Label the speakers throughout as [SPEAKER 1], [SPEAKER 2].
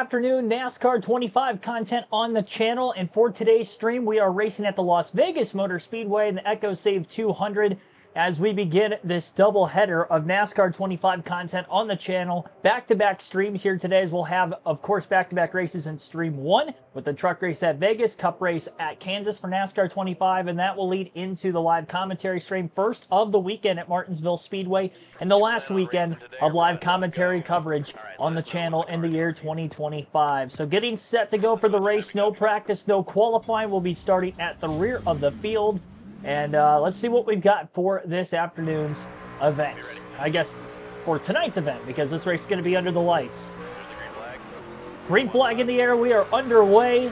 [SPEAKER 1] afternoon, NASCAR 25 content on the channel, and for today's stream, we are racing at the Las Vegas Motor Speedway in the EcoSave 200 as we begin this double header of NASCAR 25 content on the channel. Back-to-back streams here today, as we'll have, of course, back-to-back races in Stream 1 with the truck race at Vegas, Cup race at Kansas for NASCAR 25, and that will lead into the live commentary stream first of the weekend at Martinsville Speedway and the last weekend of live commentary coverage on the channel in the year 2025. So getting set to go for the race, no practice, no qualifying. We'll be starting at the rear of the field. And let's see what we've got for this afternoon's event. I guess for tonight's event, because this race is going to be under the lights. Green flag in the air, we are underway.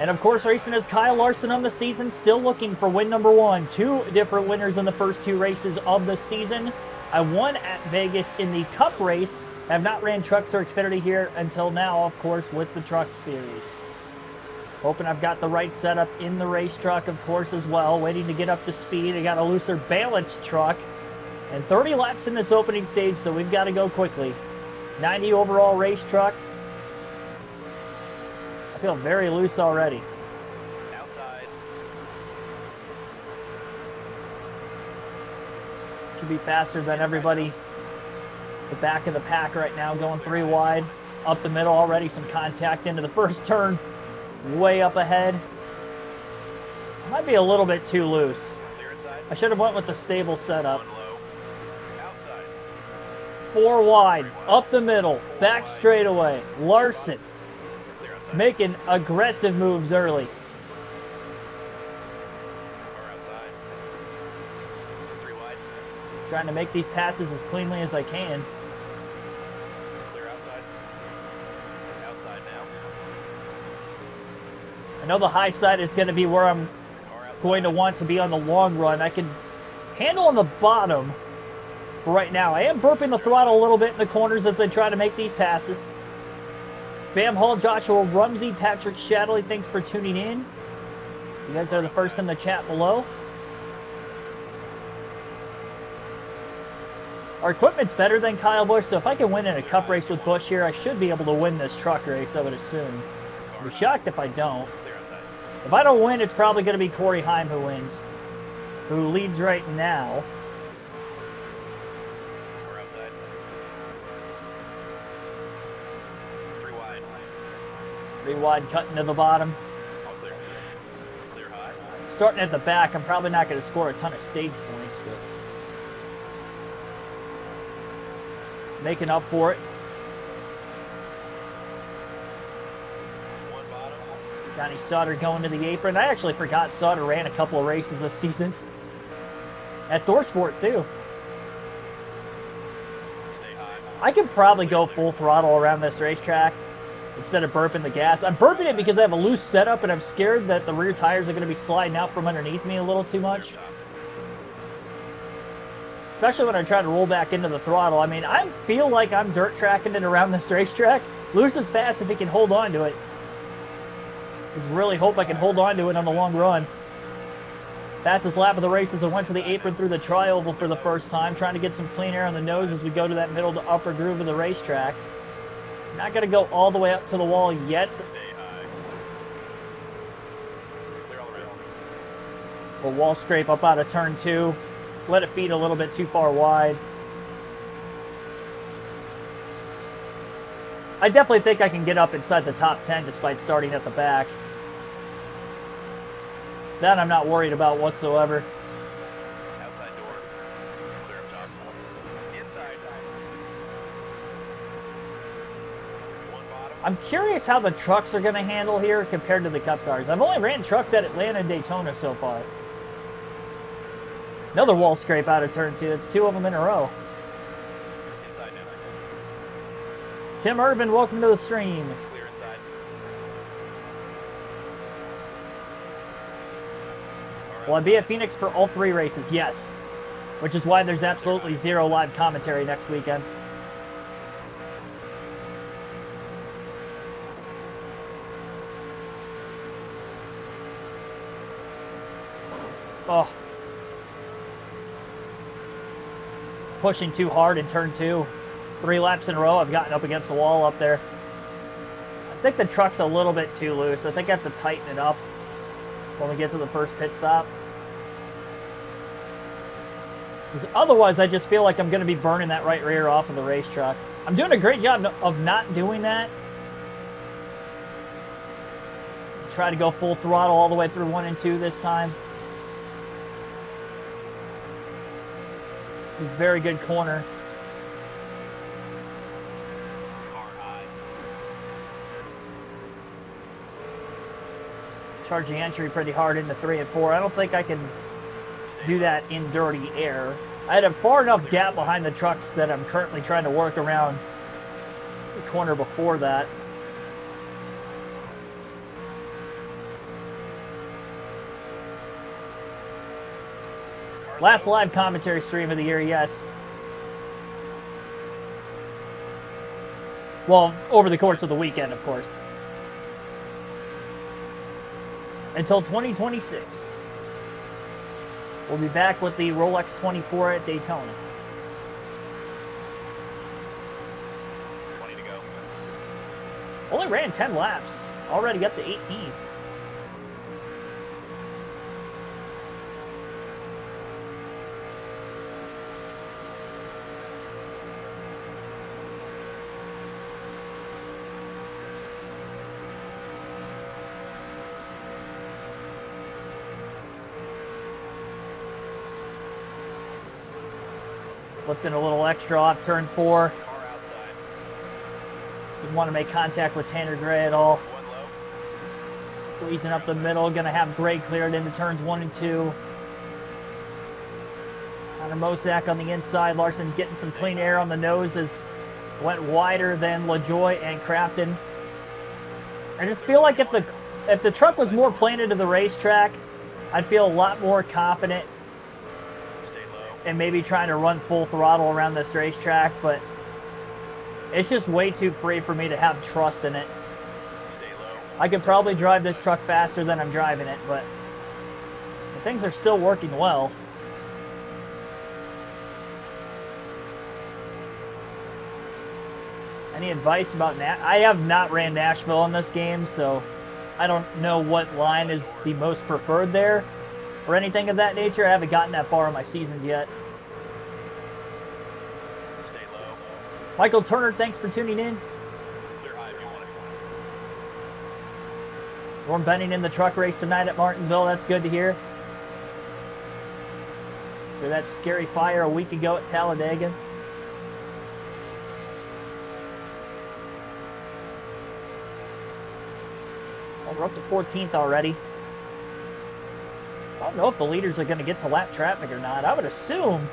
[SPEAKER 1] And of course, racing as Kyle Larson on the season, still looking for win number one. Two different winners in the first two races of the season. I won at Vegas in the Cup race. Have not ran trucks or Xfinity here until now, of course, with the Truck Series. Hoping I've got the right setup in the race truck, of course, as well. Waiting to get up to speed. I got a looser balance truck. And 30 laps in this opening stage, so we've got to go quickly. 90 overall race truck. I feel very loose already.
[SPEAKER 2] Outside.
[SPEAKER 1] Should be faster than everybody. The back of the pack right now, going three wide. Up the middle already, some contact into the first turn. Way up ahead. Might be a little bit too loose. I should have went with the stable setup. Four wide, up the middle, back straightaway. Larson making aggressive moves early. Trying to make these passes as cleanly as I can. I know the high side is going to be where I'm going to want to be on the long run. I can handle on the bottom right now. I am burping the throttle a little bit in the corners as I try to make these passes. Bam Hall, Joshua Rumsey, Patrick Shadley, thanks for tuning in. You guys are the first in the chat below. Our equipment's better than Kyle Busch, so if I can win in a Cup race with Busch here, I should be able to win this truck race, I would assume. I'd be shocked if I don't. If I don't win, it's probably going to be Corey Heim who wins, who leads right now. Three wide, cutting to the bottom. Starting at the back, I'm probably not going to score a ton of stage points, but making up for it. Johnny Sauter going to the apron. I actually forgot Sauter ran a couple of races this season. At ThorSport, too. I could probably go full throttle around this racetrack instead of burping the gas. I'm burping it because I have a loose setup and I'm scared that the rear tires are going to be sliding out from underneath me a little too much. Especially when I try to roll back into the throttle. I mean, I feel like I'm dirt tracking it around this racetrack. Loose is fast if he can hold on to it. Just really hope I can hold on to it on the long run. Fastest lap of the race as I went to the apron through the tri-oval for the first time, trying to get some clean air on the nose as we go to that middle to upper groove of the racetrack. Not going to go all the way up to the wall yet. A wall scrape up out of turn 2. Let it feed a little bit too far wide. I definitely think I can get up inside the top 10 despite starting at the back. That I'm not worried about whatsoever.
[SPEAKER 2] Outside door. Clear up top. Inside. One bottom.
[SPEAKER 1] I'm curious how the trucks are going to handle here compared to the Cup cars. I've only ran trucks at Atlanta and Daytona so far. Another wall scrape out of turn 2. It's two of them in a row.
[SPEAKER 2] Inside now.
[SPEAKER 1] Tim Urban, welcome to the stream.
[SPEAKER 2] Clear inside.
[SPEAKER 1] Will I be at Phoenix for all three races? Yes. Which is why there's absolutely zero live commentary next weekend. Oh. Pushing too hard in turn 2. 3 laps in a row, I've gotten up against the wall up there. I think the truck's a little bit too loose. I think I have to tighten it up when we get to the first pit stop. Because otherwise, I just feel like I'm going to be burning that right rear off of the race truck. I'm doing a great job of not doing that. Try to go full throttle all the way through 1 and 2 this time. Very good corner.
[SPEAKER 2] Car high.
[SPEAKER 1] Charging entry pretty hard into 3 and 4. I don't think I can do that in dirty air. I had a far enough gap behind the trucks that I'm currently trying to work around the corner before that. Last live commentary stream of the year, yes. Well, over the course of the weekend, of course. Until 2026. We'll be back with the Rolex 24 at Daytona.
[SPEAKER 2] 20 to go.
[SPEAKER 1] Only ran 10 laps. Already up to 18. Lifting a little extra off turn 4.
[SPEAKER 2] Car outside.
[SPEAKER 1] Didn't want to make contact with Tanner Gray at all.
[SPEAKER 2] 1 low.
[SPEAKER 1] Squeezing up the middle. Going to have Gray cleared into turns 1 and 2. Connor Mosak on the inside. Larson getting some clean air on the nose as went wider than LaJoy and Crafton. I just feel like if the truck was more planted to the racetrack, I'd feel a lot more confident and maybe trying to run full throttle around this racetrack, but it's just way too free for me to have trust in it.
[SPEAKER 2] Stay low.
[SPEAKER 1] I could probably drive this truck faster than I'm driving it, but things are still working well. Any advice about I have not ran Nashville in this game, so I don't know what line is the most preferred there or anything of that nature. I haven't gotten that far in my seasons yet.
[SPEAKER 2] Stay low.
[SPEAKER 1] Michael Turner, thanks for tuning in.
[SPEAKER 2] Clear high if you want it.
[SPEAKER 1] Norm Benning in the truck race tonight at Martinsville. That's good to hear. After that scary fire a week ago at Talladega. Well, we're up to 14th already. I don't know if the leaders are going to get to lap traffic or not. I would assume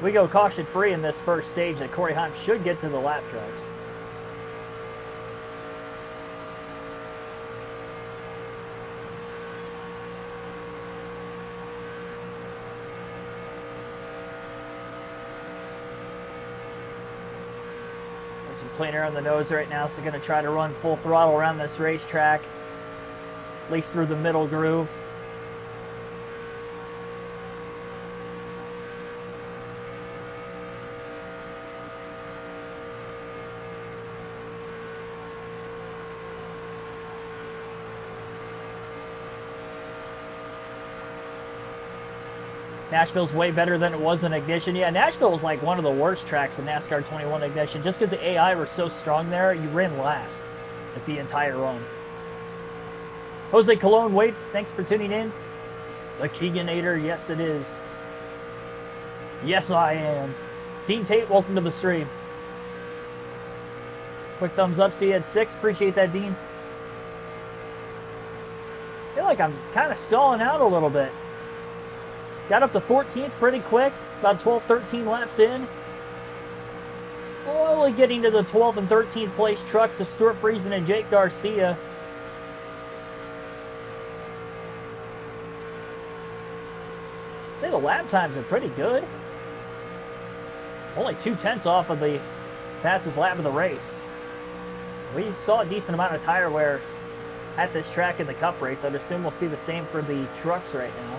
[SPEAKER 1] we go caution free in this first stage that Corey Heim should get to the lap tracks. Got some clean air on the nose right now, so going to try to run full throttle around this racetrack, at least through the middle groove. Nashville's way better than it was in Ignition. Yeah, Nashville was like one of the worst tracks in NASCAR 21 Ignition. Just because the AI were so strong there, you ran last at the entire run. Jose Colon, wait, thanks for tuning in. The Keeganator, yes it is. Yes I am. Dean Tate, welcome to the stream. Quick thumbs up, see you at 6. Appreciate that, Dean. I feel like I'm kind of stalling out a little bit. Got up to 14th pretty quick, about 12, 13 laps in. Slowly getting to the 12th and 13th place trucks of Stuart Friesen and Jake Garcia. I'd say the lap times are pretty good. Only 2/10 off of the fastest lap of the race. We saw a decent amount of tire wear at this track in the Cup race. I'd assume we'll see the same for the trucks right now.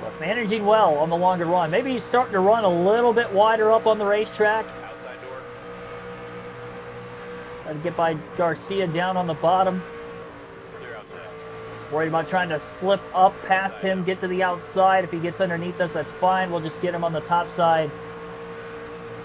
[SPEAKER 1] But managing well on the longer run. Maybe he's starting to run a little bit wider up on the racetrack.
[SPEAKER 2] Outside door.
[SPEAKER 1] Try to get by Garcia down on the bottom.
[SPEAKER 2] Clear outside.
[SPEAKER 1] Worried about trying to slip up past him, get to the outside. If he gets underneath us, that's fine. We'll just get him on the top side.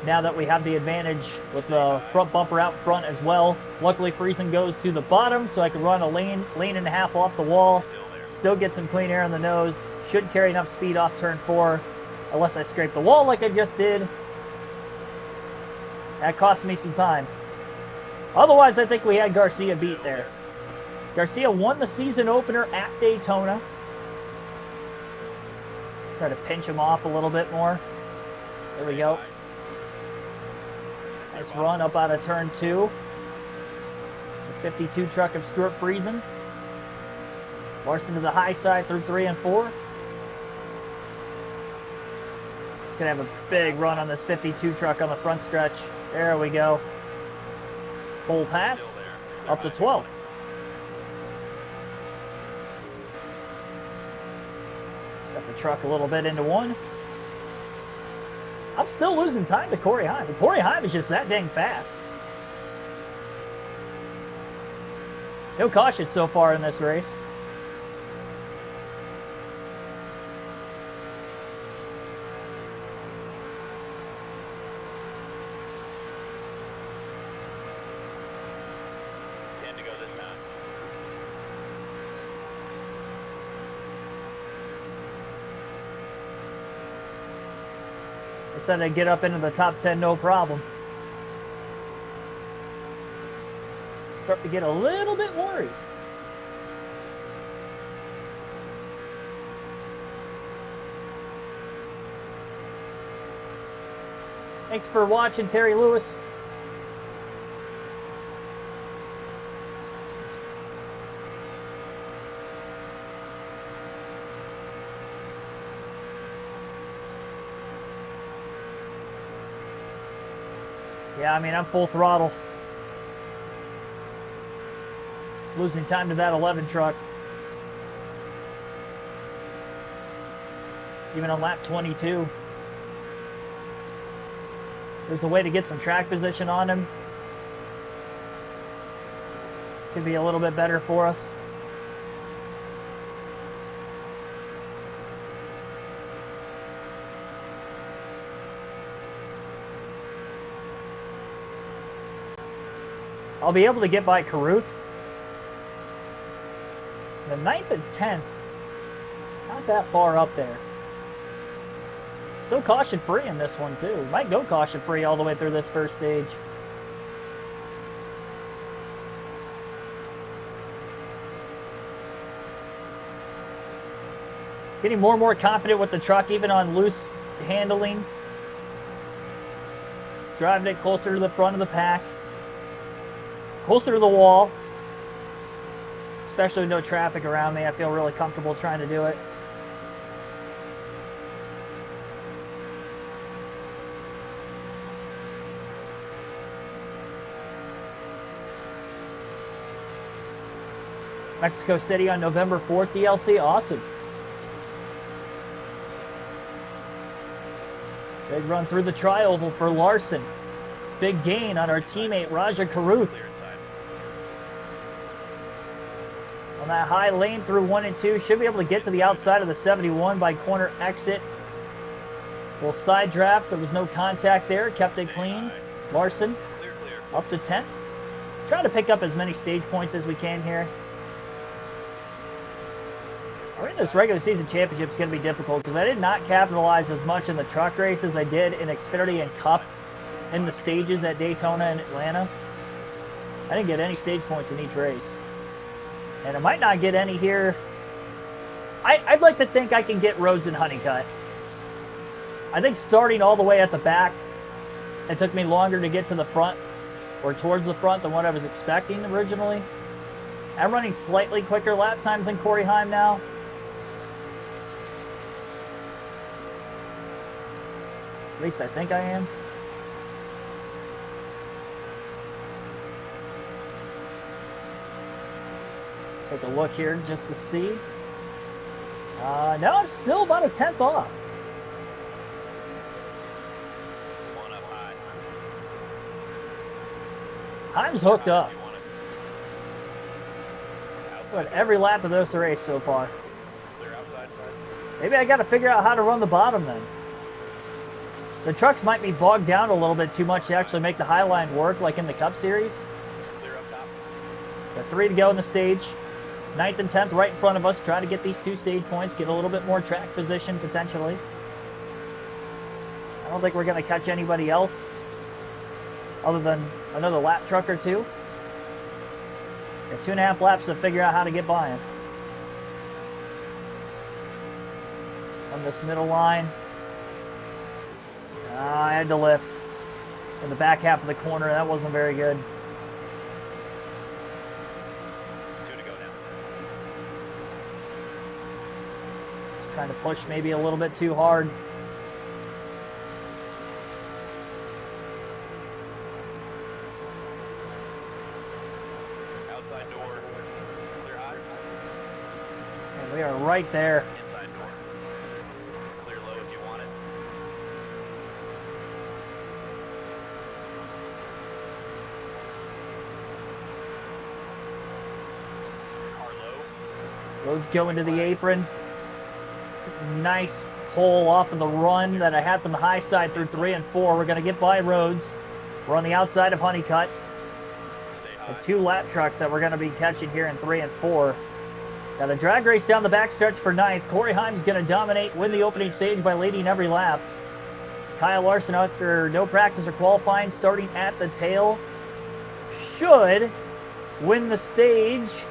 [SPEAKER 1] Now that we have the advantage with the front bumper out front as well. Luckily, Friesen goes to the bottom, so I can run a lane and a half off the wall. Still get some clean air on the nose. Should carry enough speed off turn 4, unless I scrape the wall like I just did. That cost me some time. Otherwise, I think we had Garcia beat there. Garcia won the season opener at Daytona. Try to pinch him off a little bit more. There we go. Nice run up out of turn 2. The 52 truck of Stuart Friesen. Larson to the high side through 3 and 4. Gonna have a big run on this 52 truck on the front stretch. There we go. Full pass up to 12. Set the truck a little bit into 1. I'm still losing time to Corey Heim. Corey Heim is just that dang fast. No caution so far in this race. I said I'd get up into the top 10, no problem. Start to get a little bit worried. Thanks for watching, Terry Lewis. Yeah, I mean, I'm full throttle. Losing time to that 11 truck. Even on lap 22. There's a way to get some track position on him. Could be a little bit better for us. I'll be able to get by Caruth. The 9th and 10th. Not that far up there. Still caution free in this one too. Might go caution free all the way through this first stage. Getting more and more confident with the truck, even on loose handling. Driving it closer to the front of the pack. Closer to the wall. Especially with no traffic around me. I feel really comfortable trying to do it. Mexico City on November 4th, DLC. Awesome. Big run through the tri-oval for Larson. Big gain on our teammate Raja Caruth. On that high lane through 1 and 2. Should be able to get to the outside of the 71 by corner exit. Little side draft. There was no contact there. Kept it clean. Larson up to 10. Trying to pick up as many stage points as we can here. I think this regular season championship is going to be difficult because I did not capitalize as much in the truck race as I did in Xfinity and Cup in the stages at Daytona and Atlanta. I didn't get any stage points in each race. And I might not get any here. I'd like to think I can get Rhodes and Honeycutt. I think starting all the way at the back, it took me longer to get to the front or towards the front than what I was expecting originally. I'm running slightly quicker lap times than Corey Heim now. At least I think I am. Take a look here just to see. No, I'm still about a 10th off. Himes hooked up.
[SPEAKER 2] If you want it.
[SPEAKER 1] So at every lap of this race so far.
[SPEAKER 2] Clear outside.
[SPEAKER 1] Maybe I got to figure out how to run the bottom then. The trucks might be bogged down a little bit too much to actually make the high line work like in the Cup Series.
[SPEAKER 2] Clear up top.
[SPEAKER 1] Got 3 to go in the stage. 9th and 10th right in front of us. Try to get these 2 stage points. Get a little bit more track position potentially. I don't think we're going to catch anybody else other than another lap truck or two. Got 2.5 laps to figure out how to get by him. On this middle line. I had to lift in the back half of the corner. That wasn't very good.
[SPEAKER 2] 2 to go now.
[SPEAKER 1] Just trying to push maybe a little bit too hard.
[SPEAKER 2] Outside door. Clear high.
[SPEAKER 1] And we are right there.
[SPEAKER 2] Inside door. Clear low if you want it. Car low.
[SPEAKER 1] Roads go into the apron. Nice pull off of the run that I had from the high side through 3 and 4. We're going to get by Rhodes. We're on the outside of Honeycutt.
[SPEAKER 2] Stay
[SPEAKER 1] The
[SPEAKER 2] high.
[SPEAKER 1] 2 lap trucks that we're going to be catching here in 3 and 4. Got a drag race down the backstretch for 9th. Corey Himes going to dominate, win the opening stage by leading every lap. Kyle Larson, after no practice or qualifying, starting at the tail, should win the stage.
[SPEAKER 2] Stay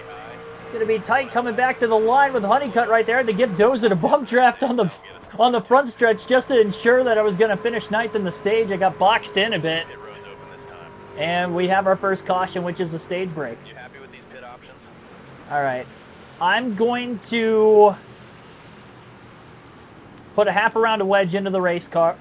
[SPEAKER 2] high.
[SPEAKER 1] Going to be tight coming back to the line with Honeycutt right there to give Doza a bump draft on the front stretch just to ensure that I was going to finish 9th in the stage. I got boxed in a bit,
[SPEAKER 2] Pit road's open this time.
[SPEAKER 1] and we have our first caution, which is the stage break.
[SPEAKER 2] You happy with these pit options?
[SPEAKER 1] All right, I'm going to put a half a round of wedge into the race truck.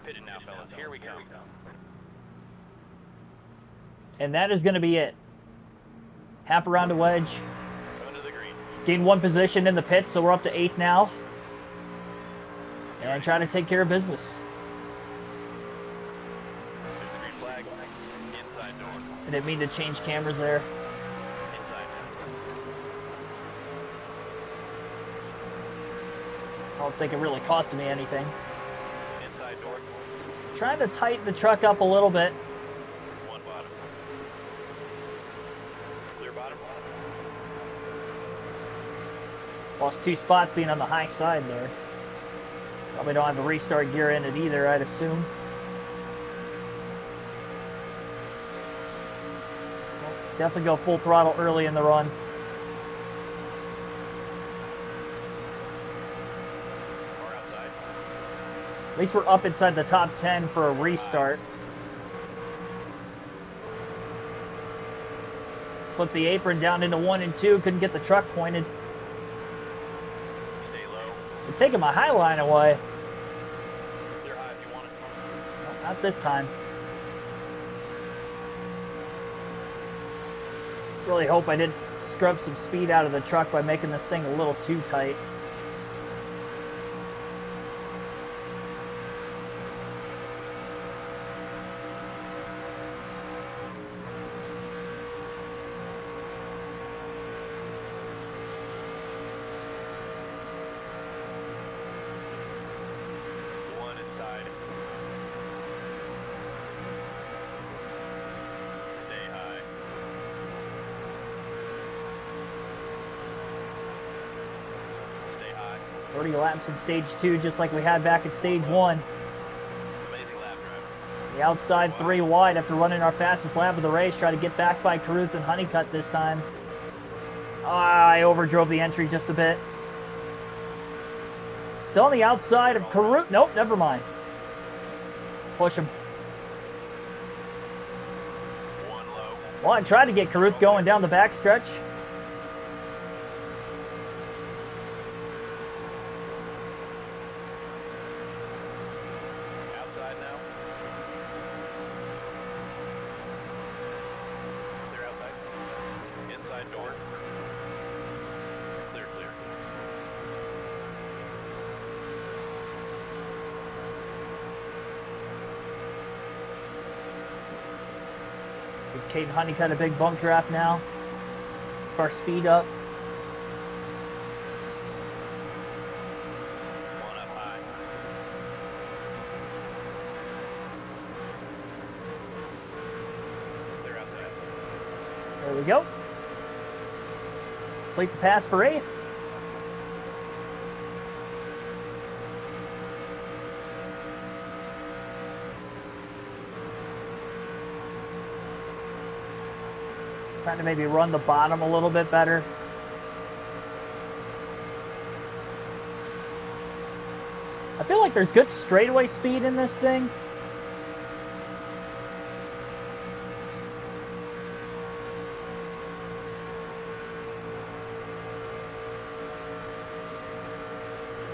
[SPEAKER 2] Pitted now, fellas. Here we go.
[SPEAKER 1] And that is going to be it. Half a round of wedge.
[SPEAKER 2] Going to the green.
[SPEAKER 1] Gain 1 position in the pits, so we're up to 8th now. And try to take care of business.
[SPEAKER 2] There's the green flag. Inside door.
[SPEAKER 1] I didn't mean to change cameras there.
[SPEAKER 2] Inside now.
[SPEAKER 1] I don't think it really cost me anything.
[SPEAKER 2] Inside door.
[SPEAKER 1] Trying to tighten the truck up a little bit.
[SPEAKER 2] 1 bottom. Clear bottom.
[SPEAKER 1] Lost 2 spots being on the high side there. Probably don't have a restart gear in it either, I'd assume. Definitely go full throttle early in the run.
[SPEAKER 2] Car outside.
[SPEAKER 1] At least we're up inside the top 10 for a restart. Flip the apron down into 1 and 2. Couldn't get the truck pointed.
[SPEAKER 2] Stay low.
[SPEAKER 1] They're taking my high line away.
[SPEAKER 2] Clear high if you want it.
[SPEAKER 1] Well, not this time. Really hope I didn't scrub some speed out of the truck by making this thing a little too tight.
[SPEAKER 2] One inside. Stay high. Stay high.
[SPEAKER 1] 30 laps in stage 2, just like we had back at stage 1.
[SPEAKER 2] Amazing lap driver.
[SPEAKER 1] The outside 3 wide after running our fastest lap of the race. Try to get back by Caruth and Honeycutt this time. I overdrove the entry just a bit. Still on the outside of Caruth. Nope, never mind. Push him.
[SPEAKER 2] One low.
[SPEAKER 1] Well, I tried to get Caruth going down the backstretch.
[SPEAKER 2] Outside now. Clear outside. Inside door. Clear, clear.
[SPEAKER 1] Caden Honeycutt a big bump draft now. Our speed up.
[SPEAKER 2] One up high. Clear outside.
[SPEAKER 1] There we go. Complete the pass for 8th. Trying to maybe run the bottom a little bit better. I feel like there's good straightaway speed in this thing.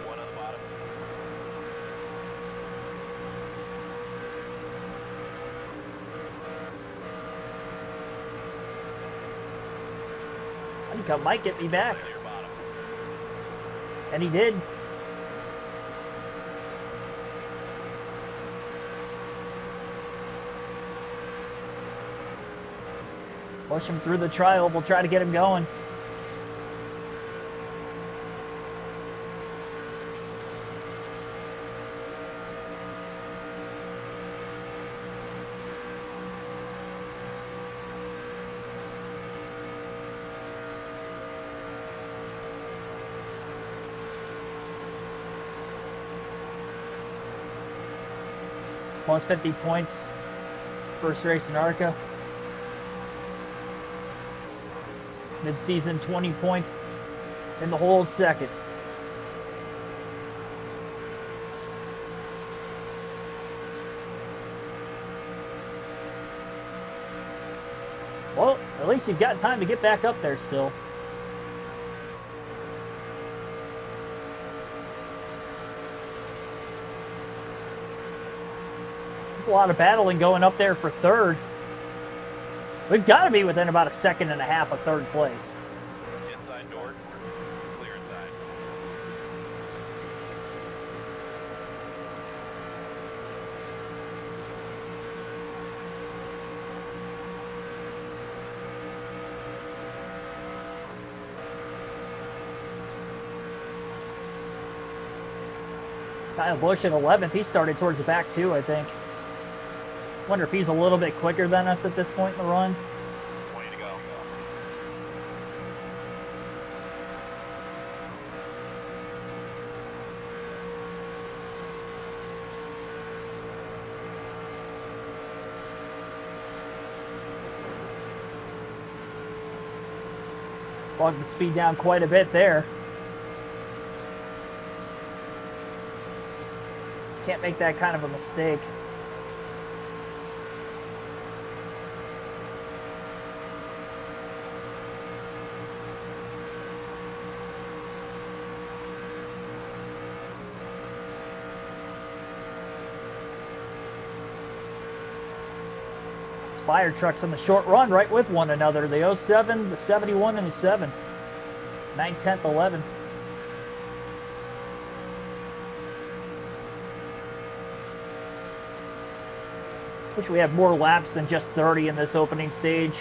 [SPEAKER 2] One on the bottom.
[SPEAKER 1] Honeycutt might get me back.
[SPEAKER 2] Clear bottom.
[SPEAKER 1] And he did. Push him through the trial. We'll try to get him going. Plus 50 points. First race in ARCA. Mid-season 20 points in the hold second. Well, at least you've got time to get back up there still. There's a lot of battling going up there for third. We've got to be within about a second and a half of third place.
[SPEAKER 2] Inside door. Clear inside.
[SPEAKER 1] Kyle Busch in 11th. He started towards the back too, I think. Wonder if he's a little bit quicker than us at this point in the run.
[SPEAKER 2] 20 to go.
[SPEAKER 1] Bogged the speed down quite a bit there. Can't make that kind of a mistake. Fire trucks in the short run right with one another. The 07, the 71, and the 7. 9, 10th, 11. Wish we had more laps than just 30 in this opening stage.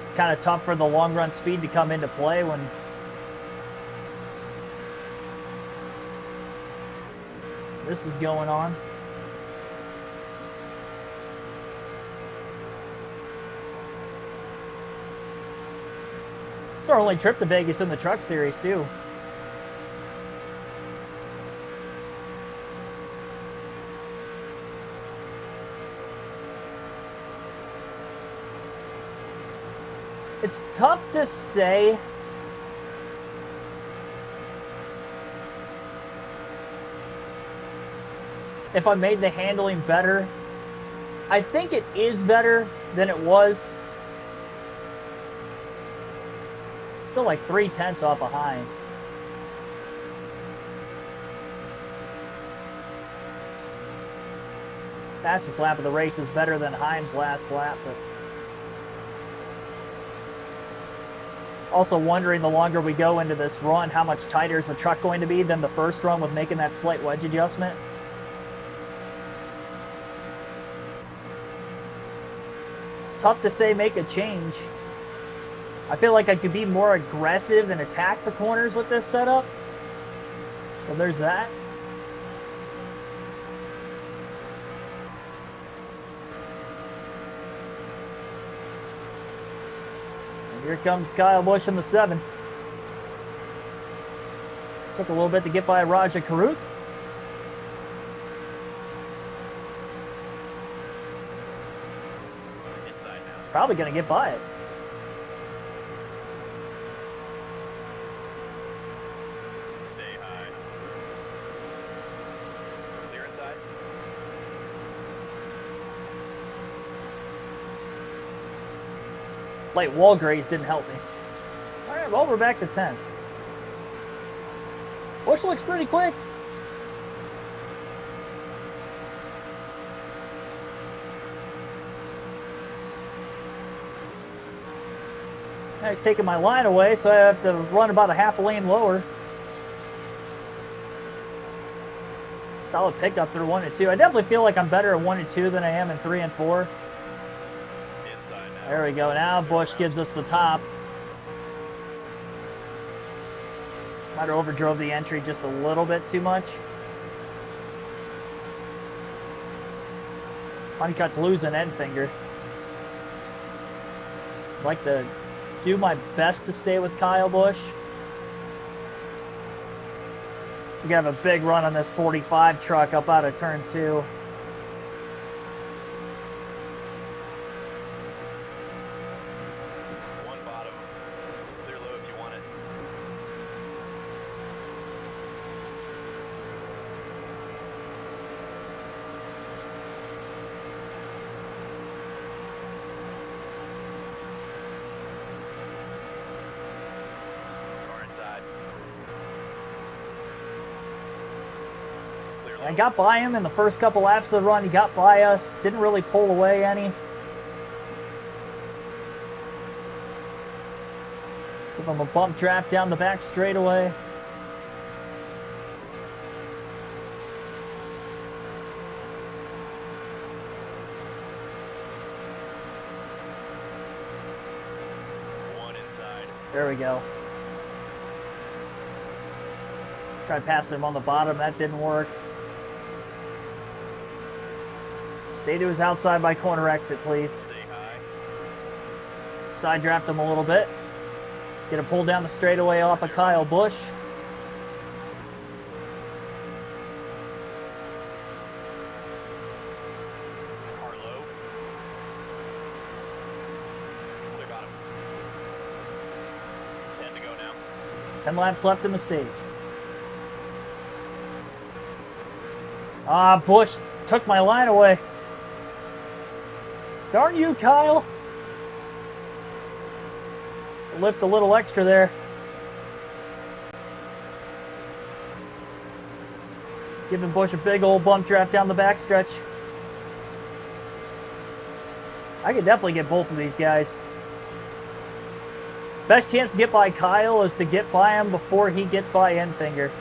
[SPEAKER 1] It's kind of tough for the long run speed to come into play when this is going on. It's our only trip to Vegas in the Truck Series, too. It's tough to say if I made the handling better. I think it is better than it was. Still like 3/10 off behind. Fastest lap of the race is better than Heim's last lap, but also wondering the longer we go into this run, how much tighter is the truck going to be than the first run with making that slight wedge adjustment. tough to say make a change. I feel like I could be more aggressive and attack the corners with this setup. So there's that. And here comes Kyle Busch in the 7. Took a little bit to get by Raja Karuth.
[SPEAKER 2] Inside now.
[SPEAKER 1] Probably going to get by us.
[SPEAKER 2] Stay high. Clear inside.
[SPEAKER 1] Late wall graze didn't help me. All right, well, we're back to 10th. Busch looks pretty quick. Now he's taking my line away, so I have to run about a half a lane lower. Solid pickup through 1 and 2. I definitely feel like I'm better at 1 and 2 than I am in 3 and 4.
[SPEAKER 2] Inside now.
[SPEAKER 1] There we go. Now Busch gives us the top. Might have overdrove the entry just a little bit too much. Honeycutt's losing end finger. I'd like to do my best to stay with Kyle Busch. We have a big run on this 45 truck up out of turn 2.
[SPEAKER 2] One bottom. Clear low if you want it. Car inside. Clear low.
[SPEAKER 1] I got by him in the first couple laps of the run. He got by us. Didn't really pull away any. Give him a bump draft down the back straightaway.
[SPEAKER 2] One inside.
[SPEAKER 1] There we go. Tried passing him on the bottom. That didn't work. Stay to his outside by corner exit, please.
[SPEAKER 2] Stay high.
[SPEAKER 1] Side draft him a little bit. Get a pull down the straightaway off of Kyle Busch.
[SPEAKER 2] Car low. Clear bottom. 10 to go now.
[SPEAKER 1] 10 laps left in the stage. Ah, Busch took my line away. Darn you, Kyle. Lift a little extra there. Giving Busch a big old bump draft down the backstretch. I could definitely get both of these guys. Best chance to get by Kyle is to get by him before he gets by Enfinger.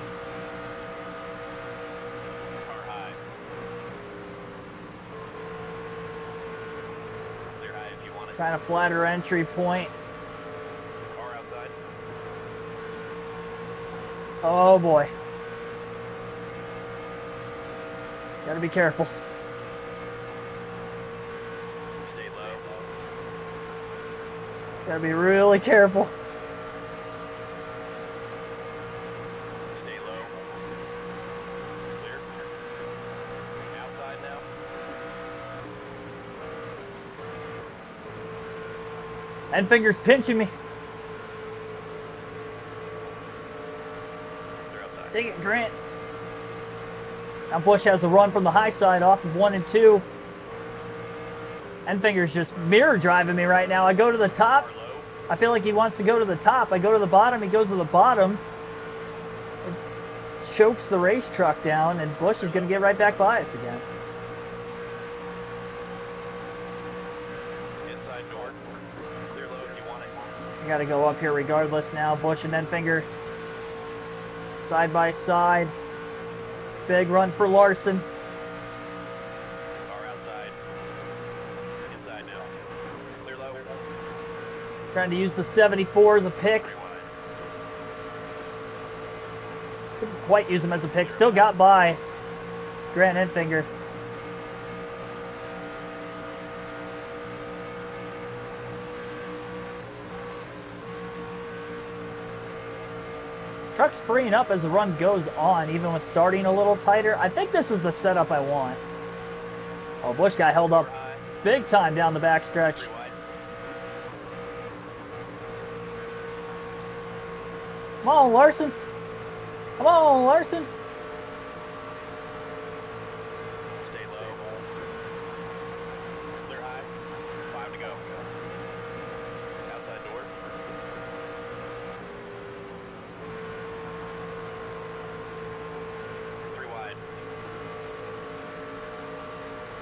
[SPEAKER 2] Car high. Clear high if you want it.
[SPEAKER 1] Trying to flatter entry point.
[SPEAKER 2] Car outside.
[SPEAKER 1] Oh boy. Gotta be careful.
[SPEAKER 2] Stay low.
[SPEAKER 1] Gotta be really careful.
[SPEAKER 2] Stay low. Clear. Outside now.
[SPEAKER 1] Enfinger's pinching me.
[SPEAKER 2] Clear outside.
[SPEAKER 1] Take it, Grant. Now Busch has a run from the high side off of 1 and 2. Enfinger's just mirror driving me right now. I go to the top.
[SPEAKER 2] Car low.
[SPEAKER 1] I feel like he wants to go to the top. I go to the bottom. He goes to the bottom. It chokes the race truck down, and Busch is going to get right back by us again.
[SPEAKER 2] Inside door. Clear low if you want it.
[SPEAKER 1] I got to go up here regardless now. Busch and Enfinger side by side. Big run for Larson.
[SPEAKER 2] Car outside. Inside now.
[SPEAKER 1] Trying to use the 74 as a pick.
[SPEAKER 2] Three wide.
[SPEAKER 1] Couldn't quite use him as a pick. Still got by Grant Enfinger. Truck's freeing up as the run goes on, even with starting a little tighter. I think this is the setup I want. Oh, Bush got held up
[SPEAKER 2] High.
[SPEAKER 1] big time down the backstretch.
[SPEAKER 2] Three wide.
[SPEAKER 1] Come on, Larson. Come on, Larson.
[SPEAKER 2] Stay low. Clear high. 5 to go. Outside door. Three wide.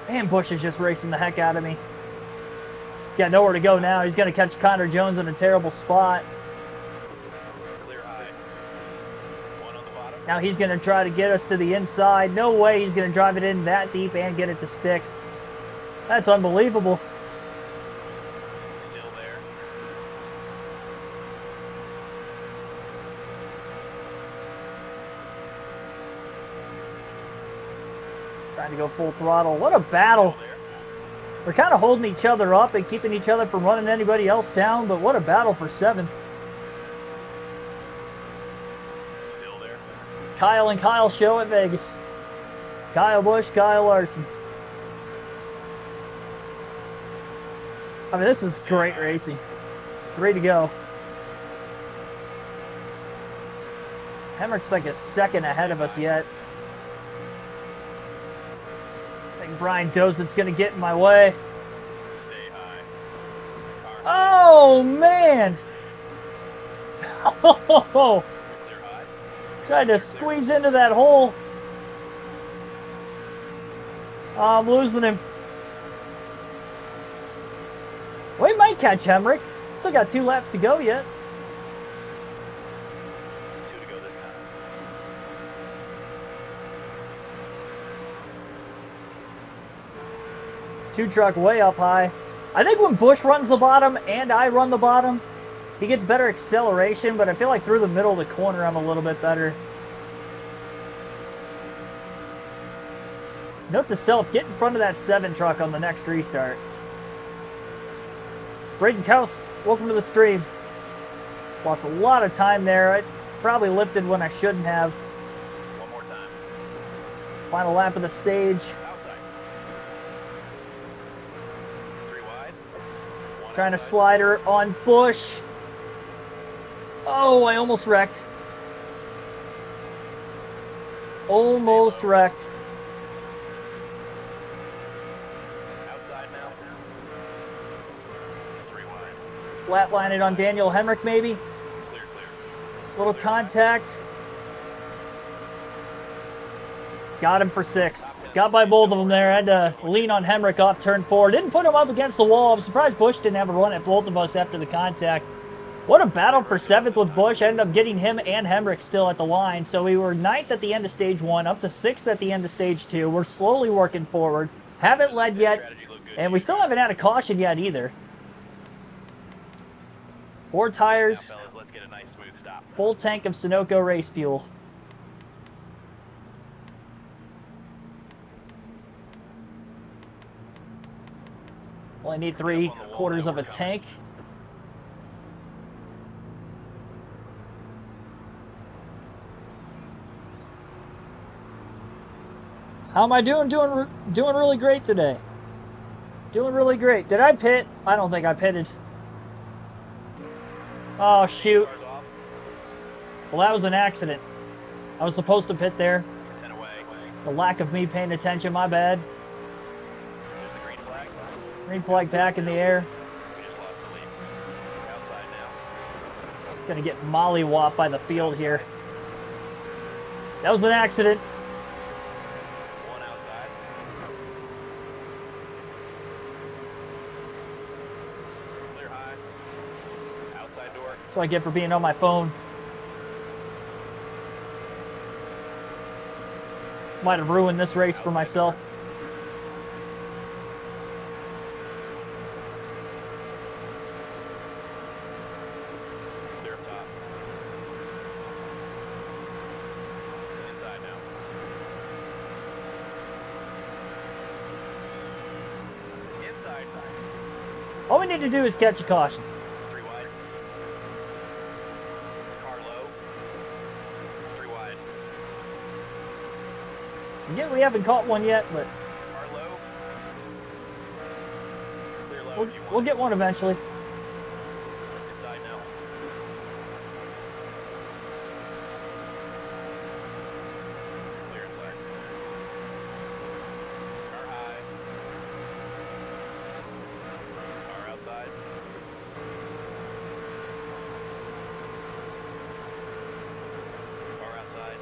[SPEAKER 1] Man, Bush is just racing the heck out of me. He's got nowhere to go now. He's going to catch Connor Jones in a terrible spot.
[SPEAKER 2] Clear high. One on the bottom.
[SPEAKER 1] Now he's going to try to get us to the inside. No way he's going to drive it in that deep and get it to stick. That's unbelievable.
[SPEAKER 2] Still there.
[SPEAKER 1] Trying to go full throttle. What a battle.
[SPEAKER 2] Still there.
[SPEAKER 1] We're kind of holding each other up and keeping each other from running anybody else down, but what a battle for 7th.
[SPEAKER 2] Still there.
[SPEAKER 1] Kyle and Kyle show at Vegas. Kyle Busch, Kyle Larson. I mean, this is great racing. 3 to go. Hemrick's like a second ahead of us yet. I think Brian Dozen's going to get in my way.
[SPEAKER 2] Stay high. Car
[SPEAKER 1] Oh, man! Oh,
[SPEAKER 2] clear high.
[SPEAKER 1] tried to squeeze into that hole. Oh, I'm losing him. We might catch Hemrick. Still got 2 laps to go yet.
[SPEAKER 2] 2 to go this time.
[SPEAKER 1] 2 truck way up high. I think when Bush runs the bottom and I run the bottom, he gets better acceleration, but I feel like through the middle of the corner, I'm a little bit better. Note to self, get in front of that 7 truck on the next restart. Braden Kaus, welcome to the stream. Lost a lot of time there. I probably lifted when I shouldn't have.
[SPEAKER 2] One more time.
[SPEAKER 1] Final lap of the stage.
[SPEAKER 2] Outside. 3 wide. One
[SPEAKER 1] Trying to
[SPEAKER 2] outside.
[SPEAKER 1] slide her on Bush. Oh, I almost wrecked. Almost wrecked.
[SPEAKER 2] Outside now. 3 wide.
[SPEAKER 1] Flatline it on Daniel Hemrick, maybe.
[SPEAKER 2] Clear, clear.
[SPEAKER 1] Little contact. Got him for 6. Got by both of them there. Had to lean on Hemrick off turn 4. Didn't put him up against the wall. I'm surprised Bush didn't have a run at both of us after the contact. What a battle for 7th with Bush. I ended up getting him and Hemrick still at the line. So we were 9th at the end of stage 1, up to 6th at the end of stage 2. We're slowly working forward. Haven't led yet,
[SPEAKER 2] Strategy looked good.
[SPEAKER 1] and we still haven't had a caution yet either. 4
[SPEAKER 2] Now,
[SPEAKER 1] tires,
[SPEAKER 2] fellas, let's get a nice smooth stop.
[SPEAKER 1] full tank of Sunoco race fuel. Only need 3/4 of a tank. How am I doing? Doing really great today. Doing really great. Did I pit? I don't think I pitted. Oh, shoot.
[SPEAKER 2] Cars off.
[SPEAKER 1] Well, that was an accident. I was supposed to pit there.
[SPEAKER 2] 10 away.
[SPEAKER 1] The lack of me paying attention, my bad.
[SPEAKER 2] There's the green flag.
[SPEAKER 1] Green flag back in the air.
[SPEAKER 2] We just lost the lead. Outside now.
[SPEAKER 1] Gonna get mollywopped by the field here. That was an accident.
[SPEAKER 2] 1 outside. Clear high. Outside door.
[SPEAKER 1] That's what I get for being on my phone. Might have ruined this race for myself. need to do is catch a caution.
[SPEAKER 2] 3 wide. Car low. 3 wide.
[SPEAKER 1] Yeah, we haven't caught one yet, but
[SPEAKER 2] Car low. Clear low
[SPEAKER 1] we'll,
[SPEAKER 2] if you want.
[SPEAKER 1] we'll get one eventually.
[SPEAKER 2] Inside now. Clear inside. Car high. Car outside. Car outside.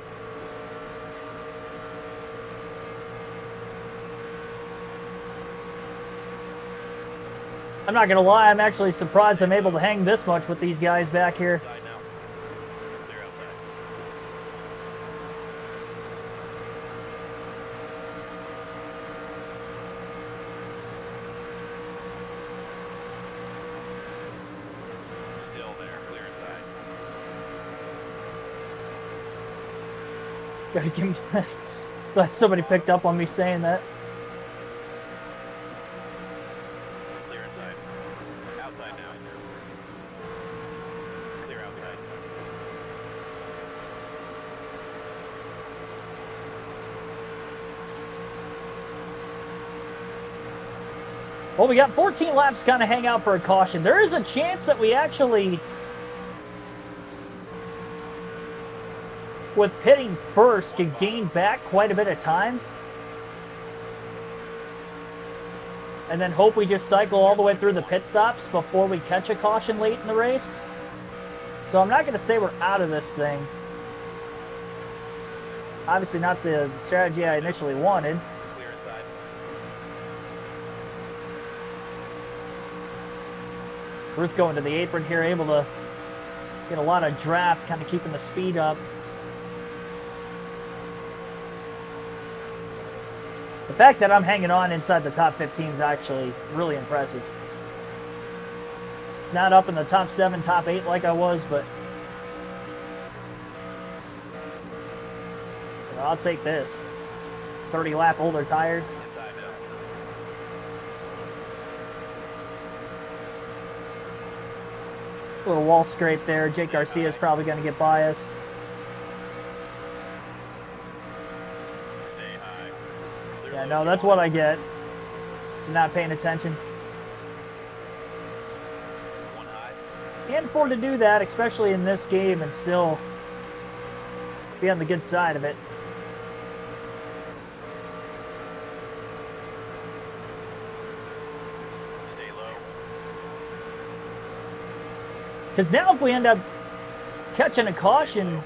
[SPEAKER 1] I'm not gonna lie, I'm actually surprised I'm able to hang this much with these guys back here.
[SPEAKER 2] Inside now. Clear outside. Still there. Clear inside.
[SPEAKER 1] Gotta give me glad somebody picked up on me saying that.
[SPEAKER 2] Clear inside. Outside now. Clear outside.
[SPEAKER 1] Well, we got 14 laps to kind of hang out for a caution. There is a chance that we actually, with pitting first, could gain back quite a bit of time. And then hope we just cycle all the way through the pit stops before we catch a caution late in the race. So I'm not going to say we're out of this thing. Obviously not the strategy I initially wanted.
[SPEAKER 2] Clear inside.
[SPEAKER 1] Ruth going to the apron here, able to get a lot of draft, kind of keeping the speed up. The fact that I'm hanging on inside the top 15 is actually really impressive. It's not up in the top 7, top 8 like I was, but I'll take this. 30 lap older tires.
[SPEAKER 2] Inside now.
[SPEAKER 1] Little wall scrape there. Jake Garcia is probably going to get by us.
[SPEAKER 2] Stay high. Clear
[SPEAKER 1] Yeah,
[SPEAKER 2] low
[SPEAKER 1] no,
[SPEAKER 2] if
[SPEAKER 1] that's
[SPEAKER 2] you
[SPEAKER 1] what
[SPEAKER 2] want.
[SPEAKER 1] I get. Not paying attention.
[SPEAKER 2] 1 high.
[SPEAKER 1] Can't afford to do that, especially in this game, and still be on the good side of it.
[SPEAKER 2] Stay low.
[SPEAKER 1] Because now if we end up catching a caution,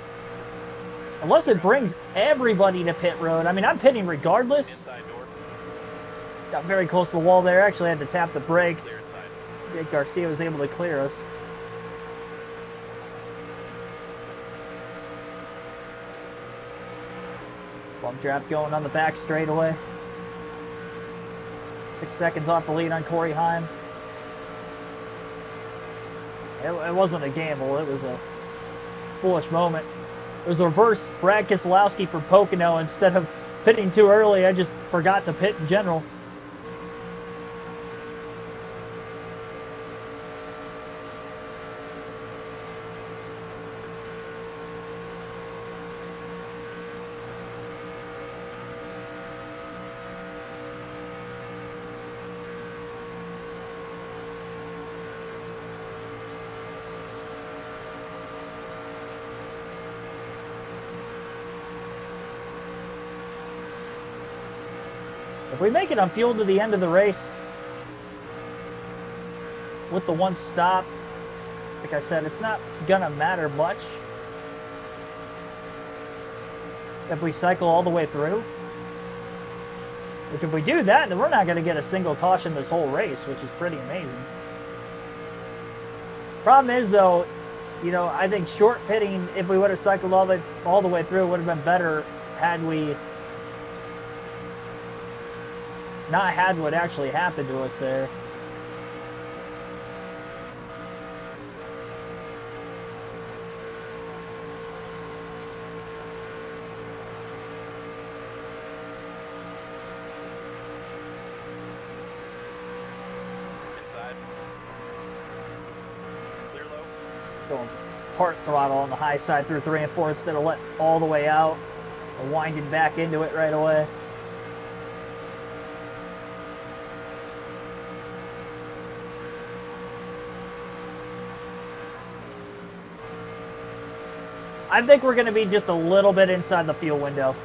[SPEAKER 1] unless it brings everybody to pit road, I mean, I'm pitting regardless.
[SPEAKER 2] Inside door.
[SPEAKER 1] Got very close to the wall there. Actually had to tap the
[SPEAKER 2] Clear
[SPEAKER 1] brakes.
[SPEAKER 2] inside.
[SPEAKER 1] Jake Garcia was able to clear us. Bump trap going on the back straightaway. 6 seconds off the lead on Corey Heim. It wasn't a gamble. It was a foolish moment. It was a reverse Brad Keselowski for Pocono. Instead of pitting too early, I just forgot to pit in general. If we make it on fuel to the end of the race with the one stop, like I said, it's not gonna matter much if we cycle all the way through. Which if we do that, then we're not gonna get a single caution this whole race, which is pretty amazing. Problem is though, you know, I think short pitting, if we would have cycled all the way through, would have been better had we not had what actually happened to us there.
[SPEAKER 2] Inside.
[SPEAKER 1] Going part throttle on the high side through 3 and 4 instead of letting all the way out and winding back into it right away. I think we're going to be just a little bit inside the fuel window.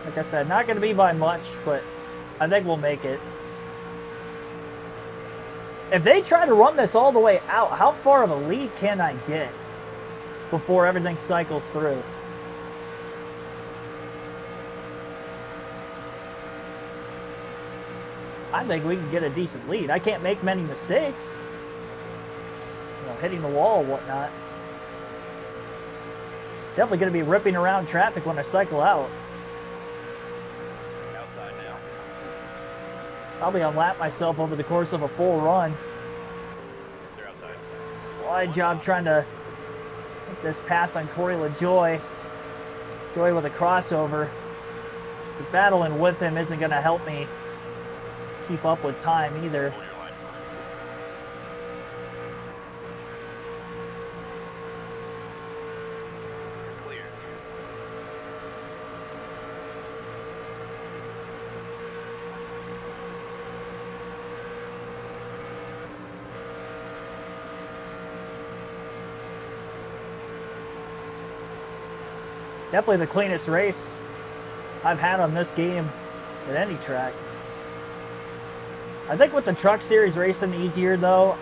[SPEAKER 1] Like I said, not going to be by much, but I think we'll make it. If they try to run this all the way out, how far of a lead can I get before everything cycles through? I think we can get a decent lead. I can't make many mistakes. You know, hitting the wall or whatnot. Definitely going to be ripping around traffic when I cycle out.
[SPEAKER 2] Outside now.
[SPEAKER 1] Probably unlap myself over the course of a full run.
[SPEAKER 2] They're outside.
[SPEAKER 1] Slide job trying to get this pass on Corey LaJoy. Joy with a crossover. So battling with him isn't going to help me keep up with time either.
[SPEAKER 2] Hold your line. Clear.
[SPEAKER 1] Definitely the cleanest race I've had on this game at any track. I think with the Truck Series racing easier though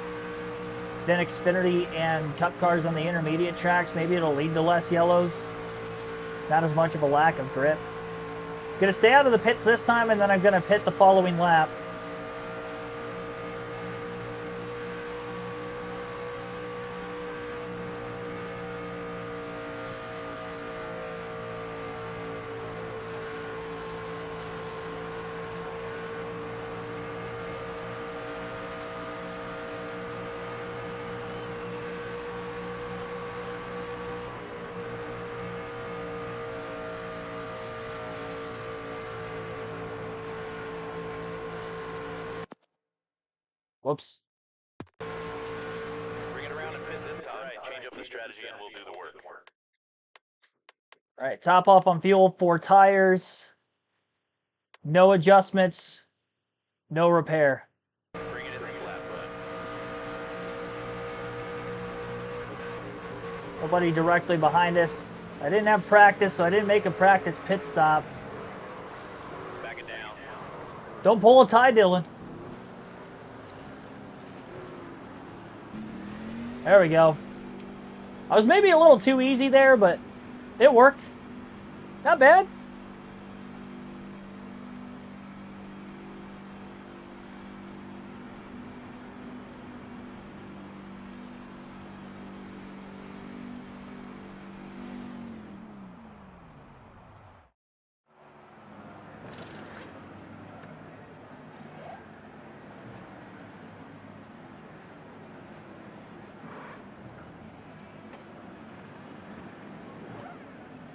[SPEAKER 1] than Xfinity and Cup cars on the intermediate tracks, maybe it'll lead to less yellows. Not as much of a lack of grip. Gonna stay out of the pits this time, and then I'm gonna pit the following lap. Whoops.
[SPEAKER 2] Bring it around and pit this time. Alright, change up the strategy and we'll do the work.
[SPEAKER 1] All right, top off on fuel, 4 tires. No adjustments, no repair.
[SPEAKER 2] Bring it in this lap, bud.
[SPEAKER 1] Nobody directly behind us. I didn't have practice, so I didn't make a practice pit stop.
[SPEAKER 2] Back it down.
[SPEAKER 1] Don't pull a tie, Dylan. There we go. I was maybe a little too easy there, but it worked. Not bad.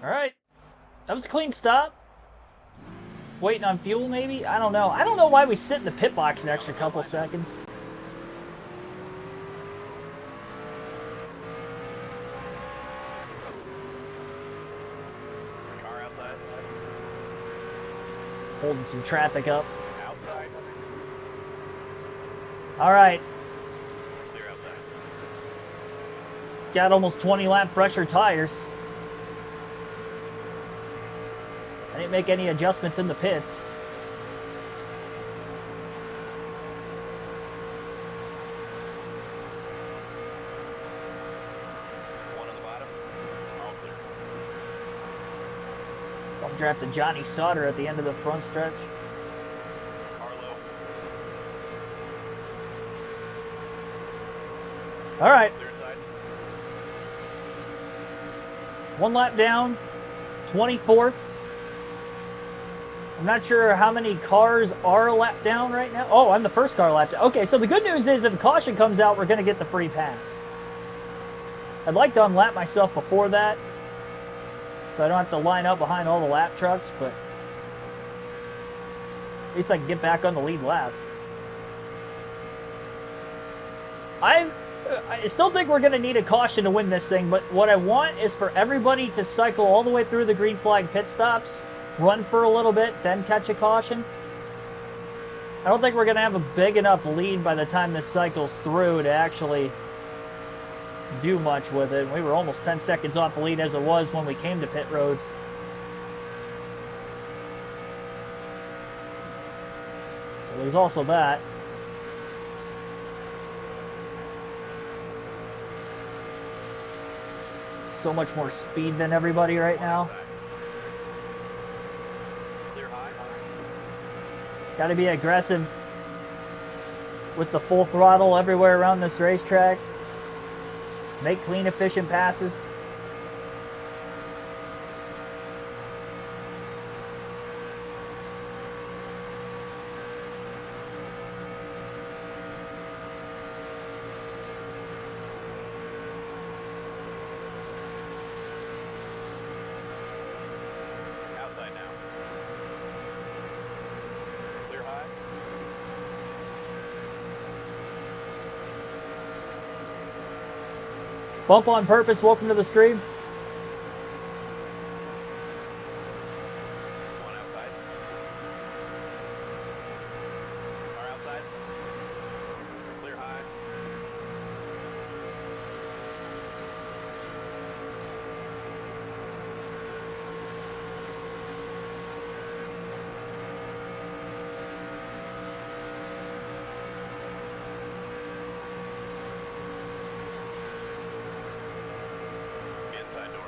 [SPEAKER 1] All right. That was a clean stop. Waiting on fuel, maybe? I don't know. I don't know why we sit in the pit box an extra couple seconds.
[SPEAKER 2] Car outside.
[SPEAKER 1] Holding some traffic up.
[SPEAKER 2] Outside.
[SPEAKER 1] All right.
[SPEAKER 2] Clear outside.
[SPEAKER 1] Got almost 20 lap pressure tires. I didn't make any adjustments in the pits.
[SPEAKER 2] One on the bottom. All clear.
[SPEAKER 1] I'm drafting Johnny Sauter at the end of the front stretch.
[SPEAKER 2] Car low.
[SPEAKER 1] All right.
[SPEAKER 2] Clear inside.
[SPEAKER 1] 1 lap down. 24th. I'm not sure how many cars are a lap down right now. Oh, I'm the first car lap down. Okay, so the good news is if caution comes out, we're going to get the free pass. I'd like to unlap myself before that, so I don't have to line up behind all the lap trucks, but least I can get back on the lead lap. I still think we're going to need a caution to win this thing, but what I want is for everybody to cycle all the way through the green flag pit stops, run for a little bit, then catch a caution. I don't think we're going to have a big enough lead by the time this cycles through to actually do much with it. We were almost 10 seconds off the lead as it was when we came to pit road. So there's also that. So much more speed than everybody right now. Got to be aggressive with the full throttle everywhere around this racetrack. Make clean, efficient passes.
[SPEAKER 2] Outside now. Clear high.
[SPEAKER 1] Bump on purpose, welcome to the stream.
[SPEAKER 2] One outside. Car outside. Clear high. Inside door.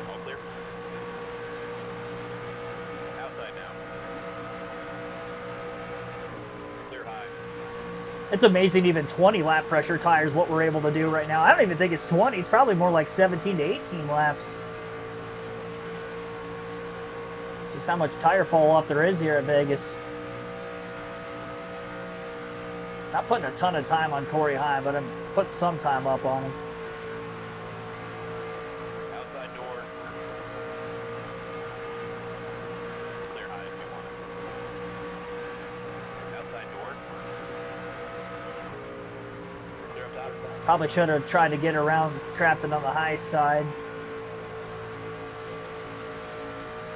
[SPEAKER 2] All clear. Outside now. Clear high.
[SPEAKER 1] It's amazing even 20 lap pressure tires what we're able to do right now. I don't even think it's 20. It's probably more like 17 to 18 laps. Just how much tire fall off there is here at Vegas. Not putting a ton of time on Corey Heim, but I'm putting some time up on him.
[SPEAKER 2] Outside door. Clear high if you want it. Outside door. Clear up top.
[SPEAKER 1] Probably should have tried to get around Crafton on the high side.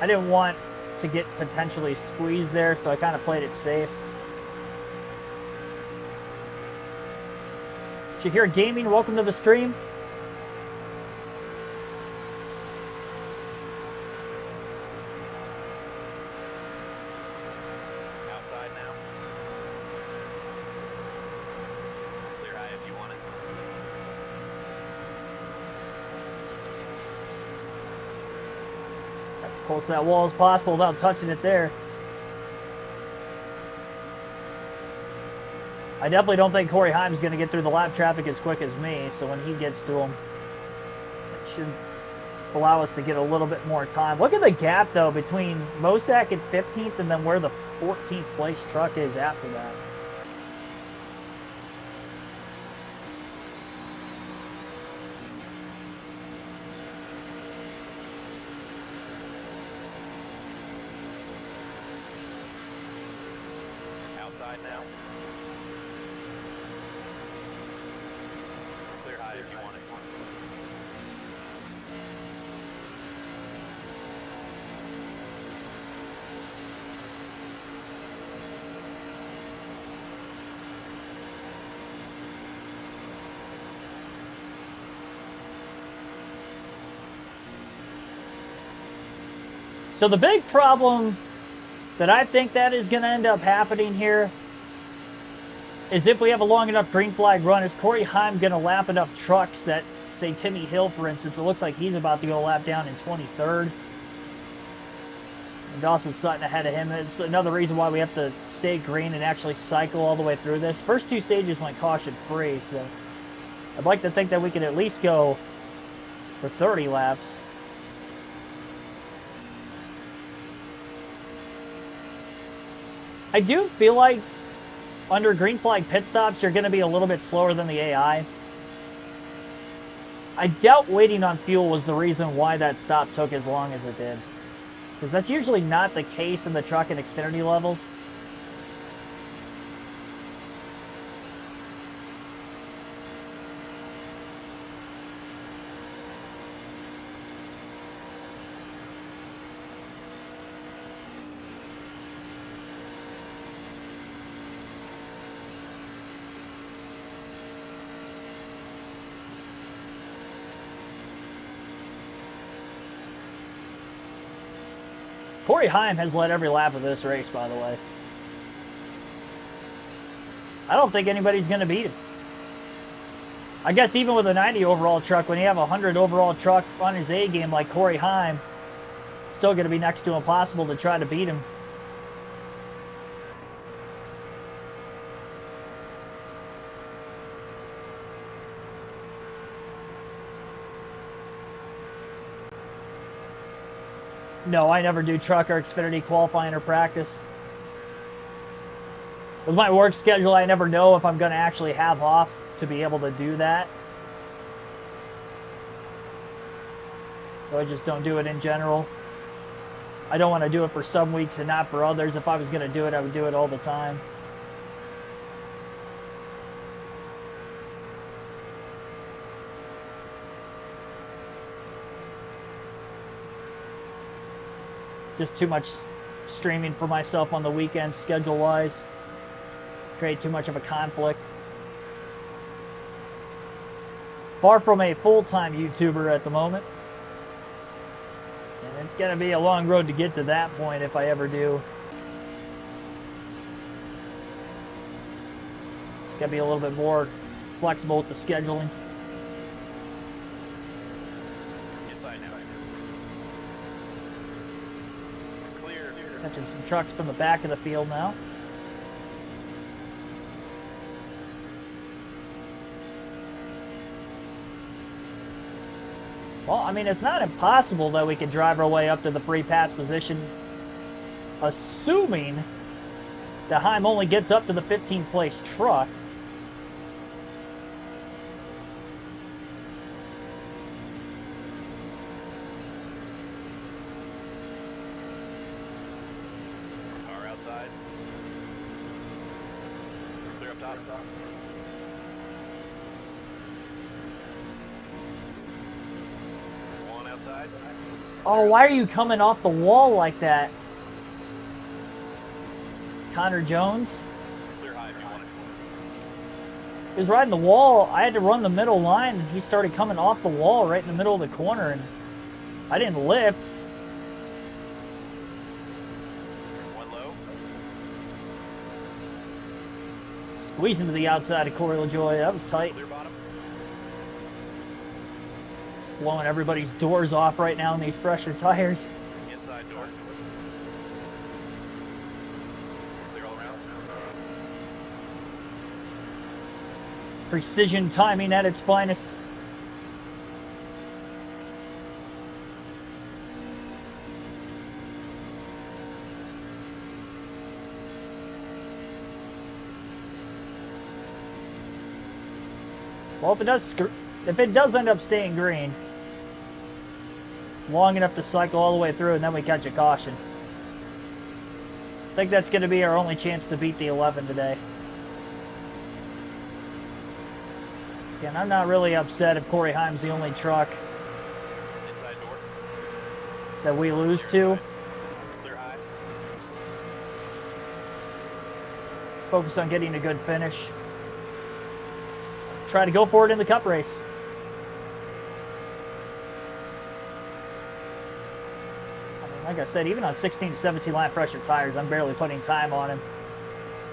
[SPEAKER 1] I didn't want to get potentially squeezed there, so I kind of played it safe. Shakir Gaming, welcome to the stream.
[SPEAKER 2] Outside now. Clear high if you want it.
[SPEAKER 1] As close to that wall as possible without touching it there. I definitely don't think Corey Heim's going to get through the lap traffic as quick as me, so when he gets to him, it should allow us to get a little bit more time. Look at the gap, though, between Mosak at 15th and then where the 14th place truck is after that.
[SPEAKER 2] Outside now. Clear high if you want it.
[SPEAKER 1] So the big problem that I think that is going to end up happening here is if we have a long enough green flag run, is Corey Heim going to lap enough trucks that, say, Timmy Hill, for instance, it looks like he's about to go lap down in 23rd. And Dawson Sutton ahead of him. It's another reason why we have to stay green and actually cycle all the way through this. First two stages went caution-free, so I'd like to think that we could at least go for 30 laps. I do feel like under green flag pit stops, you're going to be a little bit slower than the AI. I doubt waiting on fuel was the reason why that stop took as long as it did. Because that's usually not the case in the truck and Xfinity levels. Corey Heim has led every lap of this race, by the way. I don't think anybody's going to beat him. I guess even with a 90 overall truck, when you have a 100 overall truck on his A game like Corey Heim, it's still going to be next to impossible to try to beat him. No, I never do truck or Xfinity qualifying or practice. With my work schedule, I never know if I'm going to actually have off to be able to do that. So I just don't do it in general. I don't want to do it for some weeks and not for others. If I was going to do it, I would do it all the time. Just too much streaming for myself on the weekends, schedule-wise. Create too much of a conflict. Far from a full-time YouTuber at the moment. And it's going to be a long road to get to that point if I ever do. It's going to be a little bit more flexible with the scheduling. Catching some trucks from the back of the field now. Well, I mean, it's not impossible that we could drive our way up to the free pass position, assuming that Heim only gets up to the 15th place truck. Oh, why are you coming off the wall like that? Connor Jones? He was riding the wall. I had to run the middle line, and he started coming off the wall right in the middle of the corner, and I didn't lift.
[SPEAKER 2] One low.
[SPEAKER 1] Squeezing to the outside of Corey LaJoy. That was tight.
[SPEAKER 2] Clear bottom.
[SPEAKER 1] Blowing everybody's doors off right now in these fresher tires.
[SPEAKER 2] Inside door. Clear all around.
[SPEAKER 1] Precision timing at its finest. Well, if it does end up staying green, long enough to cycle all the way through, and then we catch a caution. I think that's going to be our only chance to beat the 11 today. Again, I'm not really upset if Corey Heim's the only truck
[SPEAKER 2] Inside door.
[SPEAKER 1] that we lose to.
[SPEAKER 2] Clear high.
[SPEAKER 1] Focus on getting a good finish. Try to go for it in the cup race. Like I said, even on 16 to 17 lap pressure tires, I'm barely putting time on him.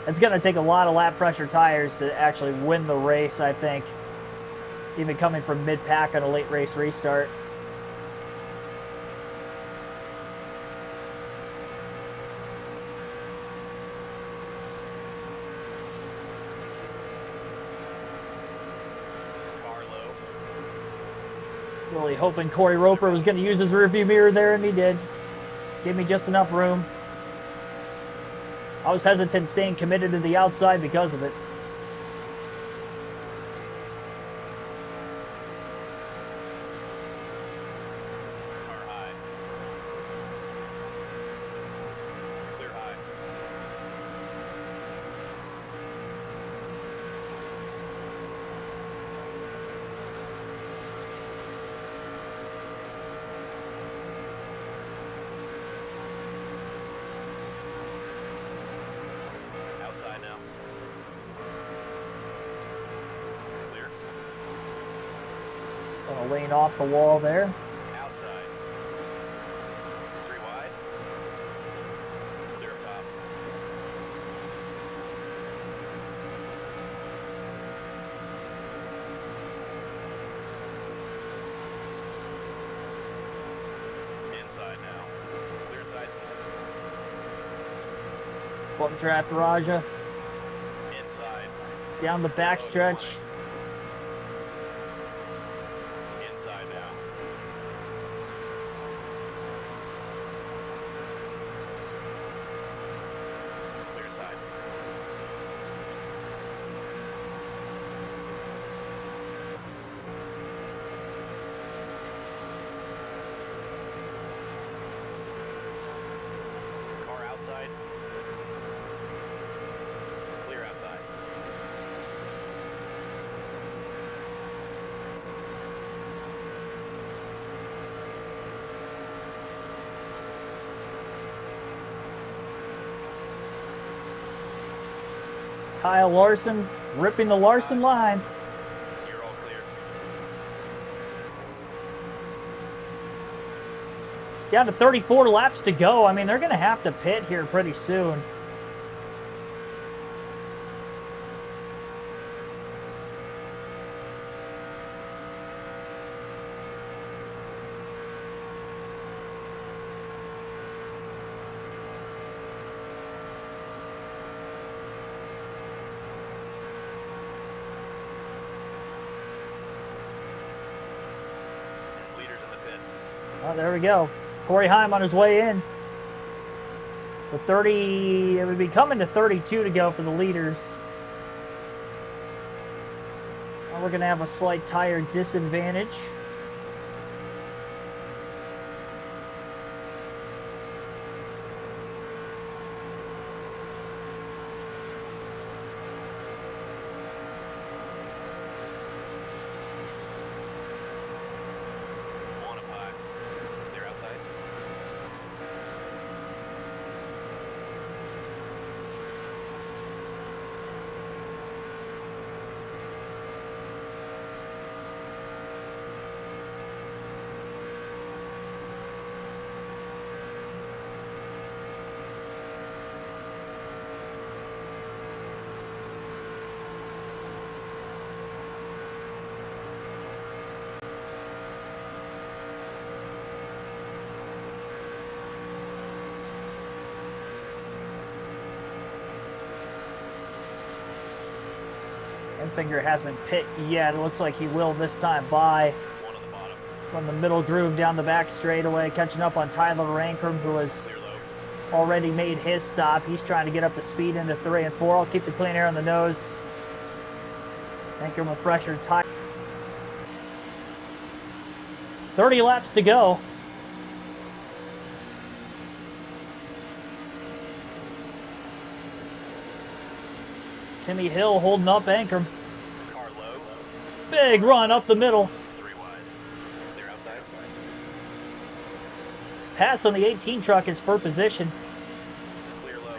[SPEAKER 1] It's going to take a lot of lap pressure tires to actually win the race, I think. Even coming from mid-pack on a late race restart.
[SPEAKER 2] Car low.
[SPEAKER 1] Really hoping Corey Roper was going to use his rearview mirror there, and he did. Gave me just enough room. I was hesitant staying committed to the outside because of it.
[SPEAKER 2] Car high.
[SPEAKER 1] Gonna lane off the wall there.
[SPEAKER 2] Outside. 3 wide. Clear up top. Inside now. Clear inside.
[SPEAKER 1] Bump draft Raja.
[SPEAKER 2] Inside.
[SPEAKER 1] Down the backstretch.
[SPEAKER 2] Inside now. Clear inside. Car outside. Clear outside.
[SPEAKER 1] Kyle Larson ripping the Larson line.
[SPEAKER 2] You're all clear.
[SPEAKER 1] Down to 34 laps to go. I mean, they're going to have to pit here pretty soon.
[SPEAKER 2] Leaders in the pits.
[SPEAKER 1] Oh, there we go. Corey Heim on his way in. The 30, it would be coming to 32 to go for the leaders. Now we're going to have a slight tire disadvantage.
[SPEAKER 2] One up high. Clear outside.
[SPEAKER 1] Enfinger hasn't pit yet. It looks like he will this time by
[SPEAKER 2] One on the bottom.
[SPEAKER 1] from the middle groove down the back straightaway, catching up on Tyler Rankrum, who has
[SPEAKER 2] Clear low.
[SPEAKER 1] already made his stop. He's trying to get up to speed into 3 and 4. I'll keep the clean air on the nose. Rankrum with fresher tire. 30 laps to go. Timmy Hill holding up Ankrum.
[SPEAKER 2] Car low.
[SPEAKER 1] Big run up the middle.
[SPEAKER 2] 3 wide. Clear outside.
[SPEAKER 1] Pass on the 18 truck is for position.
[SPEAKER 2] Clear low.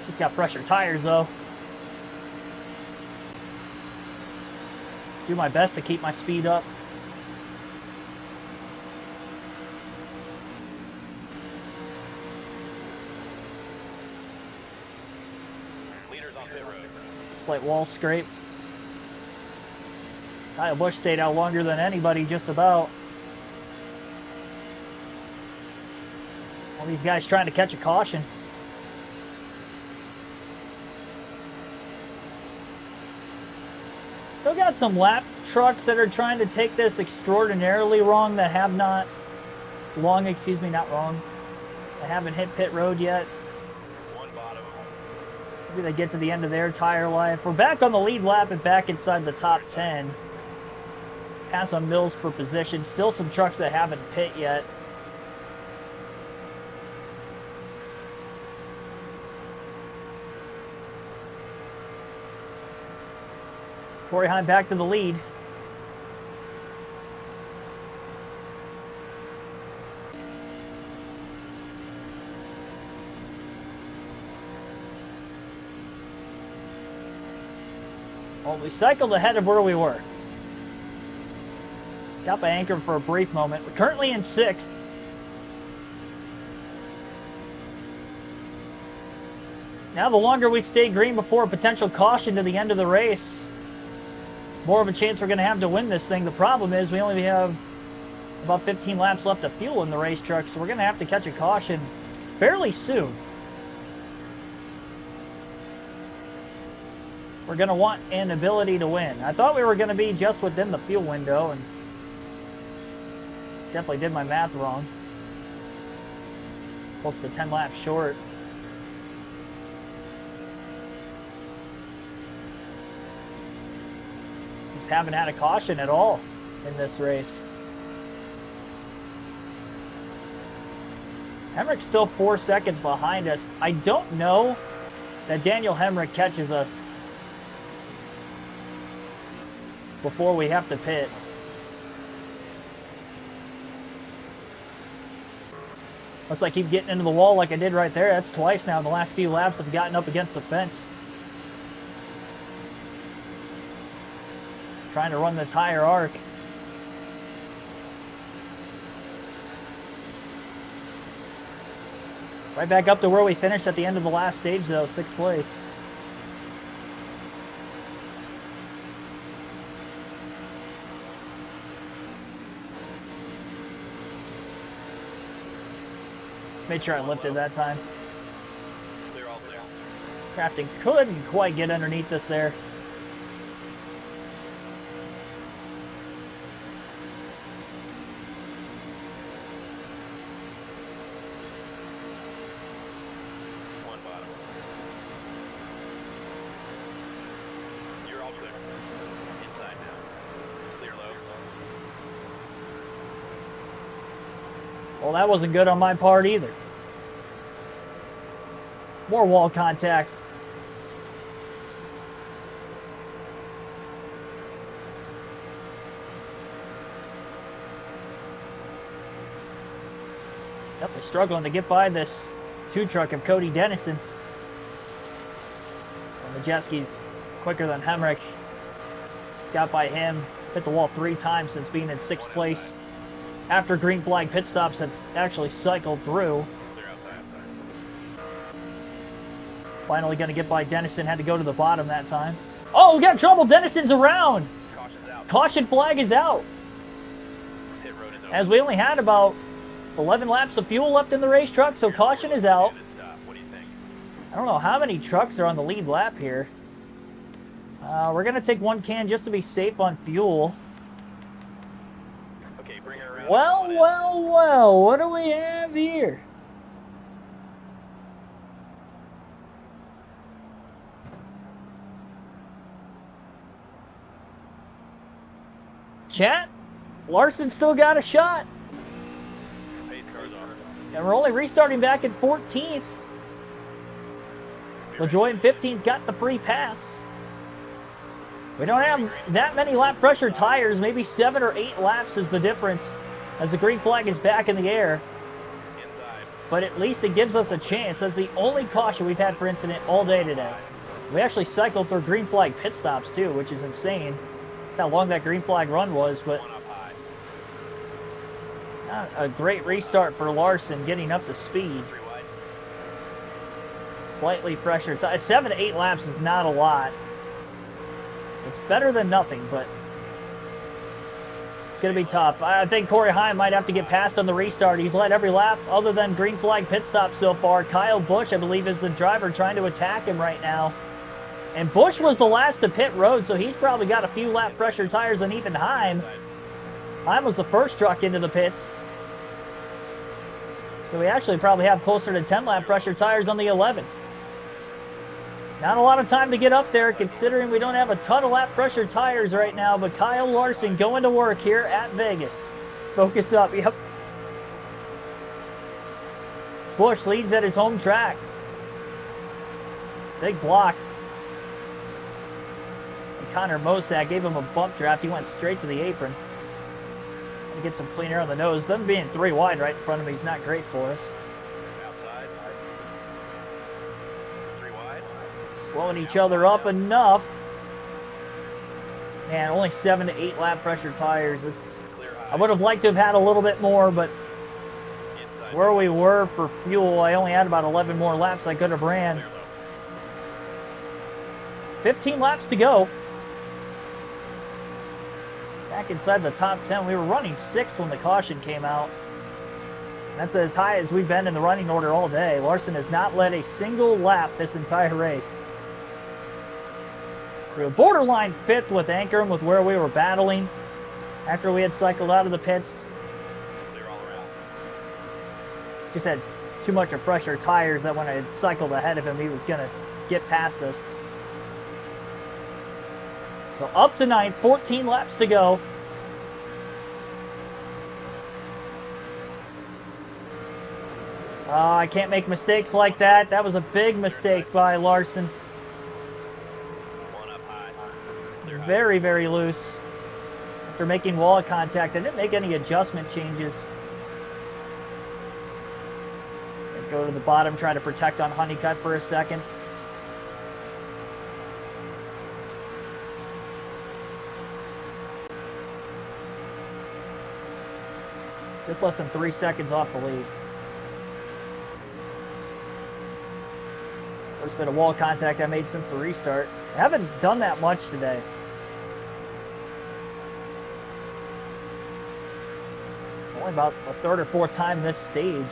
[SPEAKER 1] She's got fresher tires though. Do my best to keep my speed up.
[SPEAKER 2] Leaders on pit road.
[SPEAKER 1] Slight wall scrape. Kyle Busch stayed out longer than anybody, just about. All these guys trying to catch a caution. Still got some lap trucks that are trying to take this extraordinarily wrong that have not not wrong. They haven't hit pit road yet.
[SPEAKER 2] One bottom.
[SPEAKER 1] Maybe they get to the end of their tire life. We're back on the lead lap and back inside the top 10. Pass on Mills for position. Still some trucks that haven't pit yet. Corey Heim back to the lead. Well, we cycled ahead of where we were. Got by anchor for a brief moment. We're currently in 6th. Now, the longer we stay green before a potential caution to the end of the race, more of a chance we're going to have to win this thing. The problem is we only have about 15 laps left of fuel in the race truck, so we're going to have to catch a caution fairly soon. We're going to want an ability to win. I thought we were going to be just within the fuel window, and definitely did my math wrong. Close to 10 laps short. Just haven't had a caution at all in this race. Hemrick's still 4 seconds behind us. I don't know that Daniel Hemrick catches us before we have to pit. Unless I keep getting into the wall like I did right there. That's twice now in the last few laps I've gotten up against the fence. Trying to run this higher arc. Right back up to where we finished at the end of the last stage though, 6th place. Made sure I lifted that time.
[SPEAKER 2] Clear, all clear.
[SPEAKER 1] Crafton couldn't quite get underneath us there.
[SPEAKER 2] One bottom. You're all clear. Inside now. Clear low.
[SPEAKER 1] Well, that wasn't good on my part either. More wall contact. Definitely struggling to get by this 2 truck of Cody Dennison. And Majeski's quicker than Hemrick. He's got by him. Hit the wall 3 times since being in 6th place. After green flag pit stops had actually cycled through.
[SPEAKER 2] Clear outside.
[SPEAKER 1] Finally going to get by Dennison. Had to go to the bottom that time. Oh, we got trouble. Dennison's around.
[SPEAKER 2] Caution's out.
[SPEAKER 1] Caution flag is out.
[SPEAKER 2] Pit road is open.
[SPEAKER 1] As we only had about 11 laps of fuel left in the race truck, so caution is out.
[SPEAKER 2] What do you think?
[SPEAKER 1] I don't know how many trucks are on the lead lap here. We're going to take 1 can just to be safe on fuel.
[SPEAKER 2] Okay, bring her around.
[SPEAKER 1] Well, what do we have here? Chat, Larson still got a shot.
[SPEAKER 2] Pace car's on.
[SPEAKER 1] And we're only restarting back at 14th. LaJoy in 15th got the free pass. We don't have that many lap pressure tires. Maybe 7 or 8 laps is the difference as the green flag is back in the air.
[SPEAKER 2] Inside.
[SPEAKER 1] But at least it gives us a chance. That's the only caution we've had for incident all day today. We actually cycled through green flag pit stops too, which is insane. That's how long that green flag run was, but
[SPEAKER 2] One up high.
[SPEAKER 1] not a great restart for Larson getting up to speed.
[SPEAKER 2] 3 wide.
[SPEAKER 1] Slightly fresher. 7 to 8 laps is not a lot. It's better than nothing, but it's going to be tough. I think Corey Heim might have to get past on the restart. He's led every lap other than green flag pit stop so far. Kyle Busch, I believe, is the driver trying to attack him right now. And Busch was the last to pit road, so he's probably got a few lap pressure tires than Ethan Heim. Heim was the first truck into the pits. So we actually probably have closer to 10 lap pressure tires on the 11. Not a lot of time to get up there considering we don't have a ton of lap pressure tires right now, but Kyle Larson going to work here at Vegas. Focus up, yep. Busch leads at his home track. Big block. And Connor Mosak gave him a bump draft. He went straight to the apron. And get some clean air on the nose. Them being 3 wide right in front of me is not great for us.
[SPEAKER 2] Outside. 3 wide.
[SPEAKER 1] Slowing each other up enough. Man, only 7 to 8 lap pressure tires. It's
[SPEAKER 2] Clear high.
[SPEAKER 1] I would have liked to have had a little bit more, but
[SPEAKER 2] Inside.
[SPEAKER 1] where we were for fuel, I only had about 11 more laps I could have ran.
[SPEAKER 2] Clear low.
[SPEAKER 1] 15 laps to go. Back inside the top 10. We were running 6th when the caution came out. That's as high as we've been in the running order all day. Larson has not led a single lap this entire race. We were borderline 5th with Ankrum with where we were battling after we had cycled out of the pits.
[SPEAKER 2] Clear all around.
[SPEAKER 1] Just had too much of fresher tires that when I had cycled ahead of him, he was going to get past us. So up to 9th, 14 laps to go. I can't make mistakes like that. That was a big mistake by Larson.
[SPEAKER 2] One up high. Clear high.
[SPEAKER 1] Very, very loose. After making wall contact, I didn't make any adjustment changes. Go to the bottom, try to protect on Honeycutt for a second. Just less than 3 seconds off the lead. First bit of wall contact I made since the restart. I haven't done that much today. Only about a third or fourth time this stage.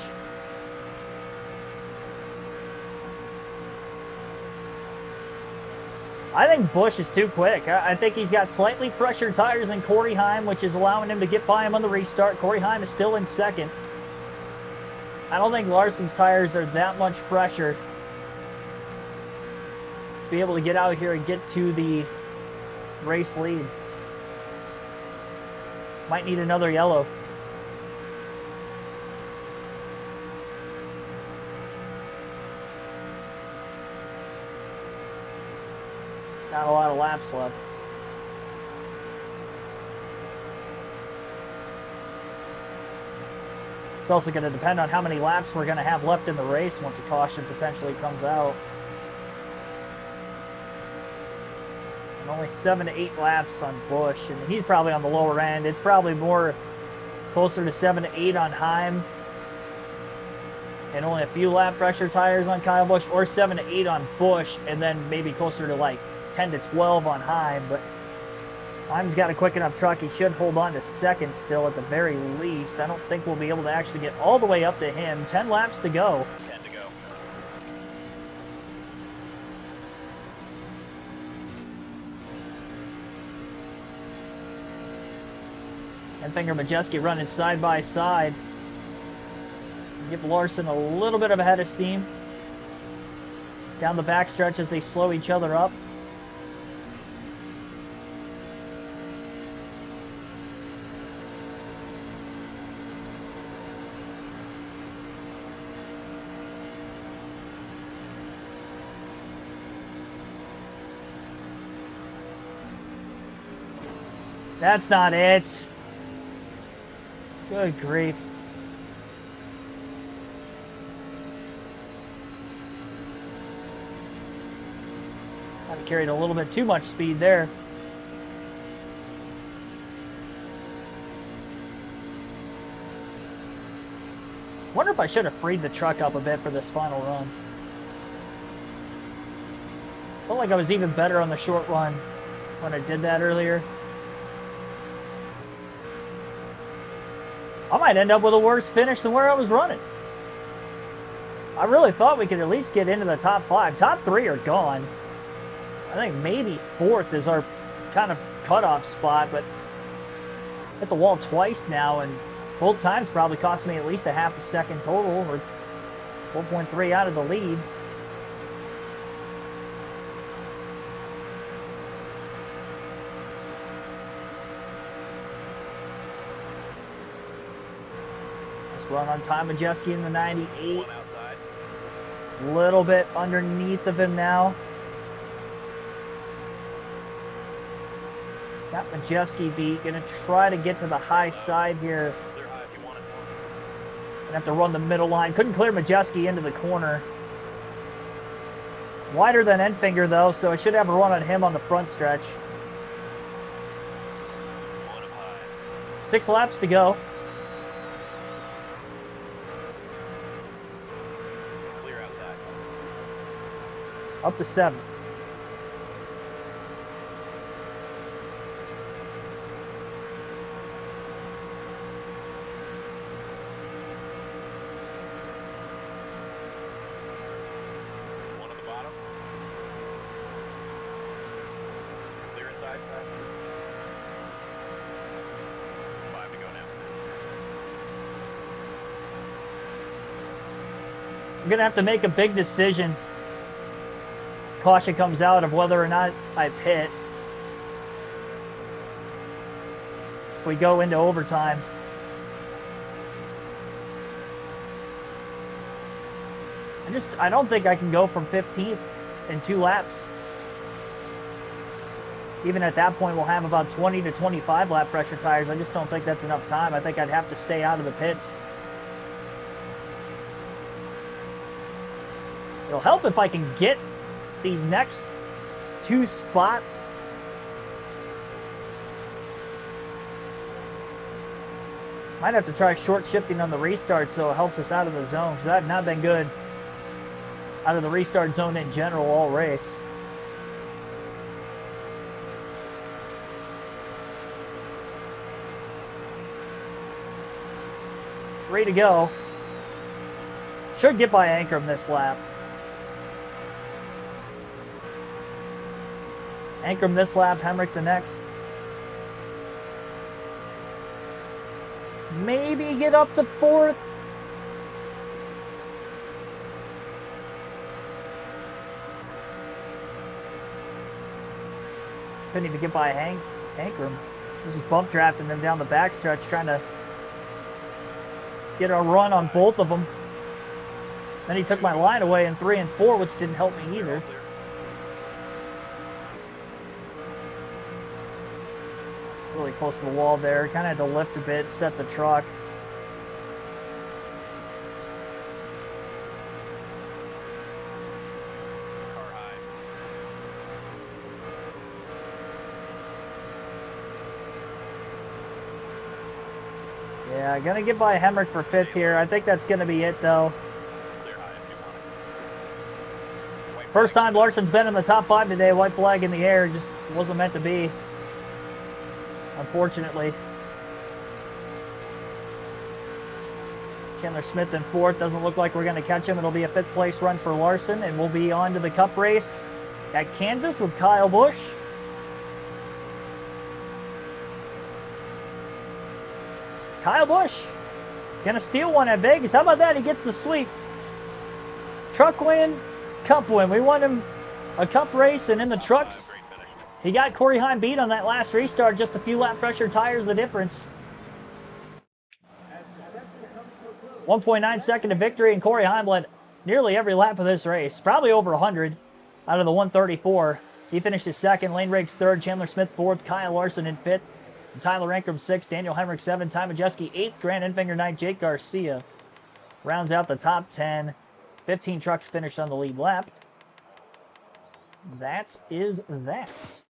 [SPEAKER 1] I think Busch is too quick. I think he's got slightly pressured tires than Corey Heim, which is allowing him to get by him on the restart. Corey Heim is still in second. I don't think Larson's tires are that much pressure to be able to get out here and get to the race lead. Might need another yellow. Not a lot of laps left. It's also going to depend on how many laps we're going to have left in the race once a caution potentially comes out. And only 7 to 8 laps on Busch, and he's probably on the lower end. It's probably more closer to 7 to 8 on Heim, and only a few lap pressure tires on Kyle Busch, or 7 to 8 on Busch, and then maybe closer to like 10 to 12 on Heim. But Heim's got a quick enough truck. He should hold on to second still at the very least. I don't think we'll be able to actually get all the way up to him. 10 laps to go.
[SPEAKER 2] 10 to go.
[SPEAKER 1] Enfinger Majeski running side by side. Give Larson a little bit of a head of steam down the backstretch as they slow each other up. That's not it. Good grief. I've carried a little bit too much speed there. Wonder if I should have freed the truck up a bit for this final run. Felt like I was even better on the short run when I did that earlier. I might end up with a worse finish than where I was running. I really thought we could at least get into the top 5. Top 3 are gone. I think maybe 4th is our kind of cutoff spot, but hit the wall twice now, and both times probably cost me at least a half a second total, or 4.3 out of the lead. Run on time, Majeski in the 98.
[SPEAKER 2] One outside.
[SPEAKER 1] A little bit underneath of him now. Got Majeski beat. Gonna try to get to the high side here.
[SPEAKER 2] Clear high if you want it.
[SPEAKER 1] Gonna have to run the middle line. Couldn't clear Majeski into the corner. Wider than Enfinger though, so I should have a run on him on the front stretch. 6 laps to go.
[SPEAKER 2] Clear outside.
[SPEAKER 1] Up to 7.
[SPEAKER 2] One on the bottom. Clear inside. 5 to go now.
[SPEAKER 1] I'm going to have to make a big decision. Caution comes out of whether or not I pit. If we go into overtime. I don't think I can go from 15th in 2 laps. Even at that point, we'll have about 20 to 25 lap pressure tires. I just don't think that's enough time. I think I'd have to stay out of the pits. It'll help if I can get these next 2 spots. Might have to try short shifting on the restart so it helps us out of the zone, because I've not been good out of the restart zone in general all race. Ready to go. Should get by Ankrum this lap. Ankrum this lap, Hemrick the next. Maybe get up to 4th. Couldn't even get by Ankrum. This is bump drafting them down the backstretch, trying to get a run on both of them. Then he took my line away in 3 and 4, which didn't help me either. Really close to the wall there. Kind of had to lift a bit, set the truck.
[SPEAKER 2] Car high.
[SPEAKER 1] Yeah, gonna get by Hemrick for 5th here. I think that's gonna be it though.
[SPEAKER 2] Clear high if you want it. White
[SPEAKER 1] First
[SPEAKER 2] flag.
[SPEAKER 1] time Larson's been in the top 5 today. White flag in the air. Just wasn't meant to be. Unfortunately. Chandler Smith in 4th. Doesn't look like we're going to catch him. It'll be a 5th place run for Larson. And we'll be on to the Cup race at Kansas with Kyle Busch. Kyle Busch going to steal one at Vegas. How about that? He gets the sweep. Truck win, Cup win. We won him a Cup race, and in the trucks,
[SPEAKER 2] Great finish.
[SPEAKER 1] he got Corey Heim beat on that last restart. Just a few lap pressure tires the difference. 1.9 second to victory, and Corey Heim led nearly every lap of this race. Probably over 100 out of the 134. He finished his 2nd, Lane Riggs 3rd, Chandler Smith 4th, Kyle Larson in 5th, and Tyler Ankrum 6th, Daniel Hemrick 7th, Ty Majeski 8th, Grant Enfinger 9th, Jake Garcia rounds out the top 10. 15 trucks finished on the lead lap. That is that.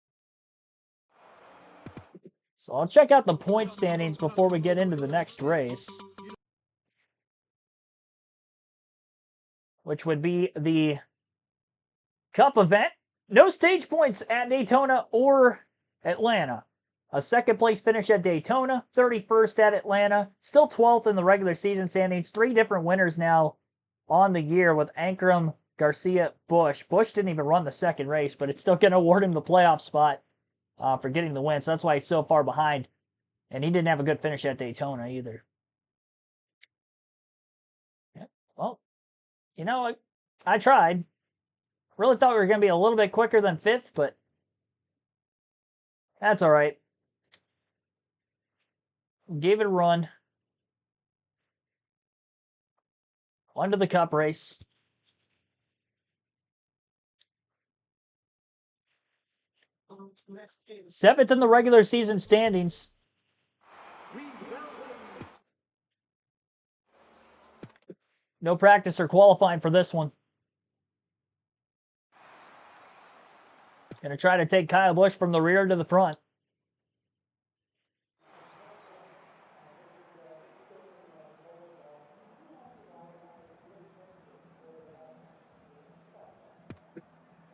[SPEAKER 1] So I'll check out the point standings before we get into the next race, which would be the Cup event. No stage points at Daytona or Atlanta. A 2nd place finish at Daytona, 31st at Atlanta, still 12th in the regular season standings. 3 different winners now on the year with Ankrum, Garcia, Busch. Busch didn't even run the 2nd race, but it's still going to award him the playoff spot for getting the win. So that's why he's so far behind. And he didn't have a good finish at Daytona either. Yeah, well, you know, I tried. Really thought we were going to be a little bit quicker than 5th, but that's all right. Gave it a run. On to the Cup race. Seventh in the regular season standings. No practice or qualifying for this one. Going to try to take Kyle Busch from the rear to the front.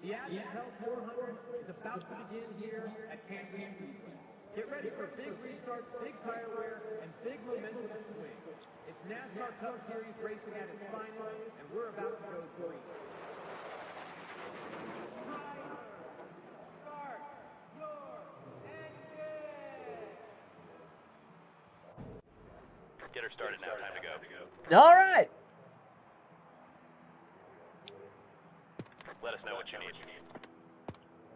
[SPEAKER 3] The Advent 400 is about to begin here at Kansas Speedway. Get ready for big restarts, big tire wear, and big momentum swings. It's NASCAR Cup Series racing at its finest, and we're about to go green. Start your engine!
[SPEAKER 2] Get her started now. Time to go.
[SPEAKER 1] All right.
[SPEAKER 2] Let us know what you need.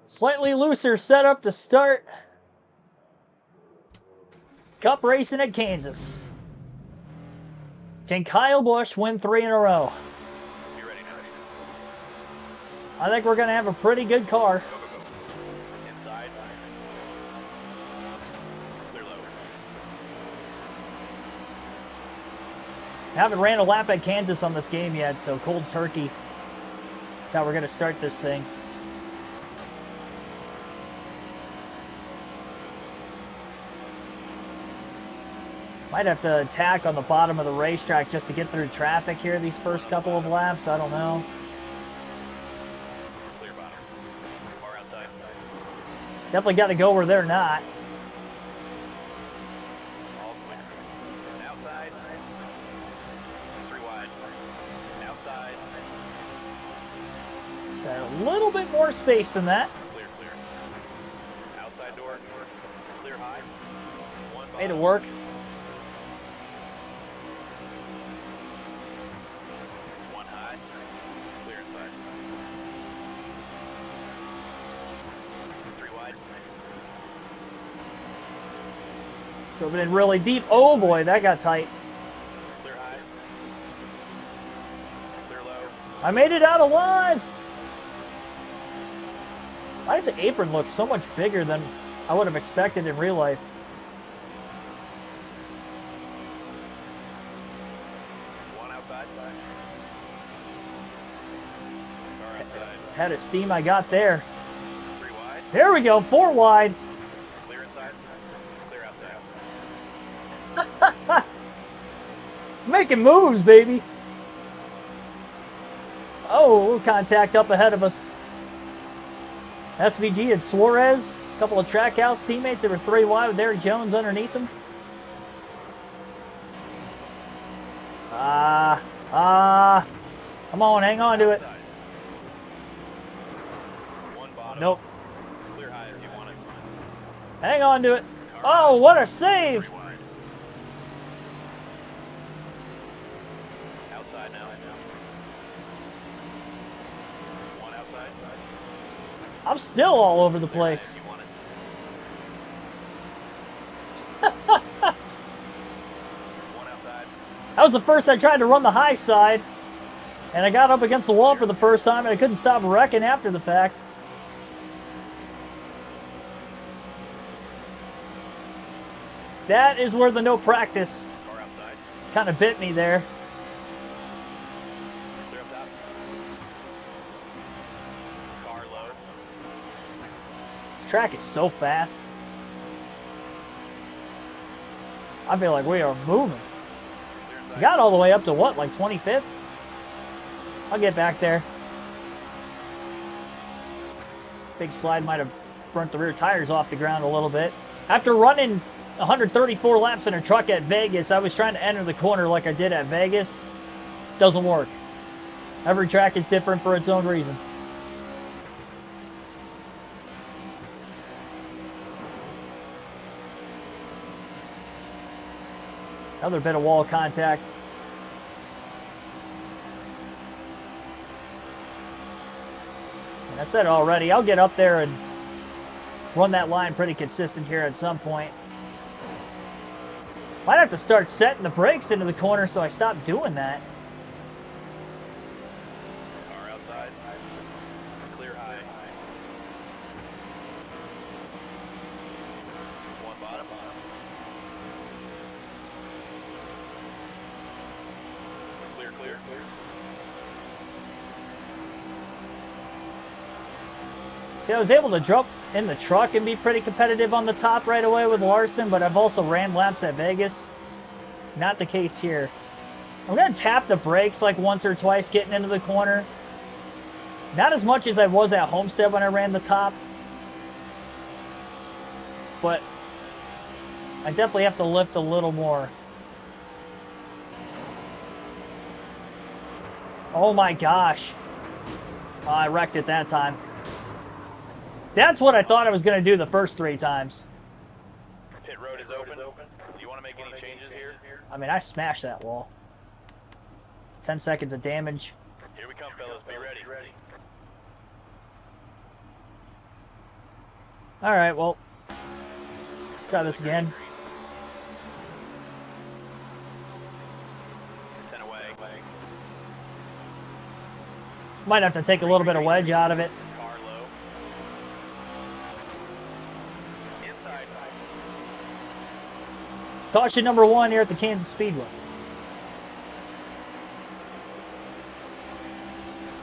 [SPEAKER 1] Slightly looser setup to start. Cup racing at Kansas. Can Kyle Busch win 3 in a row?
[SPEAKER 2] Be ready now.
[SPEAKER 1] I think we're going to have a pretty good car.
[SPEAKER 2] Go, go, go. Inside. Clear low.
[SPEAKER 1] Haven't ran a lap at Kansas on this game yet, so cold turkey. That's how we're going to start this thing. Might have to attack on the bottom of the racetrack just to get through traffic here these first couple of laps. I don't know.
[SPEAKER 2] Clear bottom. Far outside.
[SPEAKER 1] Definitely got to go where they're not.
[SPEAKER 2] All clear. Outside. 3 wide. Outside.
[SPEAKER 1] Got a little bit more space than that.
[SPEAKER 2] Clear, clear. Outside door. Clear high. 1
[SPEAKER 1] Made it
[SPEAKER 2] bottom.
[SPEAKER 1] work.
[SPEAKER 2] 1 high. Clear inside. 3 wide.
[SPEAKER 1] Drove it in really deep. Oh boy, that got tight.
[SPEAKER 2] Clear high. Clear low.
[SPEAKER 1] I made it out alive. Why does the apron look so much bigger than I would have expected in real life?
[SPEAKER 2] 1 outside. Car outside.
[SPEAKER 1] Head of steam I got there.
[SPEAKER 2] 3 wide.
[SPEAKER 1] There we go, 4 wide.
[SPEAKER 2] Clear inside. Clear outside.
[SPEAKER 1] Making moves, baby. Oh, contact up ahead of us. SVG and Suarez, a couple of Trackhouse teammates. They were 3 wide with Eric Jones underneath them. Come on, hang on to it.
[SPEAKER 2] Outside. 1 bottom.
[SPEAKER 1] Nope.
[SPEAKER 2] Clear high if you want it.
[SPEAKER 1] Hang on to it. Oh, what a save.
[SPEAKER 2] 3 wide. Outside now. 1 outside.
[SPEAKER 1] I'm still all over the
[SPEAKER 2] Clear high
[SPEAKER 1] place.
[SPEAKER 2] if you want it. 1 outside.
[SPEAKER 1] That was the first I tried to run the high side. And I got up against the wall for the first time, and I couldn't stop wrecking after the fact. That is where the no practice
[SPEAKER 2] Car outside.
[SPEAKER 1] kind of bit me there.
[SPEAKER 2] Clear up top. Car low.
[SPEAKER 1] This track is so fast. I feel like we are moving.
[SPEAKER 2] Clear
[SPEAKER 1] We
[SPEAKER 2] inside.
[SPEAKER 1] got all the way up to what, like 25th? I'll get back there. Big slide might have burnt the rear tires off the ground a little bit. After running 134 laps in a truck at Vegas, I was trying to enter the corner like I did at Vegas. Doesn't work. Every track is different for its own reason. Another bit of wall contact. And I said it already, I'll get up there and run that line pretty consistent here at some point. Might have to start setting the brakes into the corner so I stop doing that.
[SPEAKER 2] Car outside. Clear high. 1 bottom. Clear, clear.
[SPEAKER 1] See, I was able to jump in the truck and be pretty competitive on the top right away with Larson, but I've also ran laps at Vegas. Not the case here. I'm going to tap the brakes like once or twice getting into the corner. Not as much as I was at Homestead when I ran the top. But I definitely have to lift a little more. Oh my gosh. Oh, I wrecked it that time. That's what I thought I was going to do the first 3 times.
[SPEAKER 2] Pit road is open. Do you want to make any changes here?
[SPEAKER 1] I mean, I smashed that wall. 10 seconds of damage.
[SPEAKER 2] Here we come, fellas. Be ready.
[SPEAKER 1] All right, well, try this again.
[SPEAKER 2] 10 away.
[SPEAKER 1] Might have to take a little bit of wedge out of it.
[SPEAKER 2] Car low. Inside.
[SPEAKER 1] Caution number 1 here at the Kansas Speedway.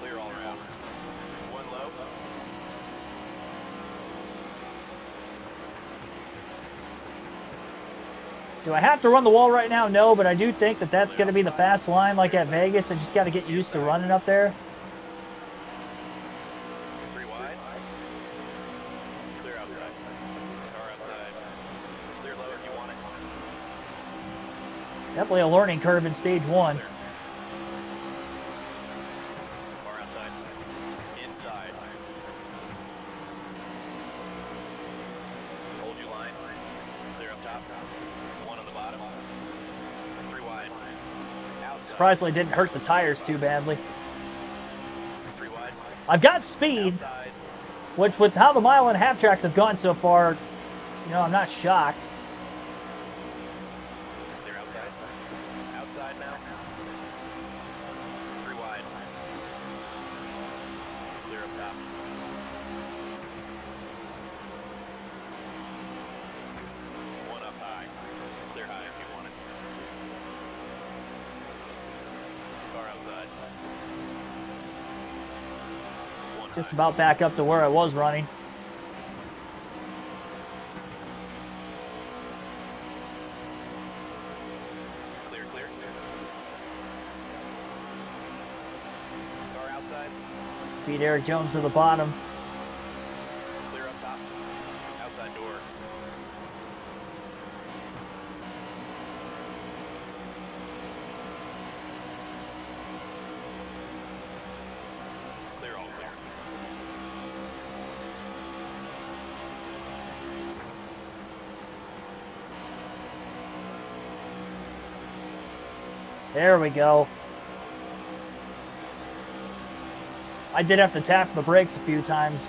[SPEAKER 2] Clear all around. 1 low.
[SPEAKER 1] Do I have to run the wall right now? No, but I do think that that's going to be the fast line like at Vegas. I just got to get used to running up there.
[SPEAKER 2] 3 wide. Clear outside. Car outside. Clear low if you want it.
[SPEAKER 1] Definitely a learning curve in stage 1.
[SPEAKER 2] Car outside. Inside. Hold your line. Clear up top. 1 on the bottom. 3 wide. Outside.
[SPEAKER 1] Surprisingly, didn't hurt the tires too badly.
[SPEAKER 2] 3 wide.
[SPEAKER 1] I've got speed,
[SPEAKER 2] Outside.
[SPEAKER 1] which with how the mile-and-a-half tracks have gone so far, you know, I'm not shocked.
[SPEAKER 2] Clear outside. Outside now. 3 wide. Clear up top. 1 up high. Clear high if you want it. Car outside. 1
[SPEAKER 1] Just
[SPEAKER 2] high.
[SPEAKER 1] about back up to where I was running.
[SPEAKER 2] Clear, clear. Car outside.
[SPEAKER 1] Beat Eric Jones to the bottom.
[SPEAKER 2] Clear up top. Outside door. Clear all clear.
[SPEAKER 1] There we go. I did have to tap the brakes a few times.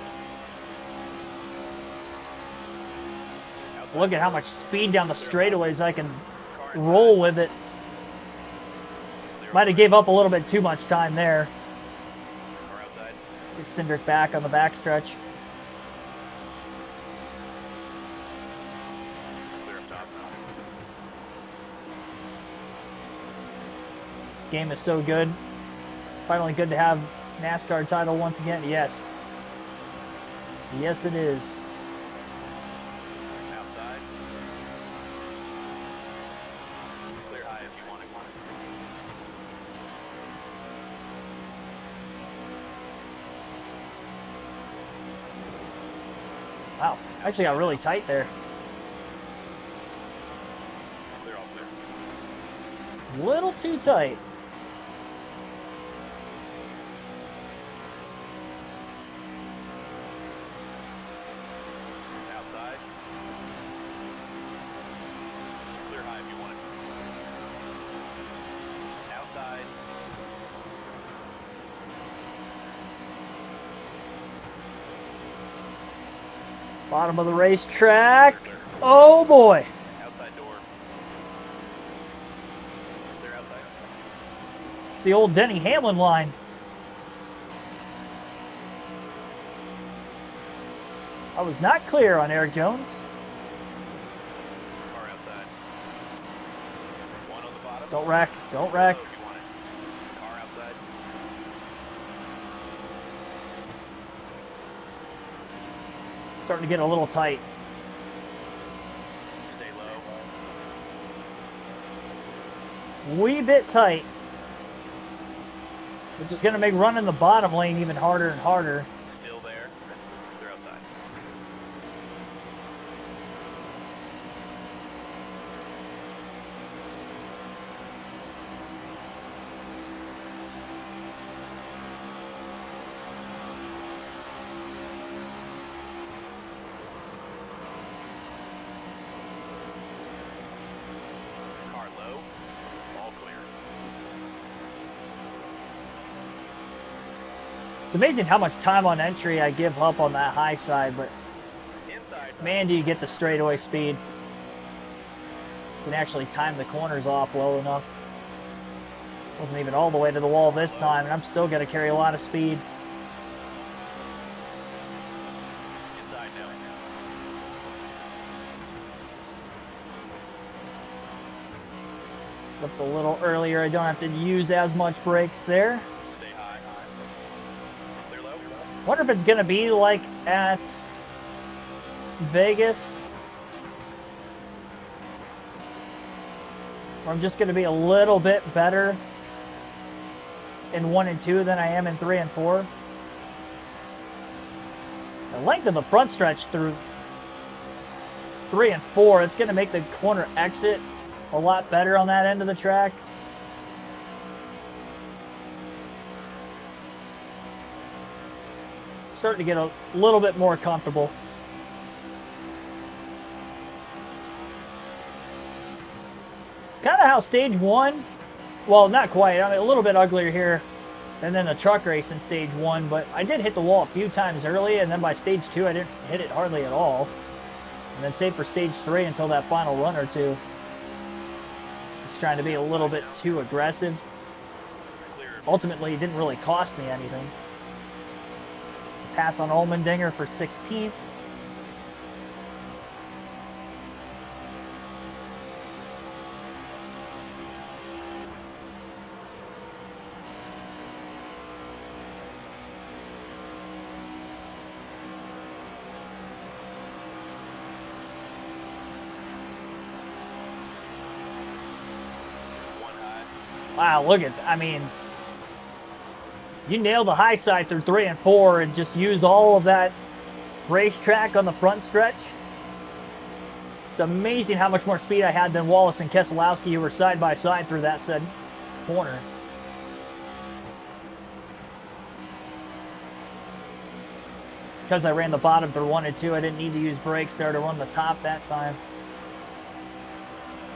[SPEAKER 2] Outside
[SPEAKER 1] Look at how
[SPEAKER 2] door.
[SPEAKER 1] much speed down the straightaways I can
[SPEAKER 2] Car inside.
[SPEAKER 1] roll with it.
[SPEAKER 2] Clear
[SPEAKER 1] Might have gave up a little bit too much time there.
[SPEAKER 2] Car outside.
[SPEAKER 1] Get Cindric back on the backstretch.
[SPEAKER 2] Clear up top.
[SPEAKER 1] This game is so good. Finally good to have NASCAR title once again. Yes. Yes, it is.
[SPEAKER 2] Outside. Clear high if you want it.
[SPEAKER 1] Wow. Actually got really tight there.
[SPEAKER 2] Clear all clear.
[SPEAKER 1] Little too tight.
[SPEAKER 2] Outside. Clear high if you want it. Outside.
[SPEAKER 1] Bottom of the racetrack.
[SPEAKER 2] Clear, clear.
[SPEAKER 1] Oh boy.
[SPEAKER 2] Outside door. Clear outside.
[SPEAKER 1] It's the old Denny Hamlin line. I was not clear on Eric Jones.
[SPEAKER 2] Car outside. 1 on the bottom.
[SPEAKER 1] Don't wreck. Don't wreck.
[SPEAKER 2] If you want it. Car outside.
[SPEAKER 1] Starting to get a little tight.
[SPEAKER 2] Stay low.
[SPEAKER 1] Wee bit tight. which is going to make running the bottom lane even harder and harder.
[SPEAKER 2] Still there. They're outside. Car low. All clear.
[SPEAKER 1] It's amazing how much time on entry I give up on that high side, but
[SPEAKER 2] Inside.
[SPEAKER 1] man, do you get the straightaway speed. You can actually time the corners off well enough. Wasn't even all the way to the wall this time, and I'm still going to carry a lot of speed.
[SPEAKER 2] Inside now.
[SPEAKER 1] Flipped a little earlier. I don't have to use as much brakes there.
[SPEAKER 2] Stay high. Clear low.
[SPEAKER 1] Wonder if it's going to be like at Vegas. Or I'm just going to be a little bit better in 1 and 2 than I am in 3 and 4. The length of the front stretch through 3 and 4, it's going to make the corner exit a lot better on that end of the track. Starting to get a little bit more comfortable. It's kind of how stage 1, well, not quite, I mean a little bit uglier here than then the truck race in stage 1, but I did hit the wall a few times early, and then by stage 2 I didn't hit it hardly at all. And then save for stage 3 until that final run or two. Just trying to be a little bit too aggressive.
[SPEAKER 2] Clear.
[SPEAKER 1] Ultimately, it didn't really cost me anything. Pass on Allmendinger for 16th.
[SPEAKER 2] One high.
[SPEAKER 1] Wow, look at, I mean, you nail the high side through 3 and 4 and just use all of that racetrack on the front stretch. It's amazing how much more speed I had than Wallace and Keselowski, who were side by side through that said corner. Because I ran the bottom through 1 and 2, I didn't need to use brakes there to run the top that time.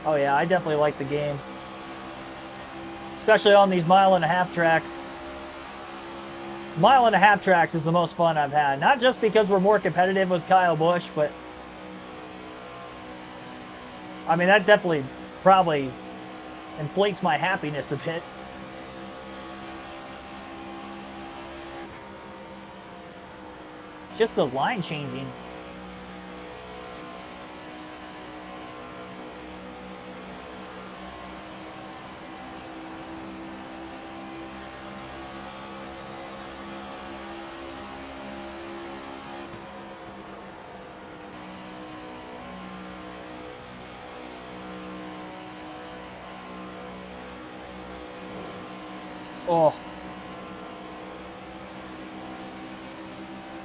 [SPEAKER 1] Oh yeah, I definitely like the game. Especially on these 1.5-mile tracks. 1.5-mile tracks is the most fun I've had. Not just because we're more competitive with Kyle Busch, but I mean, that definitely probably inflates my happiness a bit. Just the line changing. Oh.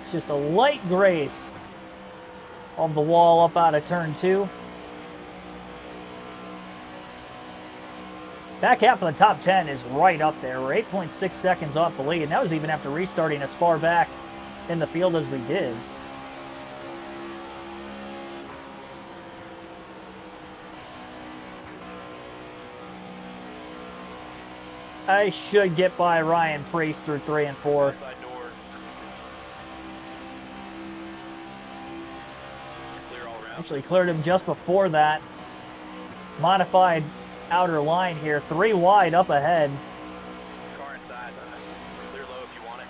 [SPEAKER 1] It's just a light grace of the wall up out of turn 2. Back half of the top 10 is right up there. We're 8.6 seconds off the lead, and that was even after restarting as far back in the field as we did. I should get by Ryan Priest through 3 and 4.
[SPEAKER 2] Side door. Clear all around.
[SPEAKER 1] Actually cleared him just before that. Modified outer line here. 3 wide up ahead.
[SPEAKER 2] Car inside. Clear low if you want it.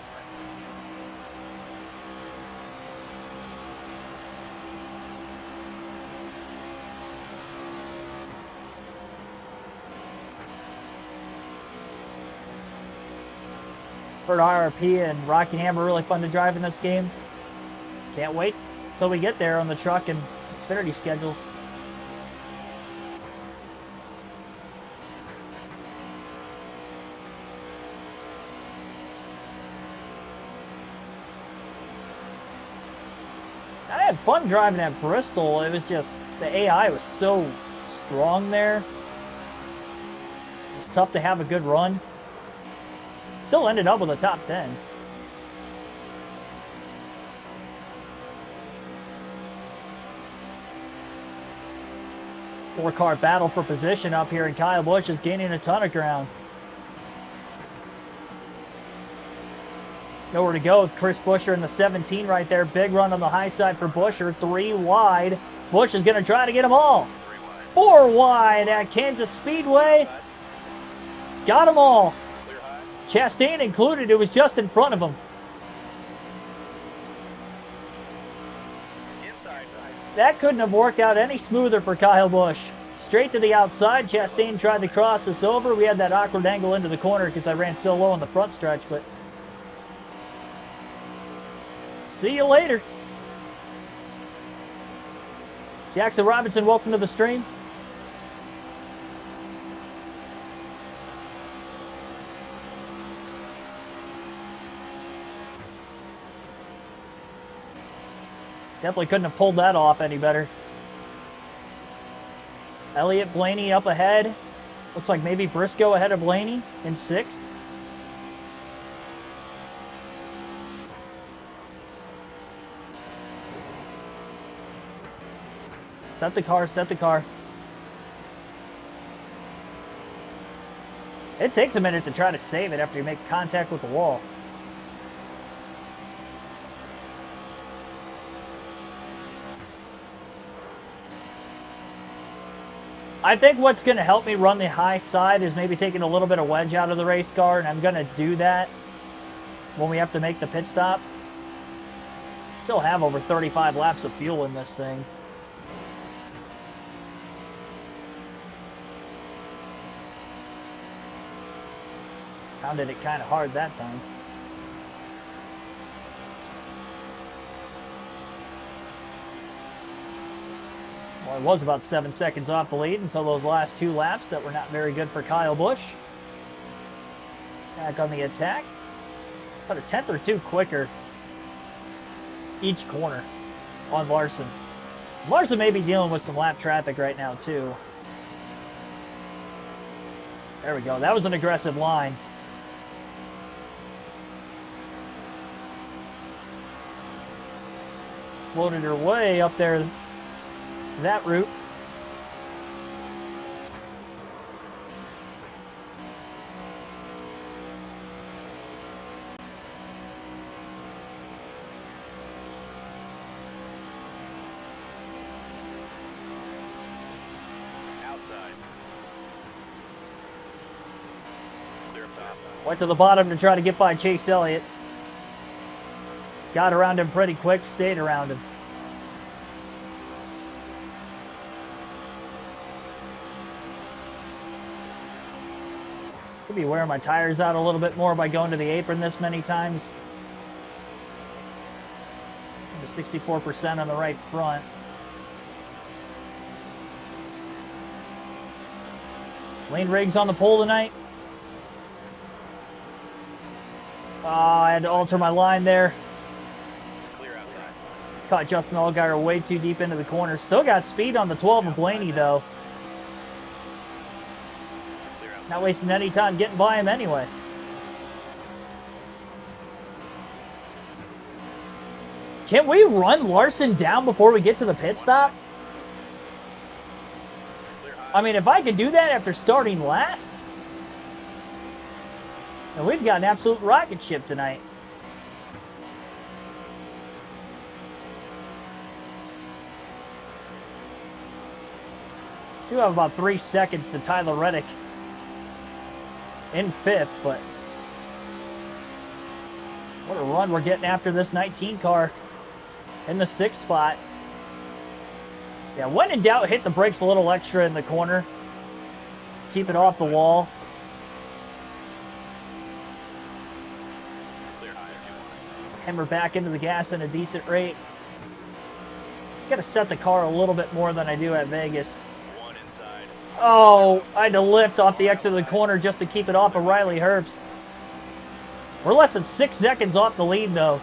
[SPEAKER 1] Heard IRP and Rockingham are really fun to drive in this game. Can't wait until we get there on the truck and Xfinity schedules. I had fun driving at Bristol. It was just, the AI was so strong there. It was tough to have a good run. Still ended up with a top 10. Four-car battle for position up here, and Kyle Busch is gaining a ton of ground. Nowhere to go with Chris Buescher in the 17 right there. Big run on the high side for Buescher. 3 wide. Busch is going to try to get them all. 4 wide at Kansas Speedway. Got them all. Chastain included. It was just in front of him. That couldn't have worked out any smoother for Kyle Busch. Straight to the outside. Chastain tried to cross us over. We had that awkward angle into the corner because I ran so low on the front stretch, but see you later. Jackson Robinson, welcome to the stream. Definitely couldn't have pulled that off any better. Elliott Blaney up ahead. Looks like maybe Briscoe ahead of Blaney in 6th. Set the car, set the car. It takes a minute to try to save it after you make contact with the wall. I think what's going to help me run the high side is maybe taking a little bit of wedge out of the race car, and I'm going to do that when we have to make the pit stop. Still have over 35 laps of fuel in this thing. Pounded it kind of hard that time. Well, it was about 7 seconds off the lead until those last 2 laps that were not very good for Kyle Busch. Back on the attack. About a 10th or 2 quicker each corner on Larson. Larson may be dealing with some lap traffic right now too. There we go. That was an aggressive line. Loaded her way up there that route.
[SPEAKER 2] Outside. Clear up top.
[SPEAKER 1] Went to the bottom to try to get by Chase Elliott. Got around him pretty quick, stayed around him. Could be wearing my tires out a little bit more by going to the apron this many times. The 64% on the right front. Lane Riggs on the pole tonight. I had to alter my line there.
[SPEAKER 2] Clear outside.
[SPEAKER 1] Caught Justin Allgaier way too deep into the corner. Still got speed on the 12 of Blaney, though. Not wasting any time getting by him anyway. Can we run Larson down before we get to the pit stop? I mean, if I could do that after starting last, then we've got an absolute rocket ship tonight. Do have about 3 seconds to Tyler Reddick in 5th, but what a run we're getting after this 19 car in the 6th spot. Yeah, when in doubt, hit the brakes a little extra in the corner. Keep it off the wall. Hammer back into the gas at a decent rate. Just got to set the car a little bit more than I do at Vegas. Oh, I had to lift off the exit of the corner just to keep it off of Riley Herbst. We're less than 6 seconds off the lead, though.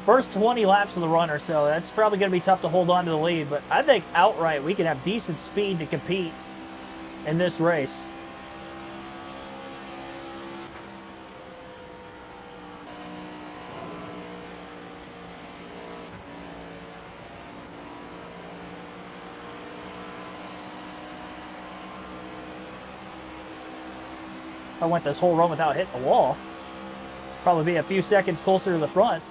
[SPEAKER 1] First 20 laps of the run or so. That's probably going to be tough to hold on to the lead, but I think outright we can have decent speed to compete in this race. I went this whole run without hitting the wall. Probably be a few seconds closer to the front.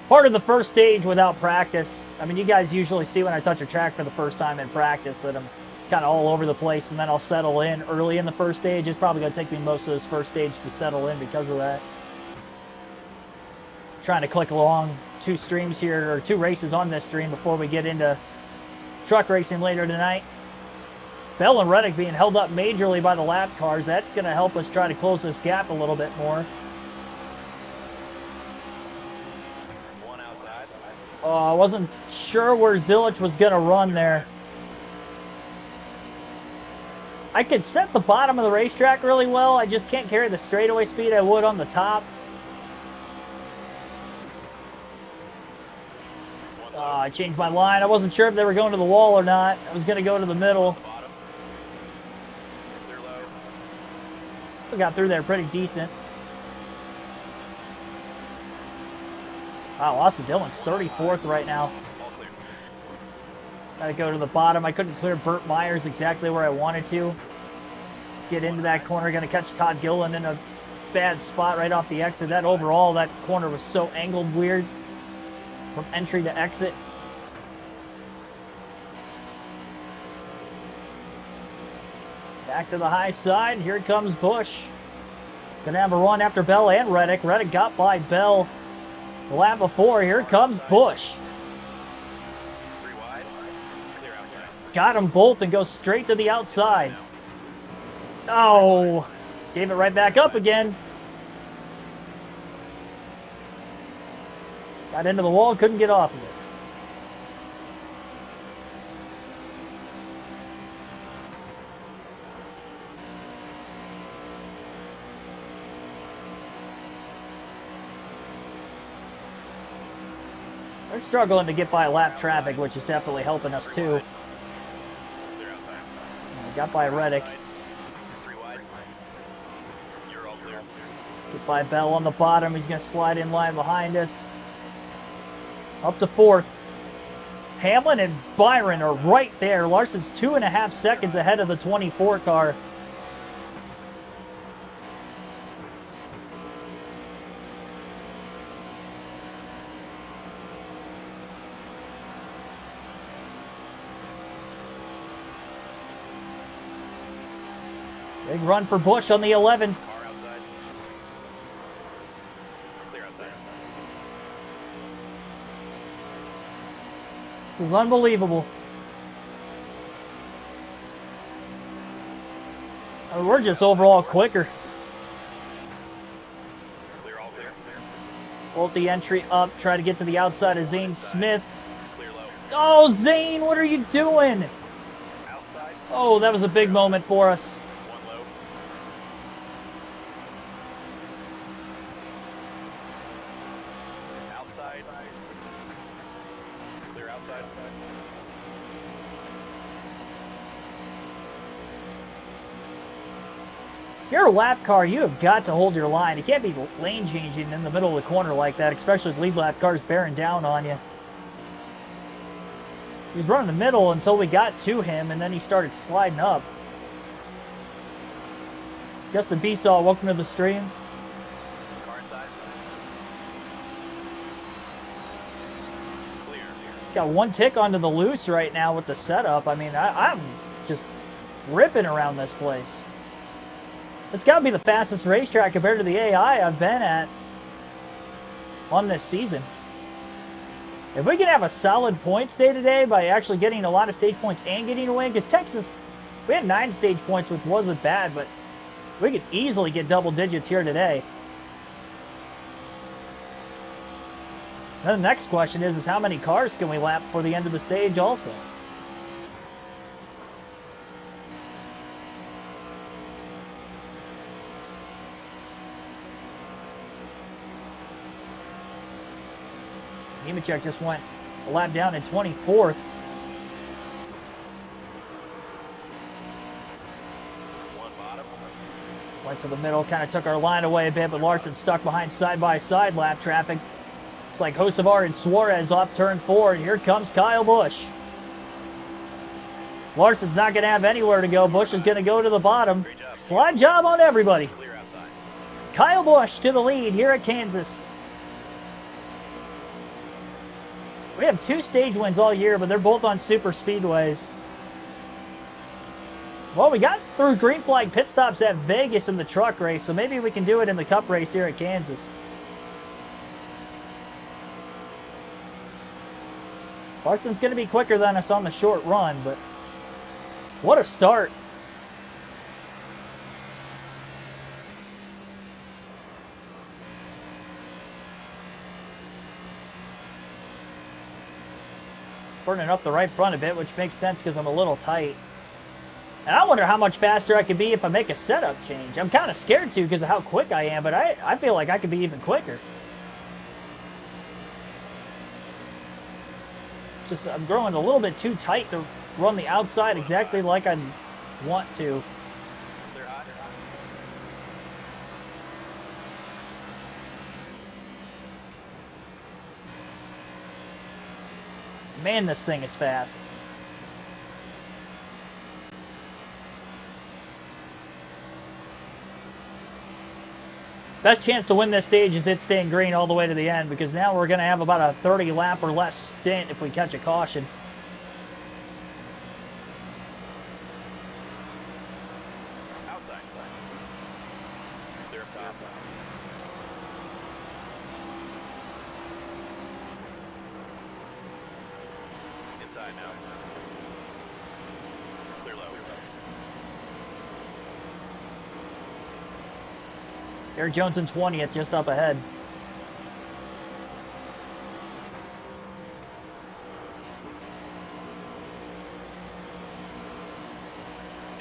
[SPEAKER 1] Part of the first stage without practice. I mean, you guys usually see when I touch a track for the first time in practice that I'm kind of all over the place, and then I'll settle in early in the first stage. It's probably going to take me most of this first stage to settle in because of that. Trying to click along 2 streams here, or 2 races on this stream before we get into truck racing later tonight. Bell and Reddick being held up majorly by the lap cars. That's going to help us try to close this gap a little bit more. I wasn't sure where Zilich was going to run there. I could set the bottom of the racetrack really well. I just can't carry the straightaway speed I would on the top. I changed my line. I wasn't sure if they were going to the wall or not. I was going to go to the middle. Still got through there pretty decent. Wow, Austin Dillon's 34th right now. Gotta go to the bottom. I couldn't clear Burt Myers exactly where I wanted to. Let's get into that corner. Gonna catch Todd Gilliland in a bad spot right off the exit. That overall, that corner was so angled weird from entry to exit. Back to the high side. Here comes Busch. Gonna have a run after Bell and Reddick. Reddick got by Bell the lap before. Here comes Busch. Got them both and goes straight to the outside. Oh, gave it right back up again. Got into the wall, couldn't get off of it. They're struggling to get by lap traffic, which is definitely helping us too. Got by Reddick. Get by Bell on the bottom. He's going to slide in line behind us. Up to 4th. Hamlin and Byron are right there. Larson's 2.5 seconds ahead of the 24 car. Big run for Busch on the 11. This is unbelievable. I mean, we're just overall quicker. Bolt the entry up, try to get to the outside of Zane Smith. Oh, Zane, what are you doing? Oh, that was a big moment for us. If you're a lap car, you have got to hold your line. You can't be lane changing in the middle of the corner like that, especially with lead lap cars bearing down on you. He was running the middle until we got to him, and then he started sliding up. Justin Besaw, welcome to the stream. He's got 1 tick onto the loose right now with the setup. I mean, I'm just ripping around this place. It's got to be the fastest racetrack compared to the AI I've been at on this season. If we can have a solid points day today by actually getting a lot of stage points and getting a win, because Texas, we had 9 stage points, which wasn't bad, but we could easily get double digits here today. Then the next question is how many cars can we lap before the end of the stage also? Nemechek just went a lap down in 24th.
[SPEAKER 2] One bottom.
[SPEAKER 1] Went to the middle, kind of took our line away a bit, but Larson stuck behind side-by-side lap traffic. It's like Hocevar and Suarez off turn 4, and here comes Kyle Busch. Larson's not going to have anywhere to go. Busch is going to go to the bottom. Slide job on everybody.
[SPEAKER 2] Clear outside.
[SPEAKER 1] Kyle Busch to the lead here at Kansas. We have 2 stage wins all year, but they're both on super speedways. Well, we got through green flag pit stops at Vegas in the truck race, so maybe we can do it in the Cup race here at Kansas. Larson's going to be quicker than us on the short run, but what a start. Burning up the right front a bit, which makes sense because I'm a little tight. And I wonder how much faster I could be if I make a setup change. I'm kind of scared to because of how quick I am, but I feel like I could be even quicker. Just I'm growing a little bit too tight to run the outside exactly like I want to.
[SPEAKER 2] Clear hot.
[SPEAKER 1] Man, this thing is fast. Best chance to win this stage is it staying green all the way to the end, because now we're going to have about a 30 lap or less stint if we catch a caution.
[SPEAKER 2] Outside. Clear up top. Inside now. Clear low.
[SPEAKER 1] Eric Jones in 20th, just up ahead.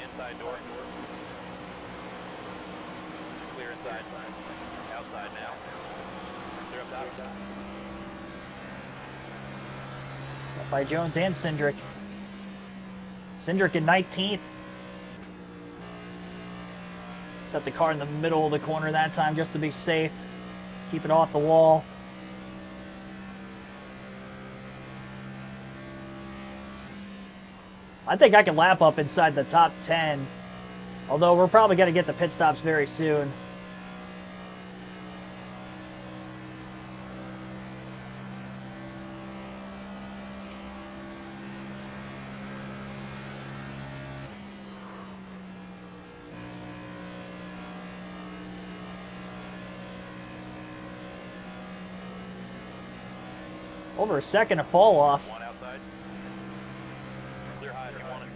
[SPEAKER 2] Inside door. Clear inside. Outside now. Clear up top.
[SPEAKER 1] By Jones and Cindric. Cindric in 19th. Set the car in the middle of the corner that time just to be safe. Keep it off the wall. I think I can lap up inside the top 10. Although we're probably going to get the pit stops very soon. Over a second to fall off.
[SPEAKER 2] One outside. Clear high if you want it.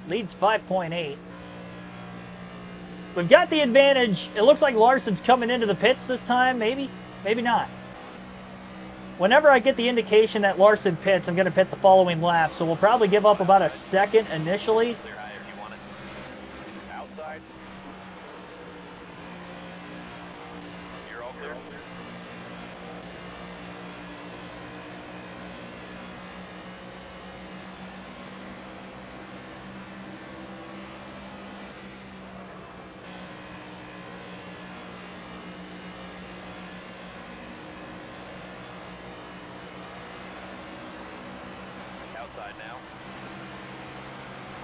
[SPEAKER 1] Leads 5.8. We've got the advantage. It looks like Larson's coming into the pits this time. Maybe, maybe not. Whenever I get the indication that Larson pits, I'm going to pit the following lap. So we'll probably give up about a second initially.
[SPEAKER 2] Clear high if you want it. Outside. You're all clear. Outside now.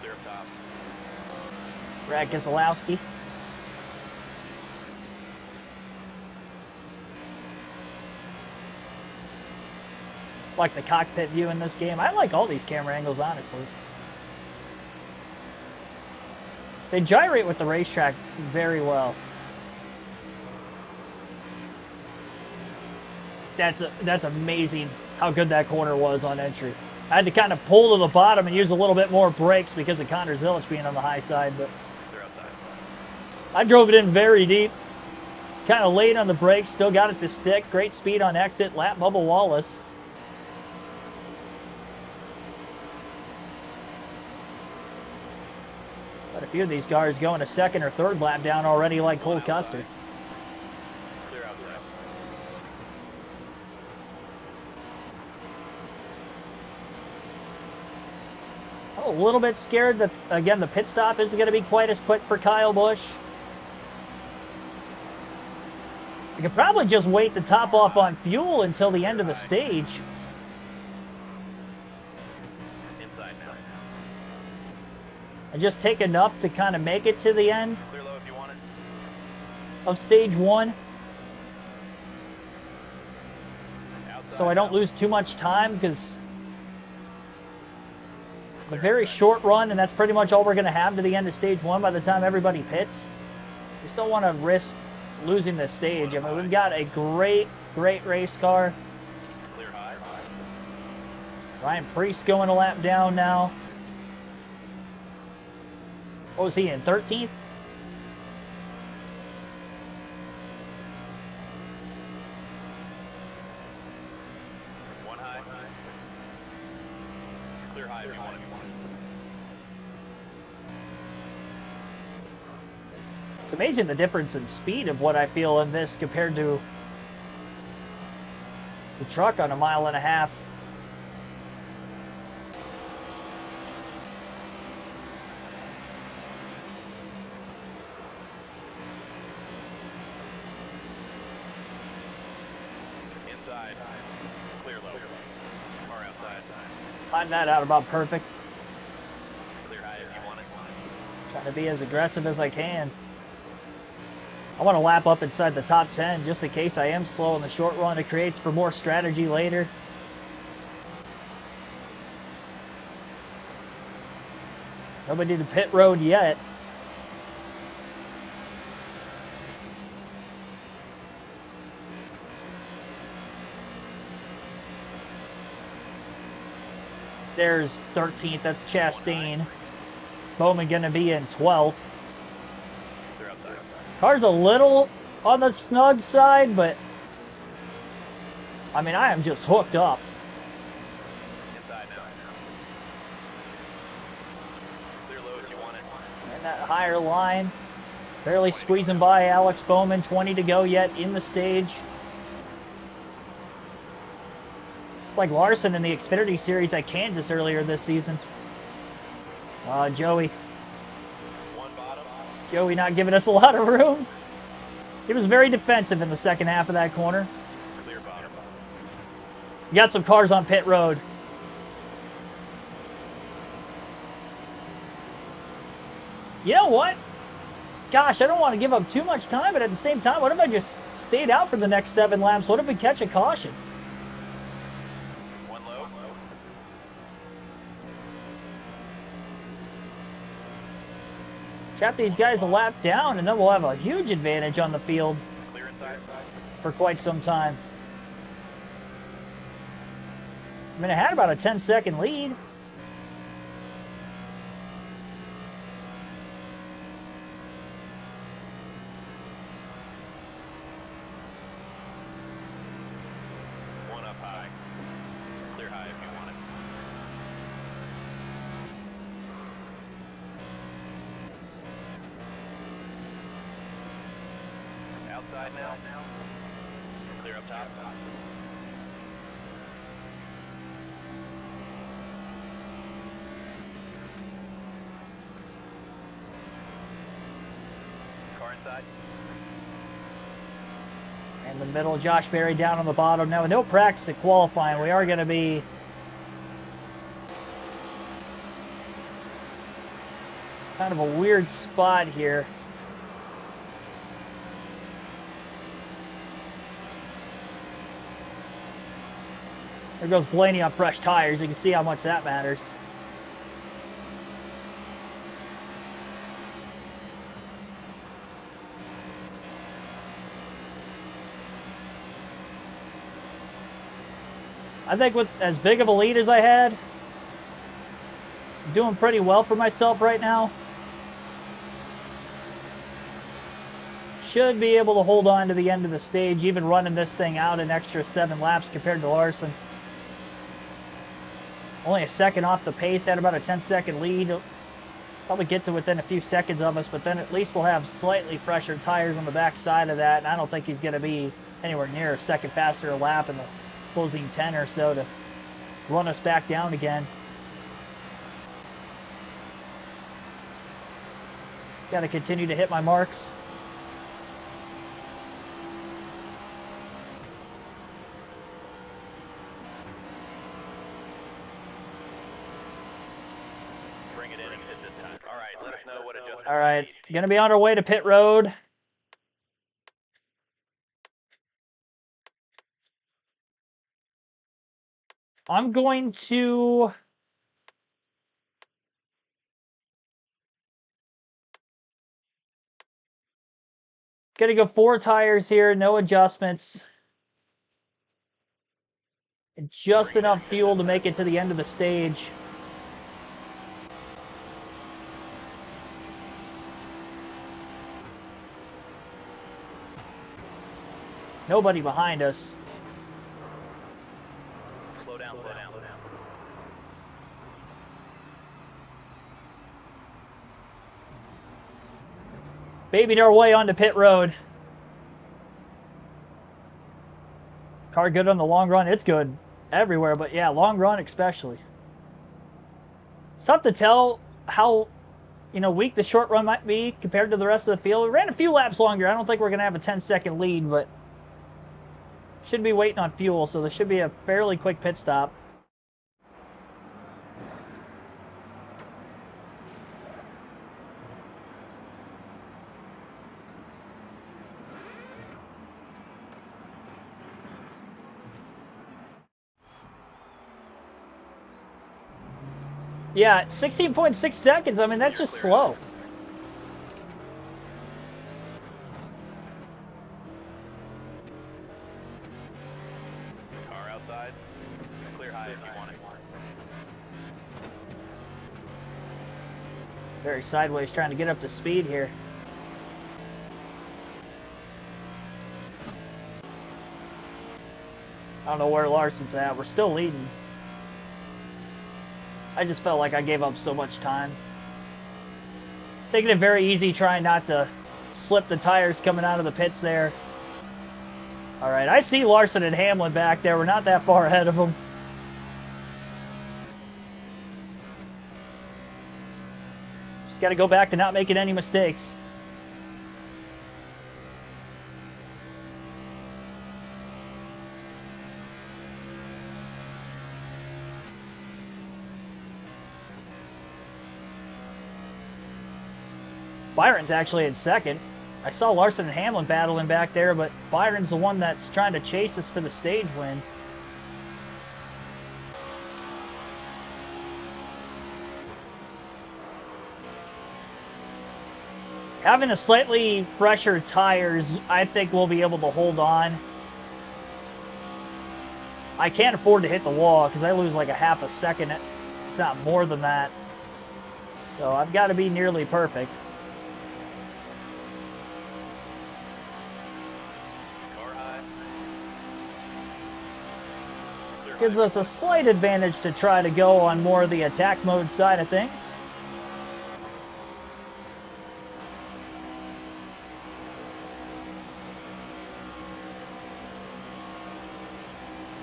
[SPEAKER 2] Clear up top.
[SPEAKER 1] Brad Keselowski. Like the cockpit view in this game. I like all these camera angles, honestly. They gyrate with the racetrack very well. That's amazing how good that corner was on entry. I had to kind of pull to the bottom and use a little bit more brakes because of Connor Zilic being on the high side, but
[SPEAKER 2] Clear outside.
[SPEAKER 1] I drove it in very deep. Kind of late on the brakes, still got it to stick. Great speed on exit, lap Bubba Wallace. But a few of these cars going a second or third lap down already like Cole Custer.
[SPEAKER 2] Clear outside.
[SPEAKER 1] little bit scared that, again, the pit stop isn't going to be quite as quick for Kyle Busch. You could probably just wait to top off on fuel until the end of the stage.
[SPEAKER 2] Inside now.
[SPEAKER 1] And just take enough to kind of make it to the end
[SPEAKER 2] Clear low if you want it.
[SPEAKER 1] of stage 1.
[SPEAKER 2] Outside
[SPEAKER 1] So I don't
[SPEAKER 2] now.
[SPEAKER 1] lose too much time, because a very short run, and that's pretty much all we're going to have to the end of stage 1 by the time everybody pits. Just don't want to risk losing this stage. I mean, we've got a great race car.
[SPEAKER 2] Clear high.
[SPEAKER 1] Ryan Priest going a lap down now. What was he in, 13th?
[SPEAKER 2] One high. Clear high if you want it.
[SPEAKER 1] It's amazing the difference in speed of what I feel in this compared to the truck on a 1.5 miles.
[SPEAKER 2] Inside. Clear low. Or outside.
[SPEAKER 1] Timed that out about perfect.
[SPEAKER 2] Clear high if you want it.
[SPEAKER 1] Trying to be as aggressive as I can. I want to lap up inside the top 10 just in case I am slow in the short run. It creates for more strategy later. Nobody to pit road yet. There's 13th, that's Chastain. Bowman gonna be in 12th.
[SPEAKER 2] Clear outside.
[SPEAKER 1] Car's a little on the snug side, but I mean, I am just hooked up.
[SPEAKER 2] Inside now. Clear low if you want it.
[SPEAKER 1] And that higher line, barely squeezing by Alex Bowman. 20 to go yet in the stage. It's like Larson in the Xfinity Series at Kansas earlier this season. Joey
[SPEAKER 2] One bottom.
[SPEAKER 1] Joey not giving us a lot of room. He was very defensive in the second half of that corner.
[SPEAKER 2] Clear bottom.
[SPEAKER 1] You got some cars on pit road. You know what? Gosh, I don't want to give up too much time, but at the same time, what if I just stayed out for the next 7 laps? What if we catch a caution?
[SPEAKER 2] One low.
[SPEAKER 1] Trap these guys a lap down, and then we'll have a huge advantage on the field
[SPEAKER 2] Clear inside.
[SPEAKER 1] for quite some time. I mean, I had about a 10-second lead.
[SPEAKER 2] One up high. Clear high if you want it. Outside now. Clear up top. Car inside.
[SPEAKER 1] In the middle, Josh Berry down on the bottom. Now, with no practice at qualifying, we are going to be kind of a weird spot here. There goes Blaney on fresh tires. You can see how much that matters. I think with as big of a lead as I had, I'm doing pretty well for myself right now. Should be able to hold on to the end of the stage, even running this thing out an extra 7 laps compared to Larson. Only a second off the pace, had about a 10-second lead. He'll probably get to within a few seconds of us, but then at least we'll have slightly fresher tires on the back side of that, and I don't think he's going to be anywhere near a second faster a lap in the closing 10 or so to run us back down again. Just got to continue to hit my marks.
[SPEAKER 2] Bring it in and hit this time. All right, let us know what adjustments.
[SPEAKER 1] All right, gonna be on our way to pit road. I'm going to go 4 tires here, no adjustments. And just enough fuel to make it to the end of the stage. Nobody behind us.
[SPEAKER 2] Slow down, slow down, slow down.
[SPEAKER 1] Babied our way onto pit road. Car good on the long run. It's good everywhere, but yeah, long run especially. It's tough to tell how, weak the short run might be compared to the rest of the field. We ran a few laps longer. I don't think we're going to have a 10-second lead, but should be waiting on fuel, so there should be a fairly quick pit stop. Yeah, 16.6 seconds. I mean, that's just slow.
[SPEAKER 2] Car outside. Clear high if you want it.
[SPEAKER 1] Very sideways, trying to get up to speed here. I don't know where Larson's at. We're still leading. I just felt like I gave up so much time. Taking it very easy, trying not to slip the tires coming out of the pits there. All right, I see Larson and Hamlin back there. We're not that far ahead of them. Just got to go back to not making any mistakes. Byron's actually in second. I saw Larson and Hamlin battling back there, but Byron's the one that's trying to chase us for the stage win. Having a slightly fresher tires, I think we'll be able to hold on. I can't afford to hit the wall because I lose like a half a second, if not more than that. So I've got to be nearly perfect. Gives us a slight advantage to try to go on more of the attack mode side of things.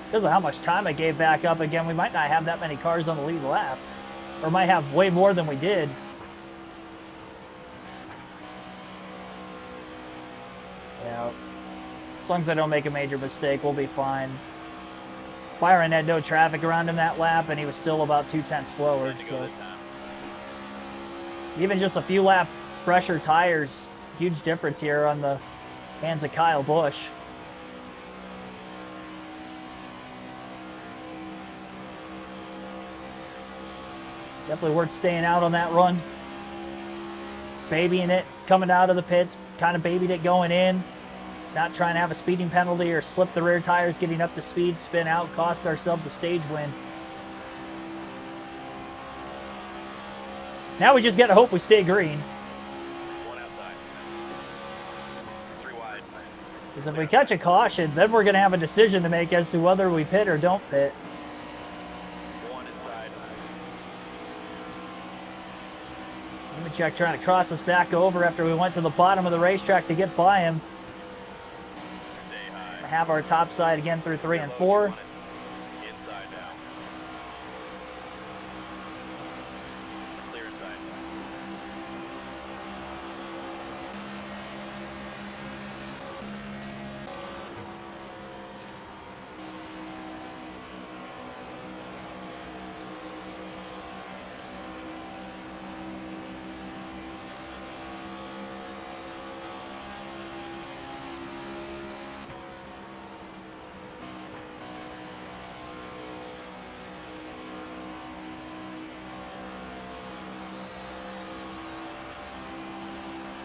[SPEAKER 1] Because of how much time I gave back up again, we might not have that many cars on the lead lap. Or might have way more than we did. Yeah. As long as I don't make a major mistake, we'll be fine. Byron had no traffic around him that lap, and he was still about 2/10 slower. So even just a few lap fresher tires, huge difference here on the hands of Kyle Busch. Definitely worth staying out on that run. Babying it, coming out of the pits, kind of babied it going in. Not trying to have a speeding penalty or slip the rear tires, getting up to speed, spin out, cost ourselves a stage win. Now we just got to hope we stay green.
[SPEAKER 2] One outside. 3 wide.
[SPEAKER 1] Because if we catch a caution, then we're going to have a decision to make as to whether we pit or don't pit.
[SPEAKER 2] 1 inside.
[SPEAKER 1] Nemechek trying to cross us back over after we went to the bottom of the racetrack to get by him. Have our top side again through 3 and 4.
[SPEAKER 2] Inside now. Clear inside.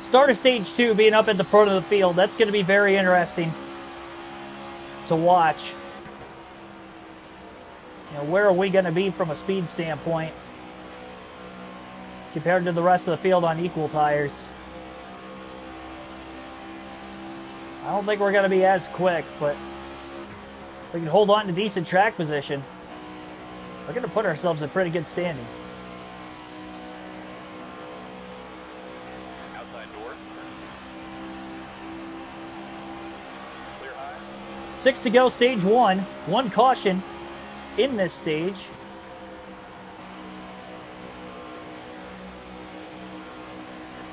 [SPEAKER 1] Start of stage 2 being up at the front of the field. That's going to be very interesting to watch. You know, where are we going to be from a speed standpoint compared to the rest of the field on equal tires? I don't think we're going to be as quick, but we can hold on to decent track position. We're going to put ourselves in pretty good standing.
[SPEAKER 2] Outside door. Clear high.
[SPEAKER 1] 6 to go, stage 1. 1 caution in this stage.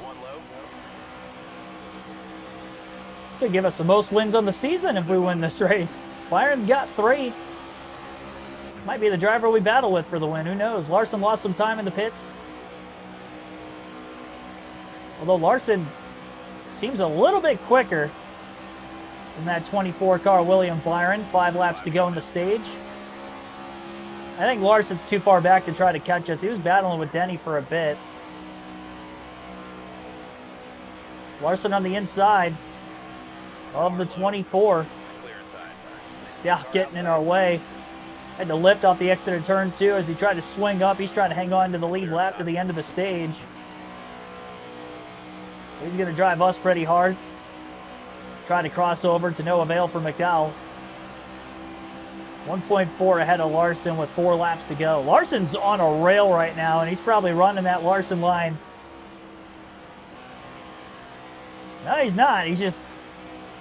[SPEAKER 2] One low.
[SPEAKER 1] It's going to give us the most wins on the season if we win this race. Byron's got 3. Might be the driver we battle with for the win. Who knows? Larson lost some time in the pits. Although Larson seems a little bit quicker than that 24 car William Byron. 5 laps to go in the stage. I think Larson's too far back to try to catch us. He was battling with Denny for a bit. Larson on the inside of the 24.
[SPEAKER 2] Clear inside.
[SPEAKER 1] Yeah, getting in our way. Had to lift off the exit of turn 2 as he tried to swing up. He's trying to hang on to the lead lap to the end of the stage. He's going to drive us pretty hard. Trying to cross over to no avail for McDowell. 1.4 ahead of Larson with 4 laps to go. Larson's on a rail right now, and he's probably running that Larson line. No, he's not. He's just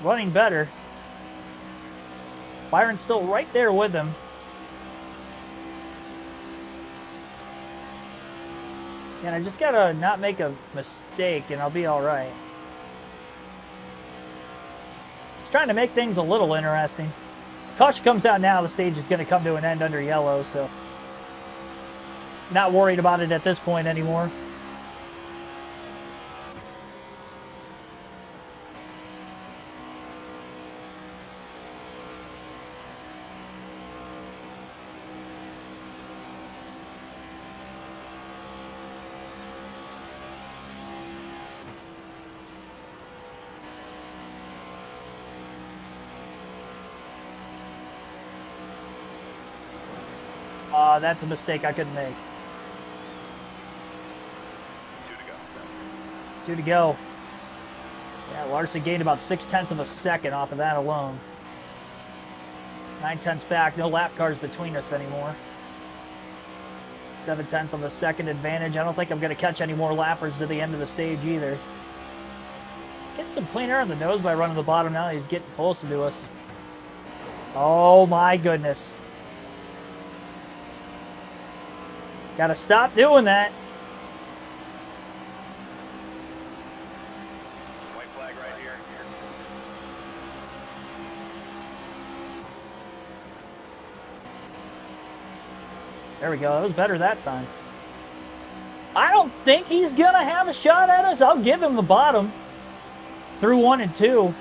[SPEAKER 1] running better. Byron's still right there with him. And I just gotta not make a mistake and I'll be alright. Just trying to make things a little interesting. Caution comes out now, the stage is gonna come to an end under yellow, so not worried about it at this point anymore. That's a mistake I couldn't make.
[SPEAKER 2] 2 to go.
[SPEAKER 1] 2 to go. Yeah, Larson gained about 0.6 of a second off of that alone. 9/10 back, no lap cars between us anymore. 0.7 of a second advantage. I don't think I'm going to catch any more lappers to the end of the stage either. Getting some clean air on the nose by running the bottom now. He's getting closer to us. Oh my goodness. Gotta stop doing that.
[SPEAKER 2] White flag right here.
[SPEAKER 1] There we go. That was better that time. I don't think he's gonna have a shot at us. I'll give him the bottom through 1 and 2.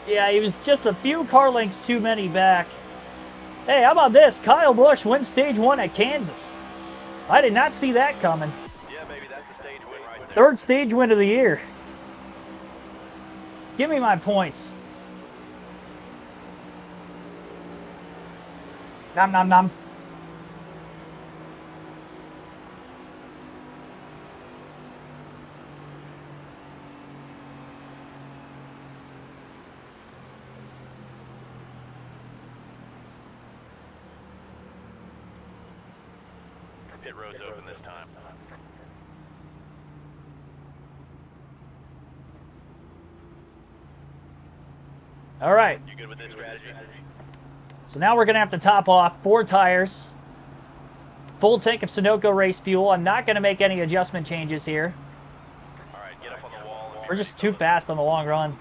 [SPEAKER 1] Yeah, he was just a few car lengths too many back. Hey, how about this? Kyle Busch wins stage 1 at Kansas. I did not see that coming.
[SPEAKER 2] Yeah, maybe that's a stage win right there.
[SPEAKER 1] 3rd stage win of the year. Give me my points. Nom nom nom.
[SPEAKER 2] Pit road's open this time.
[SPEAKER 1] All right.
[SPEAKER 2] You good with this strategy?
[SPEAKER 1] So now we're going to have to top off 4 tires. Full tank of Sunoco race fuel. I'm not going to make any adjustment changes here.
[SPEAKER 2] All right, get up on the wall.
[SPEAKER 1] We're just too fast on the long run.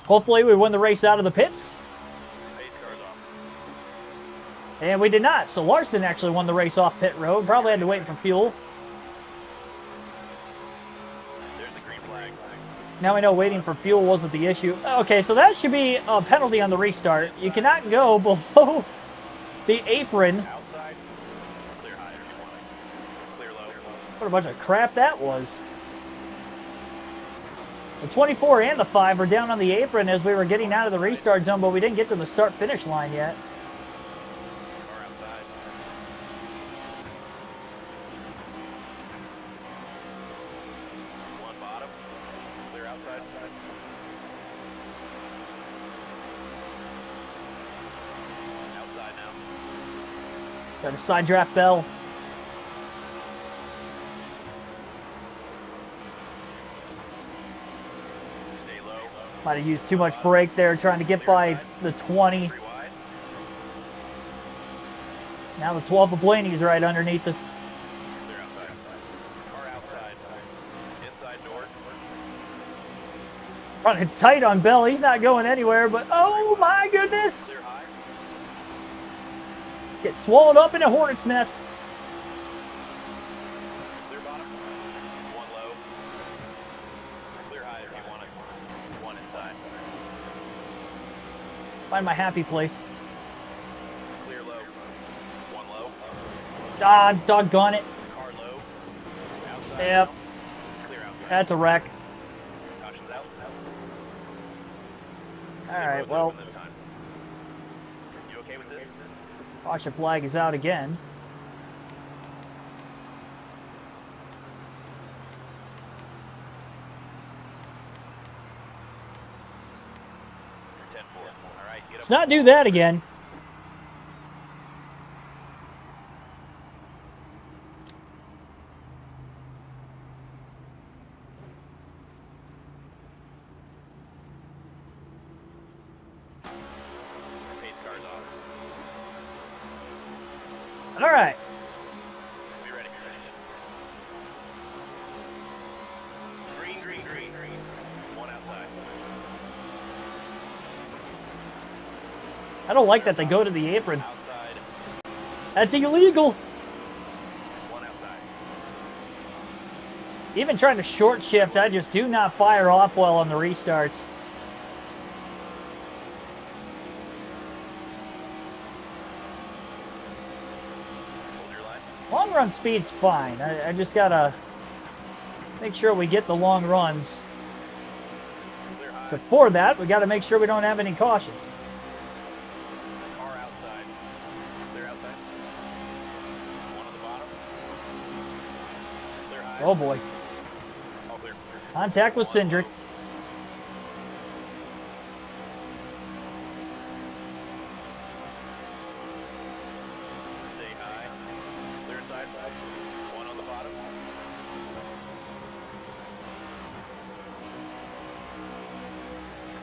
[SPEAKER 1] Hopefully we win the race out of the pits.
[SPEAKER 2] Pace car's off.
[SPEAKER 1] And we did not. So Larson actually won the race off pit road. Probably had to wait for fuel.
[SPEAKER 2] There's the green flag.
[SPEAKER 1] Now we know waiting for fuel wasn't the issue. Okay, so that should be a penalty on the restart. You cannot go below the apron
[SPEAKER 2] Outside
[SPEAKER 1] What a bunch of crap that was. The 24 and the 5 were down on the apron as we were getting out of the restart zone, but we didn't get to the start-finish line yet.
[SPEAKER 2] Car outside. One bottom. Clear outside. Outside now.
[SPEAKER 1] Got a side draft bell.
[SPEAKER 2] Stay low.
[SPEAKER 1] Might have used too much brake there trying to get by the 20.
[SPEAKER 2] 3 wide.
[SPEAKER 1] Now the 12 of Blaney's right underneath us.
[SPEAKER 2] Clear outside. Car outside. Inside door.
[SPEAKER 1] Running tight on Bell. He's not going anywhere, but oh my goodness.
[SPEAKER 2] Clear high.
[SPEAKER 1] Get swallowed up in a hornet's nest.
[SPEAKER 2] Clear bottom. One low. Clear high if you want it. One inside.
[SPEAKER 1] Find my happy place.
[SPEAKER 2] Clear low. One low.
[SPEAKER 1] Ah, doggone it.
[SPEAKER 2] Car low. Outside.
[SPEAKER 1] Yep,
[SPEAKER 2] Clear outside.
[SPEAKER 1] that's a wreck.
[SPEAKER 2] Caution's out.
[SPEAKER 1] Alright,
[SPEAKER 2] Road's
[SPEAKER 1] well,
[SPEAKER 2] open this time. You okay with this?
[SPEAKER 1] caution flag is out again.
[SPEAKER 2] You're 10-4. All right, get
[SPEAKER 1] Let's
[SPEAKER 2] up.
[SPEAKER 1] not do that again.
[SPEAKER 2] Pace car's off.
[SPEAKER 1] Alright.
[SPEAKER 2] Be ready. Green, green, green, green. One outside.
[SPEAKER 1] I don't like that they go to the apron.
[SPEAKER 2] Outside.
[SPEAKER 1] That's illegal.
[SPEAKER 2] One outside.
[SPEAKER 1] Even trying to short shift, I just do not fire off well on the restarts.
[SPEAKER 2] Hold your line.
[SPEAKER 1] Long run speed's fine. I just gotta make sure we get the long runs.
[SPEAKER 2] Clear high.
[SPEAKER 1] So for that, we gotta make sure we don't have any cautions.
[SPEAKER 2] Car outside. Clear outside. One on the bottom. Clear high.
[SPEAKER 1] Oh boy.
[SPEAKER 2] All clear.
[SPEAKER 1] Contact with Cindric.
[SPEAKER 2] Stay high. Clear inside. One on the bottom.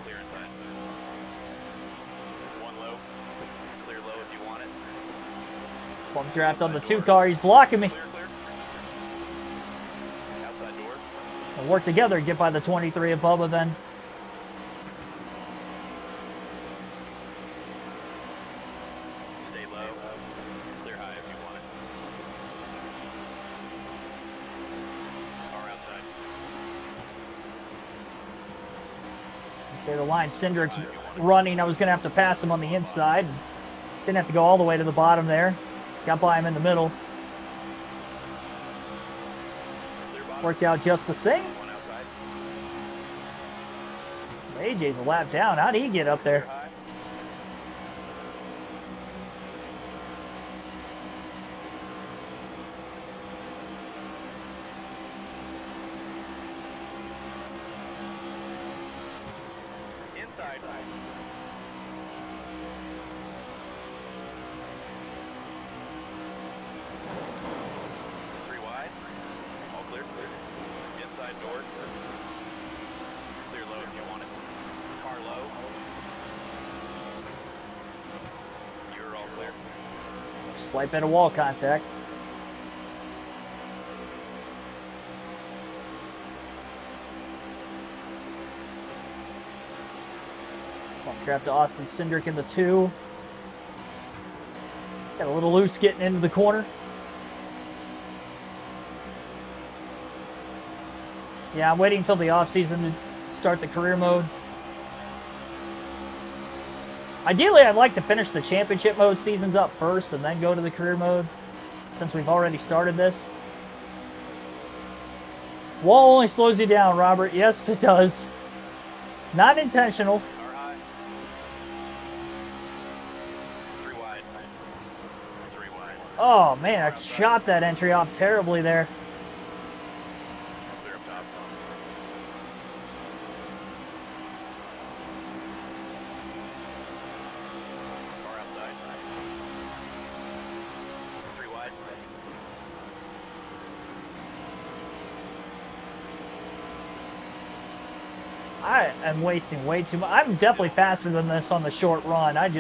[SPEAKER 2] Clear inside. One low. Clear low if you want it.
[SPEAKER 1] Bump draft on the 2 car. He's blocking me.
[SPEAKER 2] Clear, clear. Outside door.
[SPEAKER 1] We'll work together and get by the 23 of Bubba then.
[SPEAKER 2] Stay low. Clear high if you want it. Car outside.
[SPEAKER 1] You say the line Cindric's running. I was going to have to pass him on the inside. Didn't have to go all the way to the bottom there. Got by him in the middle.
[SPEAKER 2] Clear bottom.
[SPEAKER 1] Worked out just the same.
[SPEAKER 2] One outside.
[SPEAKER 1] AJ's a lap down. How did he get up
[SPEAKER 2] Clear
[SPEAKER 1] there?
[SPEAKER 2] high. Inside. 3 wide. All clear. Inside door. Clear low if you want it. Car low. You're all clear.
[SPEAKER 1] Slight bit of wall contact. Bump trap to Austin Cindric in the 2. Got a little loose getting into the corner. Yeah, I'm waiting until the off-season to start the career mode. Ideally, I'd like to finish the championship mode seasons up first and then go to the career mode, since we've already started this. Wall only slows you down, Robert. Yes, it does. Not intentional.
[SPEAKER 2] Car high. 3 wide. 3 wide.
[SPEAKER 1] Oh, man, I shot that entry off terribly there.
[SPEAKER 2] Clear up top. Car outside. 3 wide.
[SPEAKER 1] I am wasting way too much. I'm definitely faster than this on the short run. I'm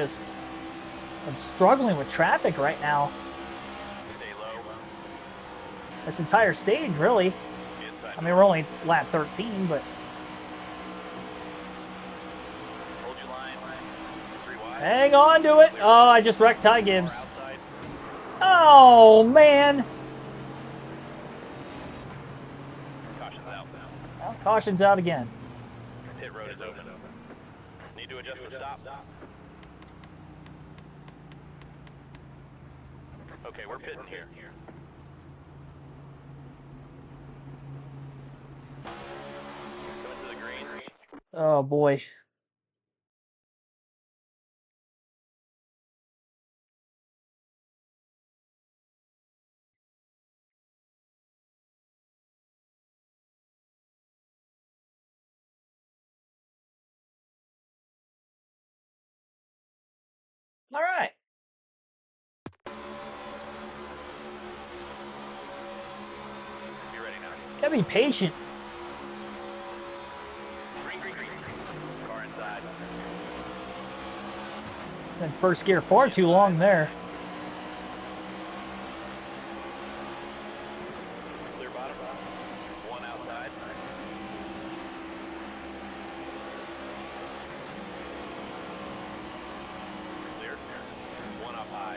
[SPEAKER 1] struggling with traffic right now.
[SPEAKER 2] Stay low.
[SPEAKER 1] This entire stage, really.
[SPEAKER 2] Inside.
[SPEAKER 1] I mean, we're only lap 13, but
[SPEAKER 2] Hold your line. 3 wide.
[SPEAKER 1] hang on to it. Oh, I just wrecked Ty
[SPEAKER 2] Car
[SPEAKER 1] Gibbs.
[SPEAKER 2] outside.
[SPEAKER 1] Oh, man.
[SPEAKER 2] Caution's out.
[SPEAKER 1] Well, caution's out again.
[SPEAKER 2] Pit road is open. Need to adjust the stop. Okay, we're pitting here. Coming to the green.
[SPEAKER 1] Oh, boy. All right.
[SPEAKER 2] Be ready now.
[SPEAKER 1] Gotta be patient.
[SPEAKER 2] Green, green, green. Car inside.
[SPEAKER 1] In first gear far too long there.
[SPEAKER 2] Clear bottom. 1 outside. Clear. 1 up high.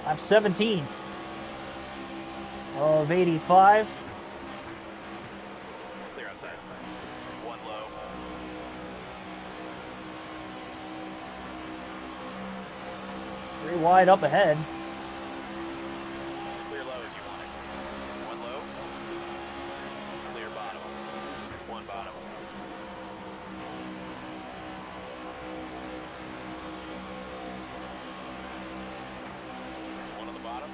[SPEAKER 1] I'm 17 of 85.
[SPEAKER 2] Clear outside. 1 low.
[SPEAKER 1] Three wide up ahead.
[SPEAKER 2] Clear low if you want it. 1 low. Clear bottom. 1 bottom. One on the bottom.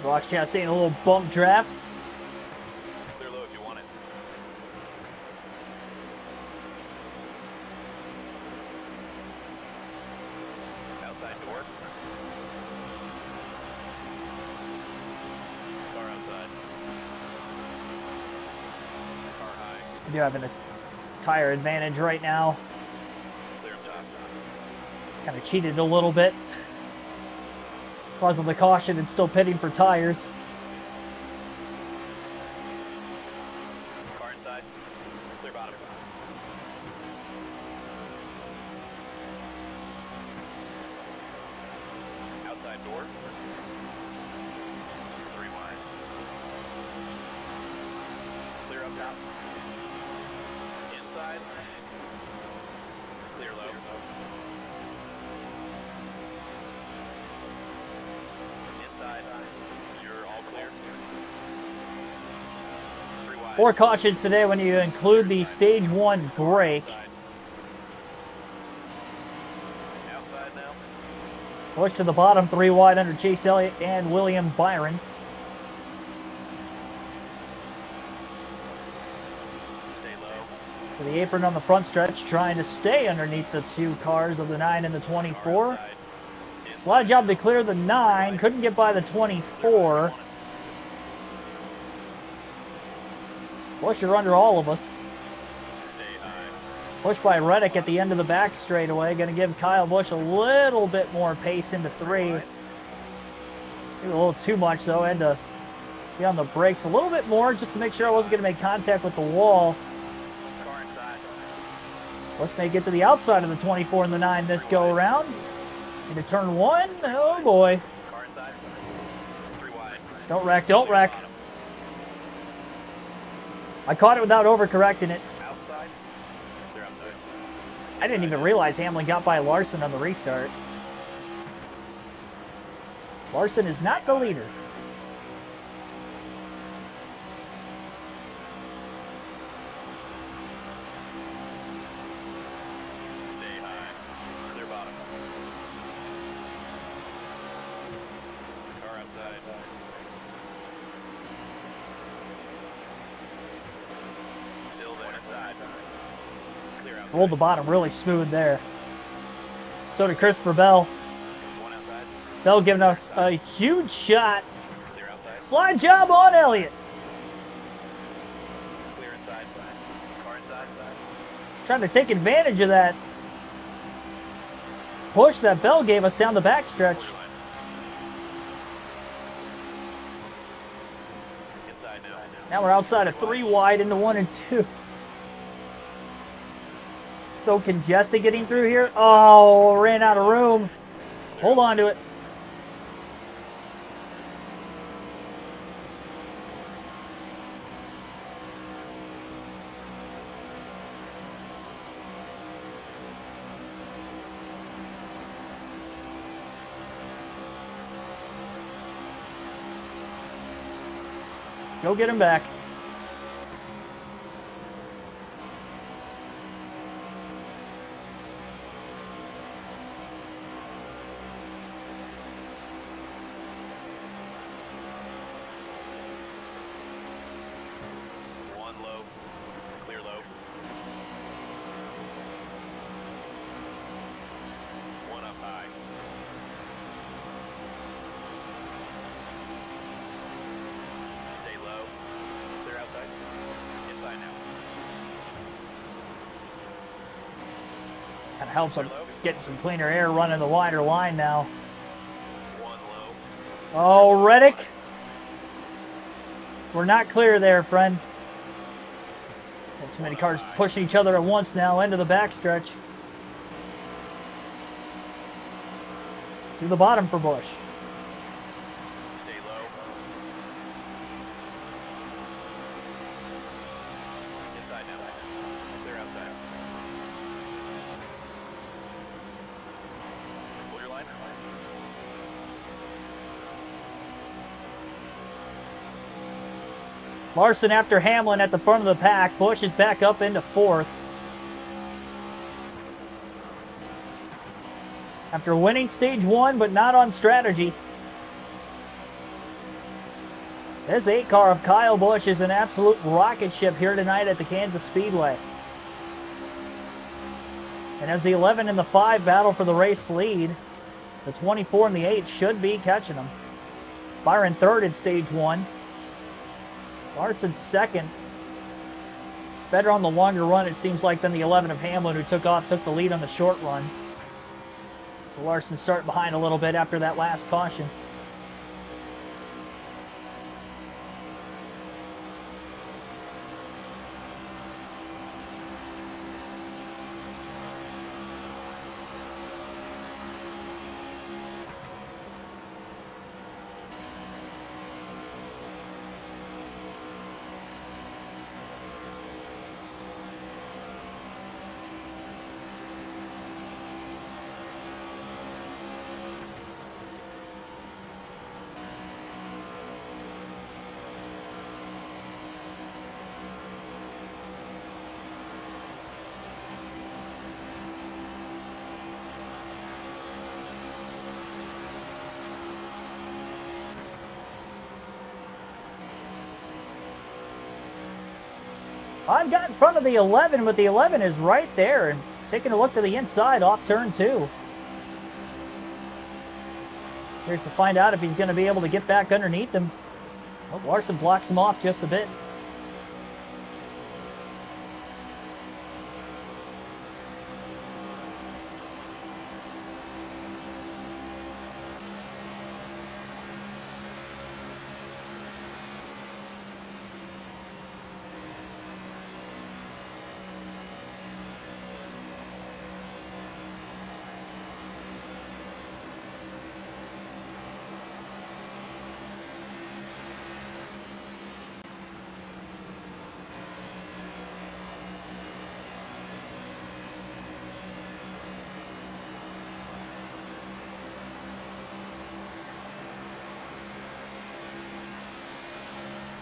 [SPEAKER 1] Rock Chastain, a little bump draft.
[SPEAKER 2] Clear low if you want it. Outside door. Car outside. Car high.
[SPEAKER 1] You're having a tire advantage right now.
[SPEAKER 2] Clear up top.
[SPEAKER 1] Kind of cheated a little bit. Because of the caution and still pitting for tires.
[SPEAKER 2] Car inside. Clear bottom. Outside door. 3 wide. Clear up top. Inside. Clear low. Inside. You're all clear. 3 wide.
[SPEAKER 1] 4 cautions today when you include the stage 1 break.
[SPEAKER 2] Outside now.
[SPEAKER 1] Push to the bottom, 3 wide under Chase Elliott and William Byron.
[SPEAKER 2] Stay low.
[SPEAKER 1] To the apron on the front stretch, trying to stay underneath the 2 cars of the 9 and the 24.
[SPEAKER 2] Outside.
[SPEAKER 1] Slide job to clear the 9, couldn't get by the 24. Bush, you're under all of us.
[SPEAKER 2] Stay high.
[SPEAKER 1] Push by Reddick at the end of the back straightaway. Going to give Kyle Busch a little bit more pace into 3. Maybe a little too much, though. I had to be on the brakes a little bit more just to make sure I wasn't going to make contact with the wall.
[SPEAKER 2] Car inside.
[SPEAKER 1] Busch may get to the outside of the 24 and the 9 this go around. Into turn 1. Oh, boy.
[SPEAKER 2] Car inside. 3 wide.
[SPEAKER 1] Don't wreck, don't wreck. I caught it without overcorrecting it.
[SPEAKER 2] Outside. They're outside.
[SPEAKER 1] I didn't even realize Hamlin got by Larson on the restart. Larson is not the leader.
[SPEAKER 2] outside. Still there. One inside. Clear outside.
[SPEAKER 1] Rolled the bottom really smooth there. So did Christopher Bell.
[SPEAKER 2] One outside.
[SPEAKER 1] Bell giving us a huge shot.
[SPEAKER 2] Clear outside.
[SPEAKER 1] Slide job on Elliott.
[SPEAKER 2] Clear inside. Car inside.
[SPEAKER 1] Trying to take advantage of that push that Bell gave us down the backstretch.
[SPEAKER 2] Borderline. Inside now.
[SPEAKER 1] Now we're outside of 3 wide into 1 and 2. So congested getting through here. Oh, ran out of room. Hold on to it. Go get him back.
[SPEAKER 2] One low. Clear low. One up high. Stay low. Clear outside. Inside now.
[SPEAKER 1] Kind of helps him getting some cleaner air running the wider line now.
[SPEAKER 2] One low.
[SPEAKER 1] Oh, Reddick. We're not clear there, friend. Got too many cars pushing each other at once now into the backstretch. To the bottom for Busch.
[SPEAKER 2] Stay low. Inside now. Clear outside. Pull your line.
[SPEAKER 1] Larson after Hamlin at the front of the pack. Busch is back up into 4th. After winning stage 1, but not on strategy. This 8 car of Kyle Busch is an absolute rocket ship here tonight at the Kansas Speedway. And as the 11 and the 5 battle for the race lead, the 24 and the 8 should be catching them. Byron 3rd in stage 1. Larson 2nd. Better on the longer run, it seems like, than the 11 of Hamlin, who took the lead on the short run. Larson starting behind a little bit after that last caution. I've got in front of the 11, but the 11 is right there and taking a look to the inside off turn 2. Here's to find out if he's going to be able to get back underneath him. Oh, Larson blocks him off just a bit.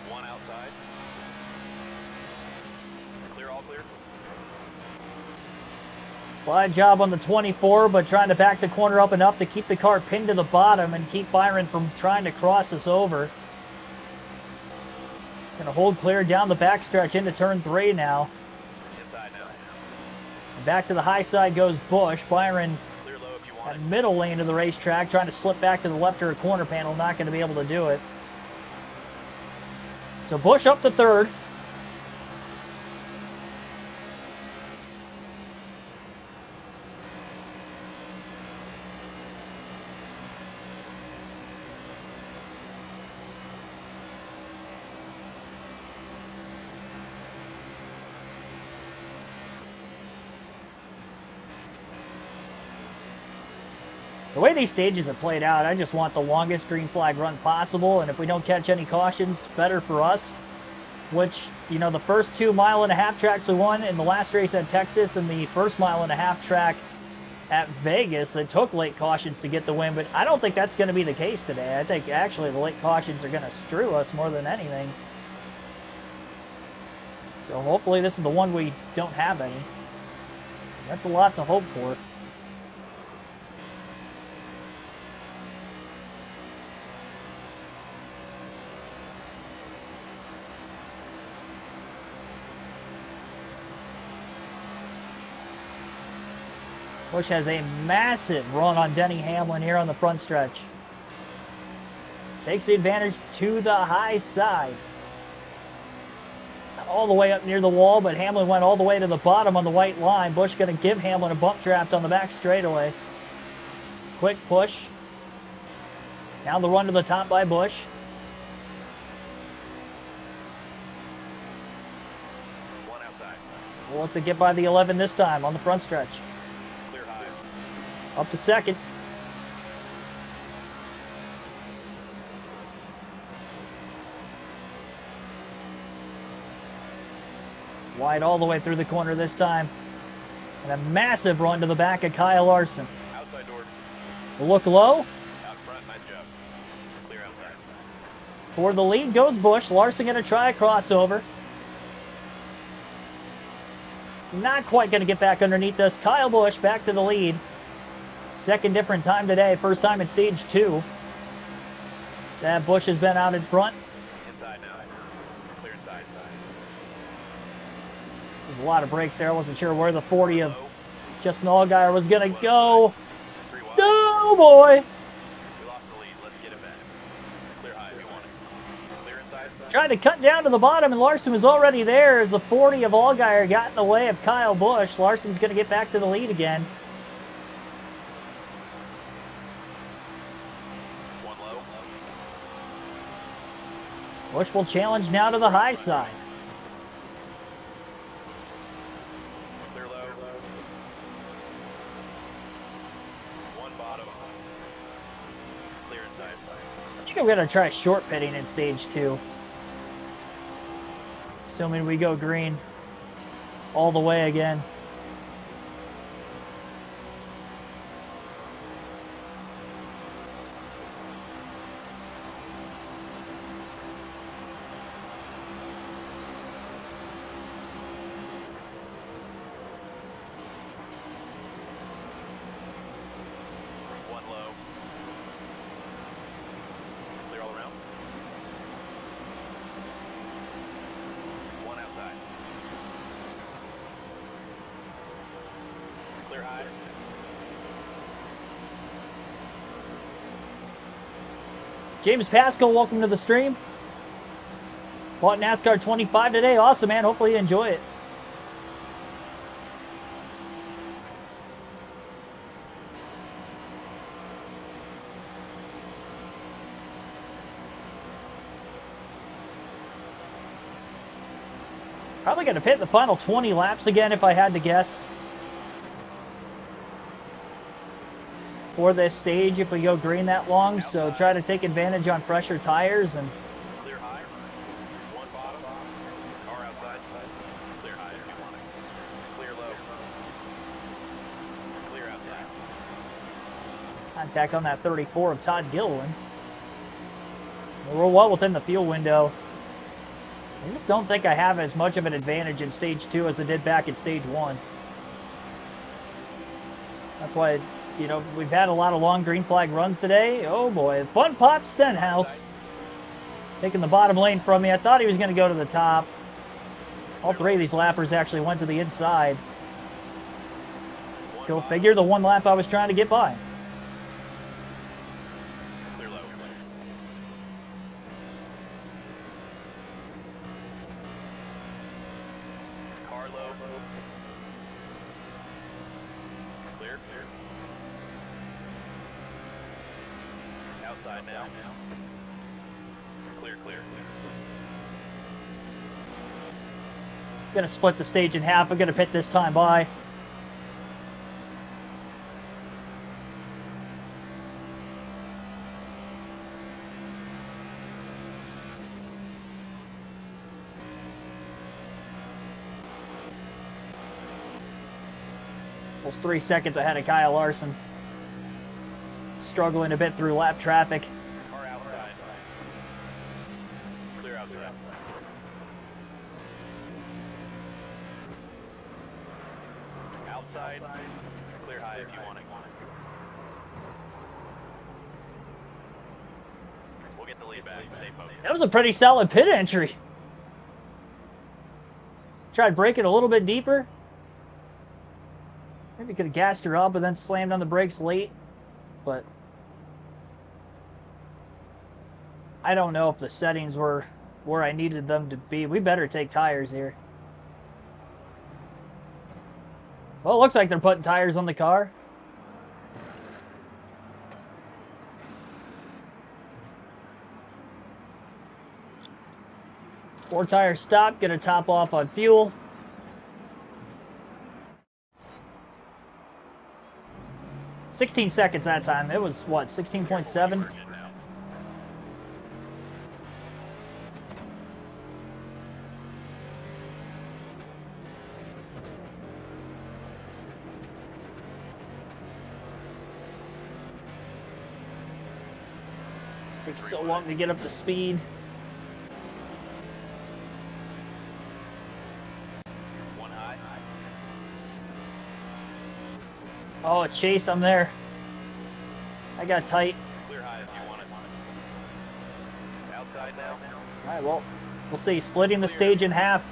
[SPEAKER 2] One outside. Clear, all clear.
[SPEAKER 1] Slide job on the 24, but trying to back the corner up enough to keep the car pinned to the bottom and keep Byron from trying to cross us over. Gonna hold clear down the backstretch into turn 3 now.
[SPEAKER 2] Inside now.
[SPEAKER 1] And back to the high side goes Busch. Byron
[SPEAKER 2] Clear low if you want
[SPEAKER 1] at
[SPEAKER 2] it.
[SPEAKER 1] middle lane of the racetrack, trying to slip back to the left rear corner panel, not going to be able to do it. So Busch up to third. The way these stages have played out, I just want the longest green flag run possible, and if we don't catch any cautions, better for us. Which, you know, the first 2 mile-and-a-half tracks we won in the last race at Texas and the first mile-and-a-half track at Vegas, it took late cautions to get the win, but I don't think that's going to be the case today. I think actually the late cautions are going to screw us more than anything. So hopefully this is the one we don't have any. That's a lot to hope for. Busch has a massive run on Denny Hamlin here on the front stretch. Takes the advantage to the high side. Not all the way up near the wall, but Hamlin went all the way to the bottom on the white line. Busch going to give Hamlin a bump draft on the back straightaway. Quick push. Now the run to the top by Busch.
[SPEAKER 2] One outside.
[SPEAKER 1] We'll have to get by the 11 this time on the front stretch.
[SPEAKER 2] Clear high.
[SPEAKER 1] Up to second. Wide all the way through the corner this time. And a massive run to the back of Kyle Larson.
[SPEAKER 2] Outside door.
[SPEAKER 1] Look low.
[SPEAKER 2] Out front. Nice job. Clear outside.
[SPEAKER 1] For the lead goes Busch. Larson going to try a crossover. Not quite going to get back underneath us. Kyle Busch back to the lead. Second different time today. First time in stage 2. That Busch has been out in front.
[SPEAKER 2] Inside now. Clear inside.
[SPEAKER 1] There's a lot of brakes there. I wasn't sure where the 40 of Justin Allgaier was going to go.
[SPEAKER 2] 3 wide.
[SPEAKER 1] No, boy.
[SPEAKER 2] We lost the lead. Let's get it back. Clear high if you want it. Clear inside.
[SPEAKER 1] Trying to cut down to the bottom, and Larson was already there as the 40 of Allgaier got in the way of Kyle Busch. Larson's going to get back to the lead again.
[SPEAKER 2] One low.
[SPEAKER 1] Busch will challenge now to the high side.
[SPEAKER 2] Clear low. One bottom. Clear inside.
[SPEAKER 1] I think I'm going to try short pitting in stage 2. Assuming we go green all the way again.
[SPEAKER 2] One low. Clear all around. One outside. Clear high.
[SPEAKER 1] James Pascal, welcome to the stream. Bought NASCAR 25 today. Awesome, man. Hopefully you enjoy it. Probably going to pit the final 20 laps again if I had to guess. For this stage if we go green that long, so try to take advantage on fresher tires and
[SPEAKER 2] Clear high. One bottom. Car outside. Clear high if you want it. Clear low. Clear outside.
[SPEAKER 1] contact on that 34 of Todd Gilliland. We're well within the fuel window. I just don't think I have as much of an advantage in stage 2 as I did back in stage 1. That's why, you know, we've had a lot of long green flag runs today. Oh boy, Fun Pop Stenhouse taking the bottom lane from me. I thought he was going to go to the top. All three of these lappers actually went to the inside. Go figure, the one lap I was trying to get by.
[SPEAKER 2] Clear low. Car low. Clear. Outside now. Clear.
[SPEAKER 1] Gonna split the stage in half. I'm gonna pit this time by. Almost 3 seconds ahead of Kyle Larson. Struggling a bit through lap traffic.
[SPEAKER 2] Car outside. Clear outside. Outside. Clear high if you want it. We'll get the lead back. Stay focused.
[SPEAKER 1] That was a pretty solid pit entry. Tried braking a little bit deeper. Maybe could have gassed her up and then slammed on the brakes late. But I don't know if the settings were where I needed them to be. We better take tires here. Well, it looks like they're putting tires on the car. Four tire stop, gonna top off on fuel. $16 seconds that time. It was what, 16.7? It takes so long to get up to speed.
[SPEAKER 2] One high.
[SPEAKER 1] Oh, Chase, I'm there. I got tight.
[SPEAKER 2] Clear high if you want it. Outside now.
[SPEAKER 1] All right, well, we'll see. Splitting the stage in half.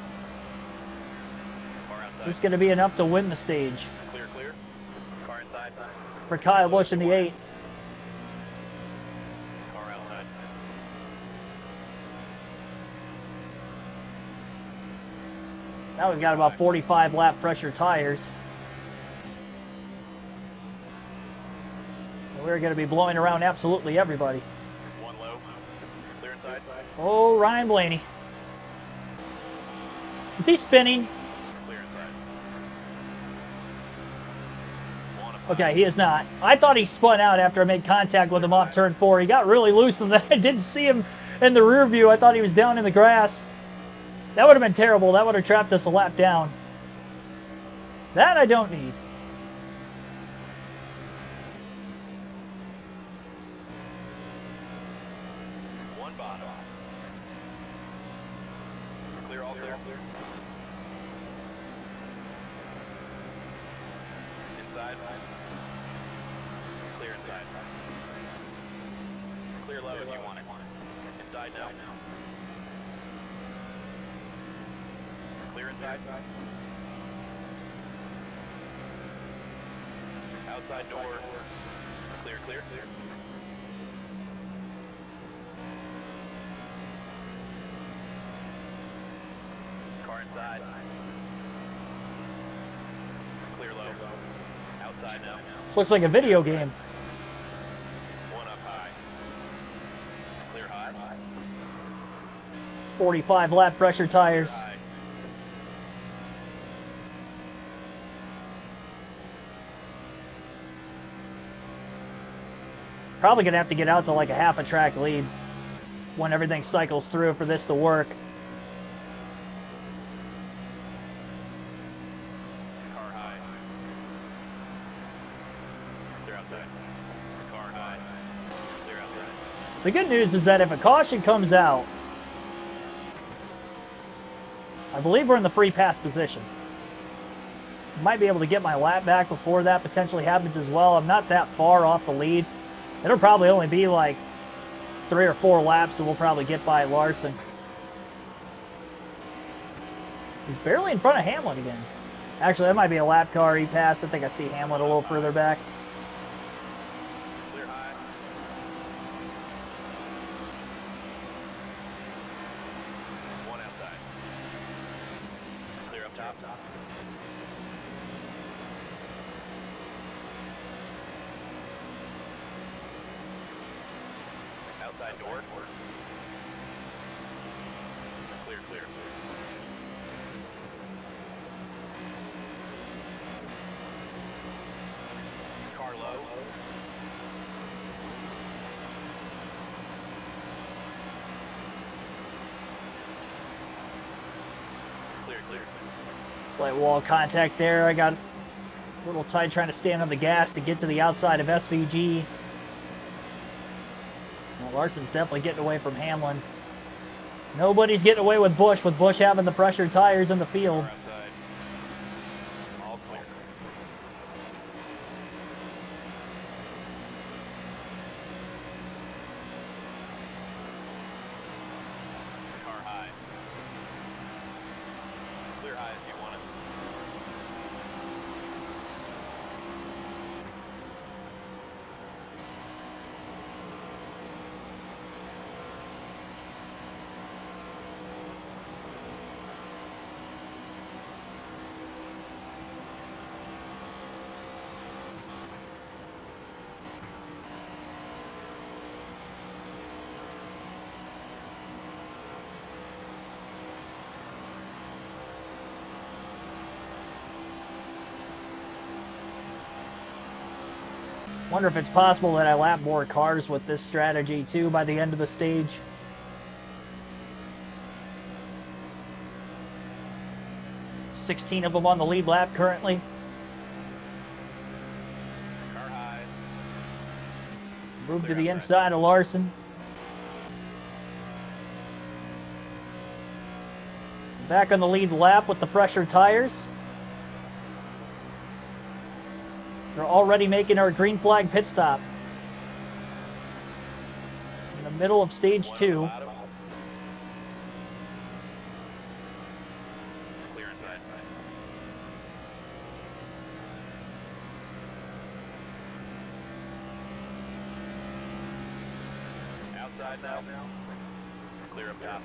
[SPEAKER 2] Car
[SPEAKER 1] Is
[SPEAKER 2] outside.
[SPEAKER 1] this going to be enough to win the stage?
[SPEAKER 2] Clear. Car inside.
[SPEAKER 1] For Kyle Busch in the 8.
[SPEAKER 2] Car outside.
[SPEAKER 1] Now we've got about 45 lap pressure tires. And we're going to be blowing around absolutely everybody.
[SPEAKER 2] One low. Clear inside.
[SPEAKER 1] Oh, Ryan Blaney. Is he spinning?
[SPEAKER 2] Clear inside. One up
[SPEAKER 1] Okay, he is not. I thought he spun out after I made contact with him off turn 4. He got really loose and then I didn't see him in the rear view. I thought he was down in the grass. That would have been terrible. That would have trapped us a lap down. That I don't need.
[SPEAKER 2] One bottom. Clear, all clear. Inside. Clear inside. Clear low if you want it. Inside now. Clear inside. Outside door. Clear. Car inside. Clear low. Outside now.
[SPEAKER 1] This looks like a video game.
[SPEAKER 2] One up high. Clear high.
[SPEAKER 1] 45 lap pressure tires.
[SPEAKER 2] High.
[SPEAKER 1] Probably going to have to get out to like a half a track lead when everything cycles through for this to work.
[SPEAKER 2] Car high. Clear outside. Car high. Clear outside.
[SPEAKER 1] The good news is that if a caution comes out, I believe we're in the free pass position. Might be able to get my lap back before that potentially happens as well. I'm not that far off the lead. It'll probably only be like 3 or 4 laps, so we'll probably get by Larson. He's barely in front of Hamlin again. Actually, that might be a lap car he passed. I think I see Hamlin a little further back.
[SPEAKER 2] Clear high. One outside. Clear up top. Outside door. Clear, clear. Car low. Clear, clear.
[SPEAKER 1] Slight wall contact there. I got a little tight trying to stand on the gas to get to the outside of SVG. Well, Larson's definitely getting away from Hamlin. Nobody's getting away with Busch having the pressured tires in the field.
[SPEAKER 2] Car outside. All clear. Car high. Clear high if you want it.
[SPEAKER 1] Wonder if it's possible that I lap more cars with this strategy too by the end of the stage. $16 of them on the lead lap currently.
[SPEAKER 2] Car high.
[SPEAKER 1] Move to the inside of Larson. Back on the lead lap with the pressure tires. We're already making our green flag pit stop. In the middle of stage 2.
[SPEAKER 2] Clear inside. Outside now. Clear up top.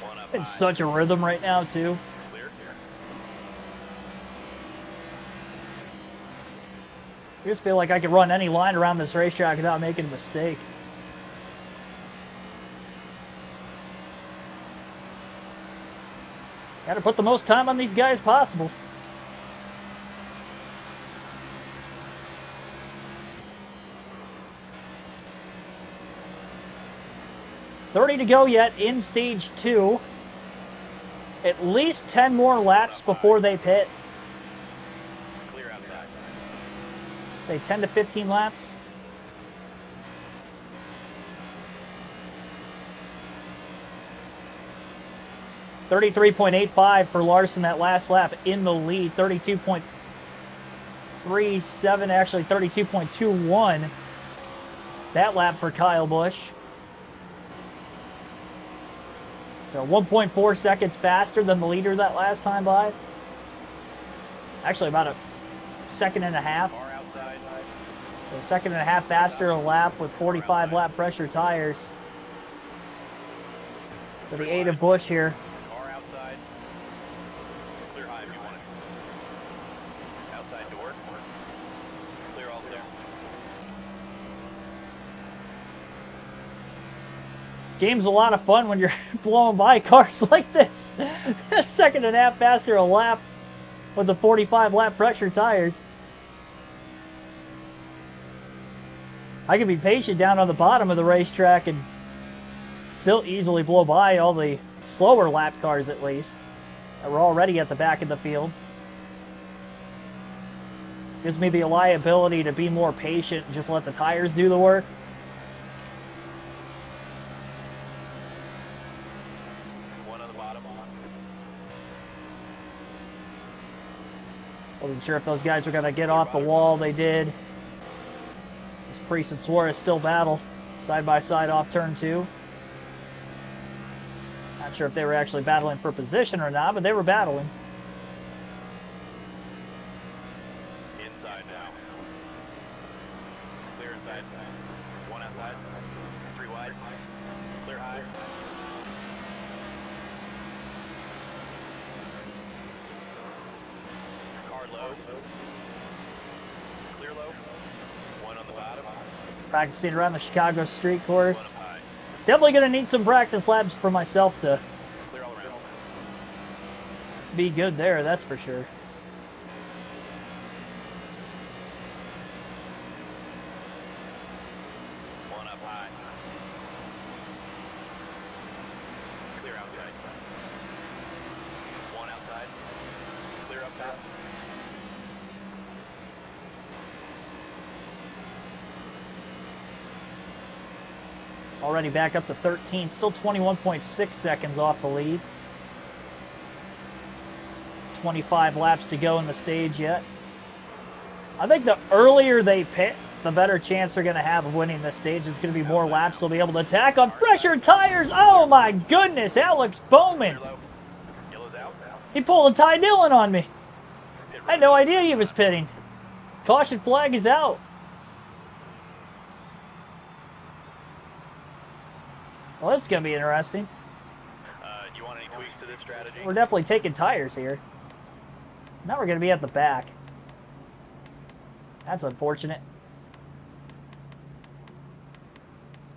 [SPEAKER 2] One up
[SPEAKER 1] In
[SPEAKER 2] high.
[SPEAKER 1] such a rhythm right now too.
[SPEAKER 2] Clear.
[SPEAKER 1] I just feel like I could run any line around this racetrack without making a mistake. Gotta put the most time on these guys possible. $30 to go yet in stage 2. At least 10 more laps before they pit.
[SPEAKER 2] Clear outside.
[SPEAKER 1] Say 10 to 15 laps. $33.85 for Larson that last lap in the lead. 32.37, actually 32.21 that lap for Kyle Busch. So 1.4 seconds faster than the leader that last time by. Actually about a second and a half.
[SPEAKER 2] Car outside.
[SPEAKER 1] So a second and a half faster a lap with 45 lap pressure tires. For the aid of Busch here.
[SPEAKER 2] Car outside. Clear high if you want it. Outside door. Clear all clear.
[SPEAKER 1] Game's a lot of fun when you're blowing by cars like this. A second and a half faster a lap with the 45 lap pressure tires. I can be patient down on the bottom of the racetrack and still easily blow by all the slower lap cars at least. That were already at the back of the field. Gives me the liability to be more patient and just let the tires do the work.
[SPEAKER 2] One on the bottom.
[SPEAKER 1] Wasn't sure if those guys were going to get off the wall. They did. As Priest and Suarez still battle side by side off turn 2. Not sure if they were actually battling for position or not, but they were battling.
[SPEAKER 2] Inside now. Clear inside. One outside. 3 wide. Clear high. Car low. Clear low. One on the bottom.
[SPEAKER 1] Practicing around the Chicago street course.
[SPEAKER 2] One up high.
[SPEAKER 1] Definitely going to need some practice laps for myself to
[SPEAKER 2] Clear all around.
[SPEAKER 1] be good there, that's for sure.
[SPEAKER 2] One up high. Clear outside. One outside. Clear up top.
[SPEAKER 1] Already back up to 13, still 21.6 seconds off the lead. 25 laps to go in the stage yet. I think the earlier they pit, the better chance they're going to have of winning this stage. It's going to be more laps they'll be able to attack on fresher tires. Oh my goodness, Alex Bowman.
[SPEAKER 2] Clear low. Yellow's out.
[SPEAKER 1] He pulled a Ty Dillon on me. I had no idea he was pitting. Caution flag is out. Well, this is going to be interesting.
[SPEAKER 2] You want any tweaks to this strategy?
[SPEAKER 1] We're definitely taking tires here. Now we're going to be at the back. That's unfortunate.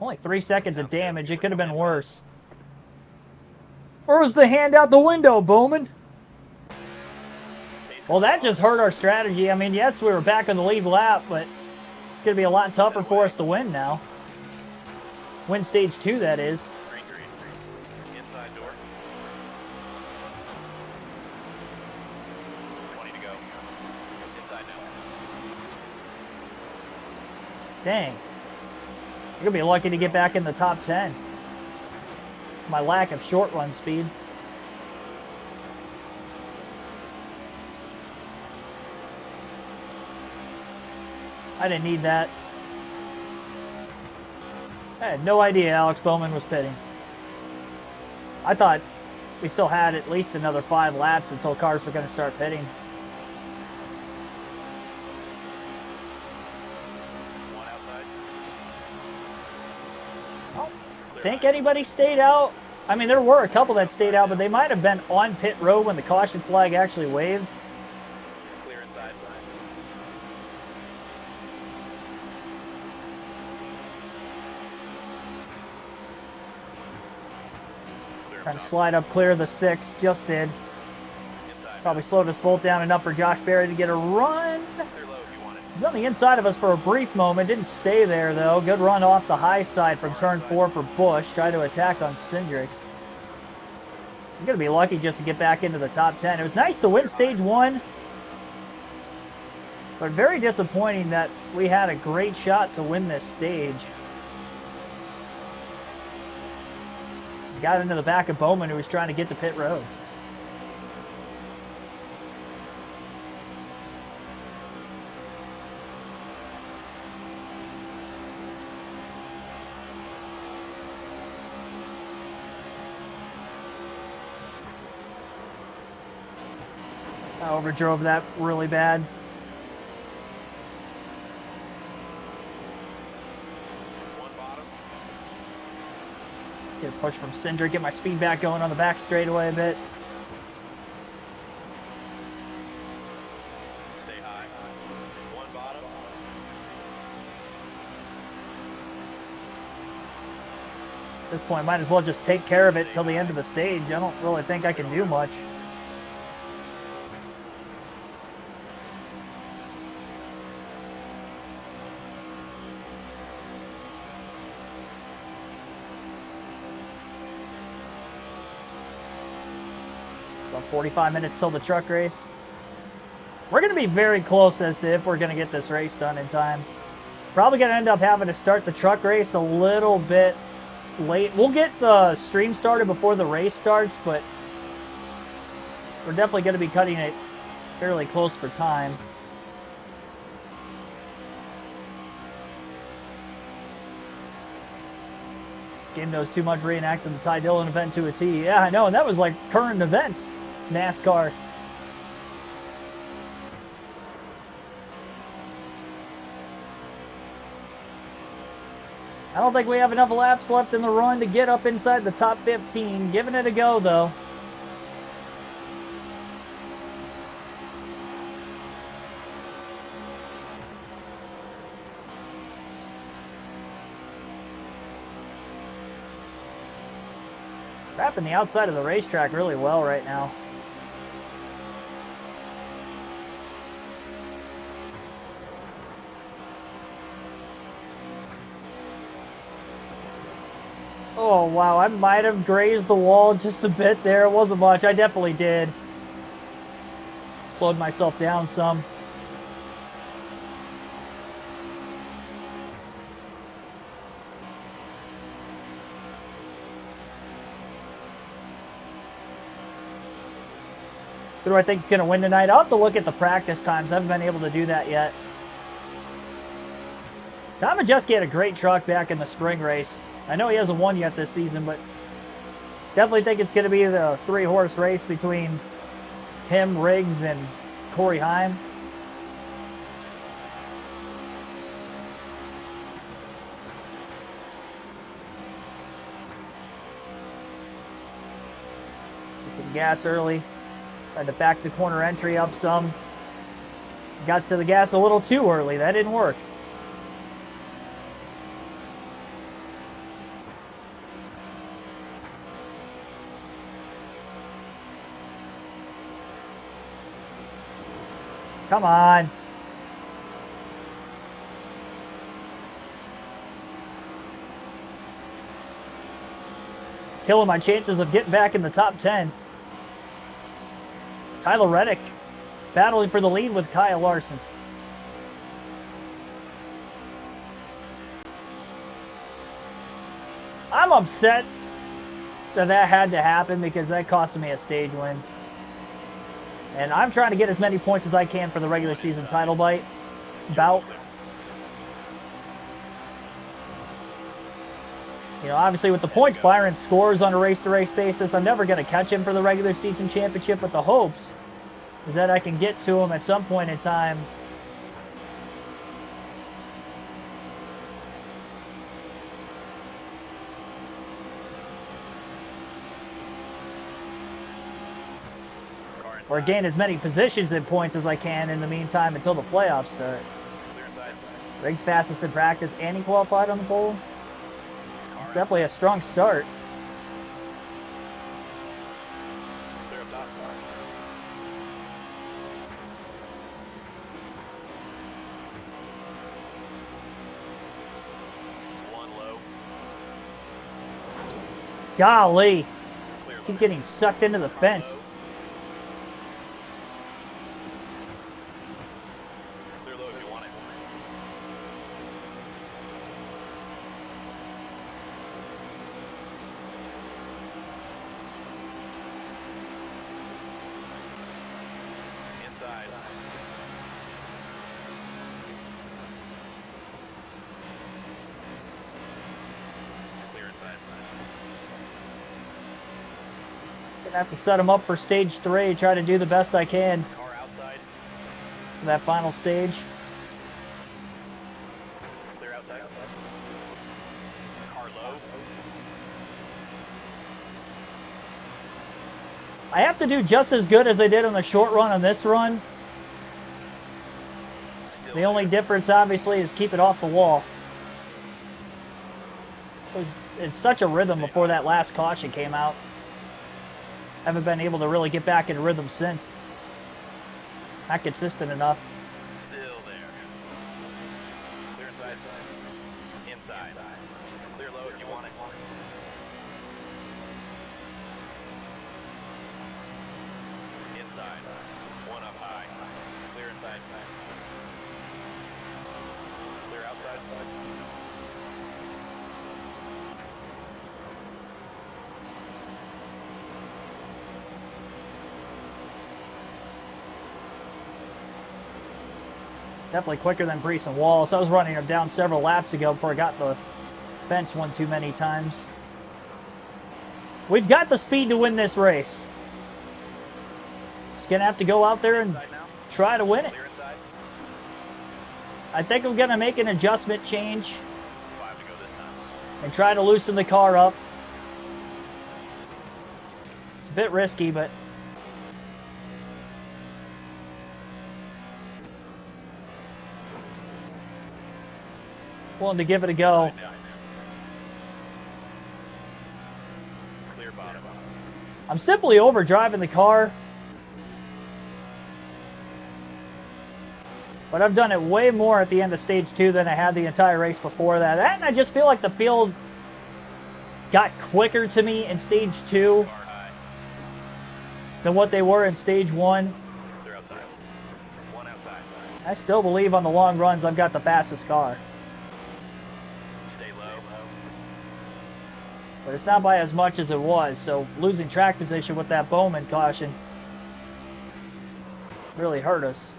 [SPEAKER 1] Only 3 seconds of damage. It could have been worse. Where was the hand out the window, Bowman? Well, that just hurt our strategy. I mean, yes, we were back on the lead lap, but it's going to be a lot tougher for us to win now. Win stage 2, that is.
[SPEAKER 2] Green. Inside door. 20 to go. Inside now.
[SPEAKER 1] Dang. You're going to be lucky to get back in the top 10. My lack of short run speed. I didn't need that. I had no idea Alex Bowman was pitting. I thought we still had at least another 5 laps until cars were going to start pitting.
[SPEAKER 2] One outside.
[SPEAKER 1] I think anybody stayed out. I mean, there were a couple that stayed out, but they might have been on pit road when the caution flag actually waved.
[SPEAKER 2] Clear inside. Clear
[SPEAKER 1] Trying to
[SPEAKER 2] top.
[SPEAKER 1] slide up clear of the 6. Just did.
[SPEAKER 2] Inside.
[SPEAKER 1] Probably slowed us both down enough for Josh Berry to get a run.
[SPEAKER 2] Clear low if you want it.
[SPEAKER 1] He's on the inside of us for a brief moment. Didn't stay there, though. Good run off the high side from turn 4 for Busch. Tried to attack on Cindric. I'm going to be lucky just to get back into the top 10. It was nice to win stage 1. But very disappointing that we had a great shot to win this stage. Got into the back of Bowman, who was trying to get to pit road. I overdrove that really bad.
[SPEAKER 2] One bottom.
[SPEAKER 1] Get a push from Cindric, get my speed back going on the back straightaway a bit.
[SPEAKER 2] Stay high. One bottom.
[SPEAKER 1] At this point, might as well just take care of it till the end of the stage. I don't really think I can do much. About 45 minutes till the truck race. We're going to be very close as to if we're going to get this race done in time. Probably going to end up having to start the truck race a little bit late. We'll get the stream started before the race starts, but we're definitely going to be cutting it fairly close for time. This game knows too much reenacting the Ty Dillon event to a T. Yeah, I know, and that was like current events, NASCAR. I don't think we have enough laps left in the run to get up inside the top 15. Giving it a go, though. Wrapping the outside of the racetrack really well right now. Oh, wow, I might have grazed the wall just a bit there. It wasn't much. I definitely did. Slowed myself down some. Who do I think is going to win tonight? I'll have to look at the practice times. I haven't been able to do that yet. Tom Majeski had a great truck back in the spring race. I know he hasn't won yet this season, but definitely think it's going to be the 3-horse race between him, Riggs, and Corey Heim. Get some gas early. Tried to back the corner entry up some. Got to the gas a little too early. That didn't work. Come on. Killing my chances of getting back in the top 10. Tyler Reddick battling for the lead with Kyle Larson. I'm upset that had to happen because that cost me a stage win. And I'm trying to get as many points as I can for the regular season title bout. You know, obviously with the points Byron scores on a race-to-race basis, I'm never going to catch him for the regular season championship, but the hopes is that I can get to him at some point in time. Or gain as many positions and points as I can in the meantime until the playoffs start. Riggs fastest in practice and he qualified on the pole. It's definitely a strong start. Golly. Keep getting sucked into the fence. Gonna have to set him up for stage 3, try to do the best I can for that final stage.
[SPEAKER 2] Clear outside. Car low.
[SPEAKER 1] I have to do just as good as I did on the short run on this run. The only difference, obviously, is keep it off the wall. It's such a rhythm before that last caution came out. Haven't been able to really get back in rhythm since. Not consistent enough.
[SPEAKER 2] Still there. Clear inside. Inside. Clear low if you want it.
[SPEAKER 1] Definitely quicker than Brees and Wallace. I was running him down several laps ago before I got the fence one too many times. We've got the speed to win this race. Just going to have to go out there and try to win it. I think I'm going to make an adjustment change and try to loosen the car up. It's a bit risky, but willing to give it a go. I'm simply overdriving the car, but I've done it way more at the end of stage 2 than I had the entire race before that. And I just feel like the field got quicker to me in stage 2 than what they were in stage 1. I still believe on the long runs I've got the fastest car. But it's not by as much as it was, so losing track position with that Bowman caution really hurt us.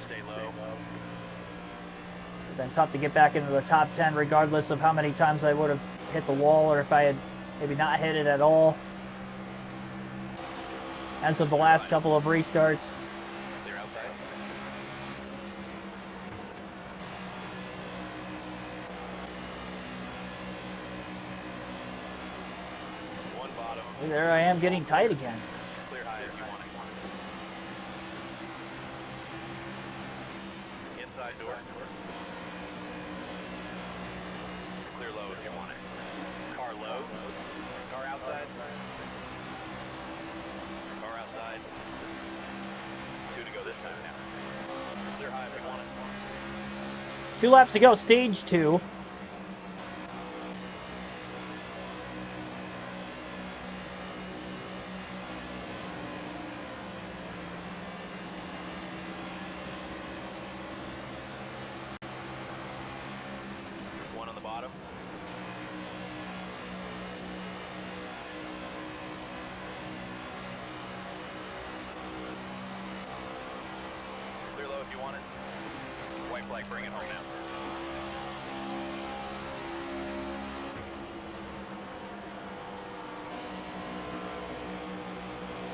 [SPEAKER 2] Stay low.
[SPEAKER 1] It's been tough to get back into the top 10 regardless of how many times I would have hit the wall or if I had maybe not hit it at all. As of the last couple of restarts. There I am getting tight again.
[SPEAKER 2] Clear high if you want it. Inside door. Clear low if you want it. Car low. Car outside. Car outside. 2 to go this time now. Clear high if you want it.
[SPEAKER 1] 2 laps to go, stage 2.
[SPEAKER 2] If you want it. White flag, bring it home now.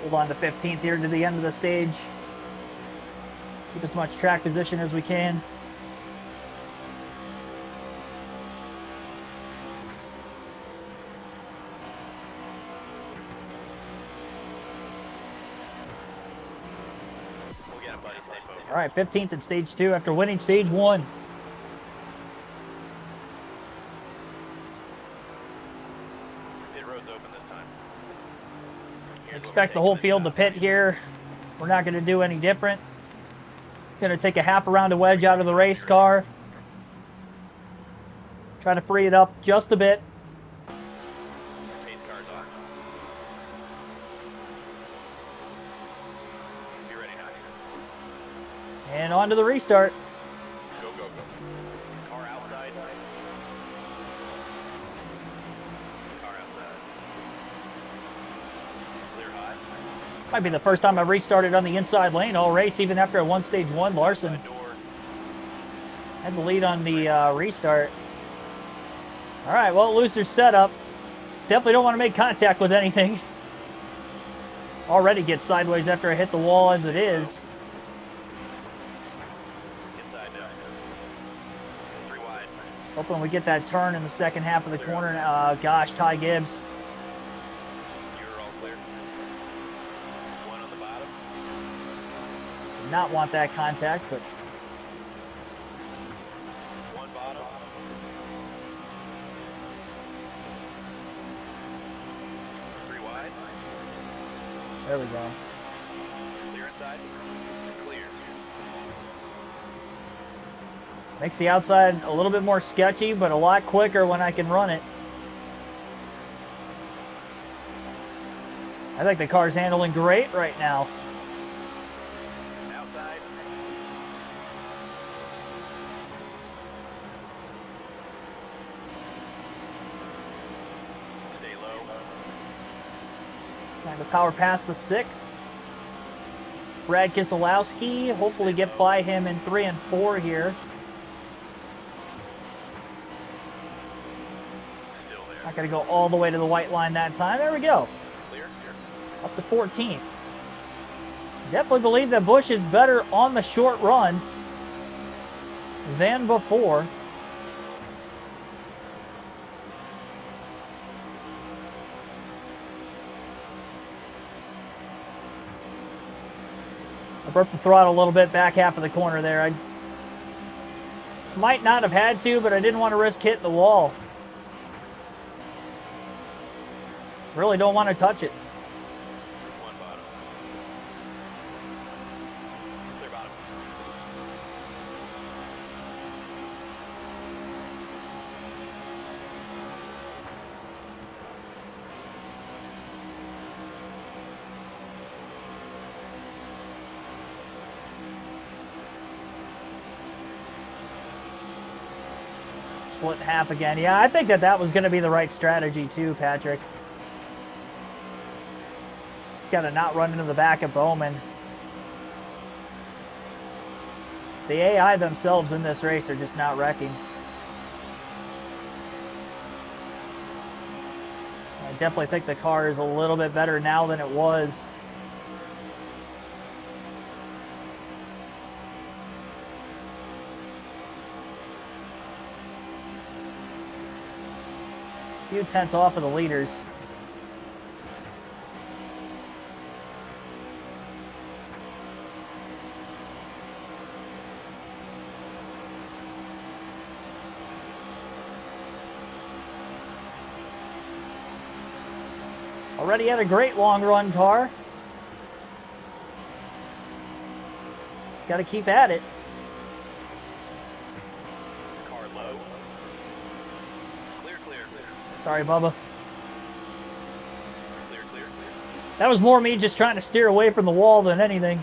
[SPEAKER 1] Hold on to 15th here to the end of the stage. Keep as much track position as we can. All right, 15th in stage 2 after winning stage 1.
[SPEAKER 2] Pit road's open this time.
[SPEAKER 1] Expect the whole field to pit here. We're not going to do any different. Going to take a half around a wedge out of the race car. Try to free it up just a bit.
[SPEAKER 2] Pace car's off. Be ready now.
[SPEAKER 1] And on to the restart.
[SPEAKER 2] Go, go, go. Car outside. Car outside. Clear high.
[SPEAKER 1] Might be the first time I've restarted on the inside lane all race, even after I won stage 1. Larson had the lead on the restart. All right, well, looser setup. Definitely don't want to make contact with anything. Already get sideways after I hit the wall as it is.
[SPEAKER 2] Inside down. 3 wide.
[SPEAKER 1] Hoping we get that turn in the second half of the corner. Gosh, Ty Gibbs.
[SPEAKER 2] You're all clear. 1 on the bottom.
[SPEAKER 1] Did not want that contact, but
[SPEAKER 2] 1 bottom. 3 wide.
[SPEAKER 1] there we go.
[SPEAKER 2] Clear inside. Clear.
[SPEAKER 1] Makes the outside a little bit more sketchy, but a lot quicker when I can run it. I think the car's handling great right now.
[SPEAKER 2] Outside. Stay low.
[SPEAKER 1] Trying to power past the 6. Brad Keselowski, hopefully get by him in 3 and 4 here.
[SPEAKER 2] Still there.
[SPEAKER 1] Not going to go all the way to the white line that time. There we go.
[SPEAKER 2] Clear.
[SPEAKER 1] Up to 14th. Definitely believe that Busch is better on the short run than before. I broke the throttle a little bit back half of the corner there. I might not have had to, but I didn't want to risk hitting the wall. Really don't want to touch it.
[SPEAKER 2] One bottom. Clear bottom.
[SPEAKER 1] Split in half again. Yeah, I think that was going to be the right strategy too, Patrick. Got to not run into the back of Bowman. The AI themselves in this race are just not wrecking. I definitely think the car is a little bit better now than it was. A few tenths off of the leaders. Already had a great long run car. Just got to keep at it.
[SPEAKER 2] Car low. Clear, clear, clear.
[SPEAKER 1] Sorry, Bubba.
[SPEAKER 2] Clear, clear, clear.
[SPEAKER 1] That was more me just trying to steer away from the wall than anything.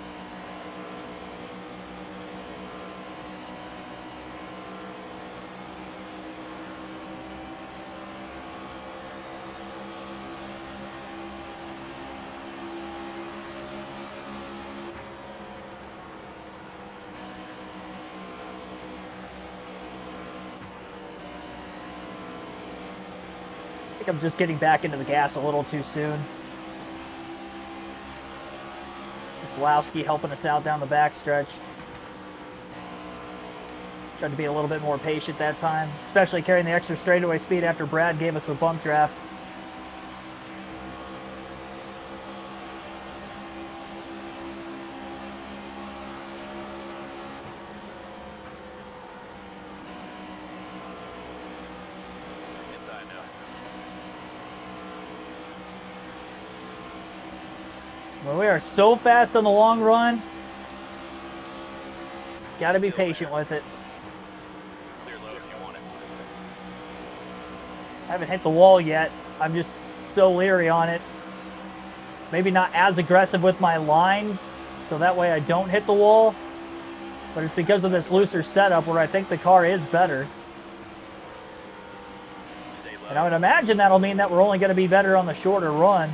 [SPEAKER 1] I think I'm just getting back into the gas a little too soon. Keselowski helping us out down the backstretch. Tried to be a little bit more patient that time, especially carrying the extra straightaway speed after Brad gave us a bump draft.
[SPEAKER 2] Inside now.
[SPEAKER 1] Well, we are so fast on the long run. Got to be patient with it.
[SPEAKER 2] Clear low if you want it.
[SPEAKER 1] I haven't hit the wall yet. I'm just so leery on it. Maybe not as aggressive with my line, so that way I don't hit the wall. But it's because of this looser setup where I think the car is better.
[SPEAKER 2] Stay low.
[SPEAKER 1] And I would imagine that'll mean that we're only going to be better on the shorter run.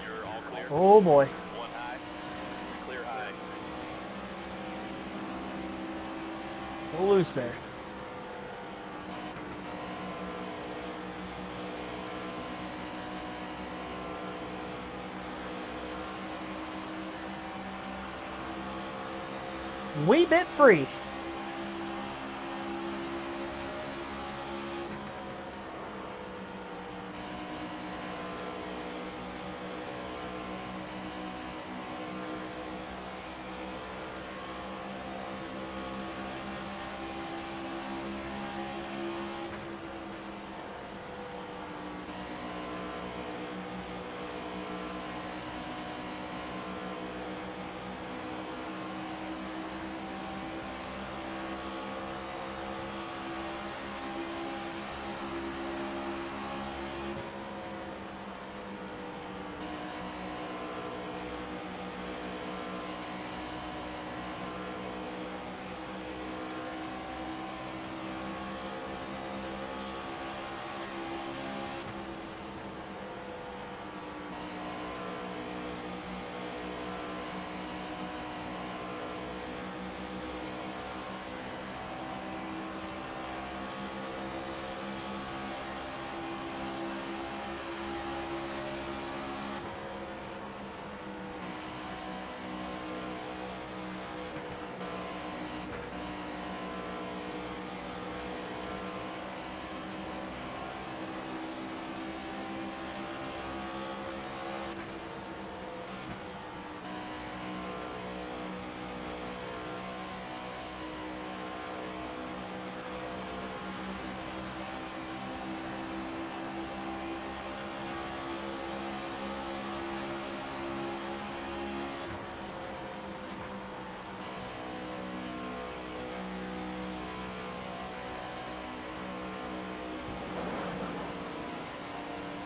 [SPEAKER 2] You're all clear.
[SPEAKER 1] Oh boy.
[SPEAKER 2] One high. Clear high.
[SPEAKER 1] A little loose there. Wee bit free.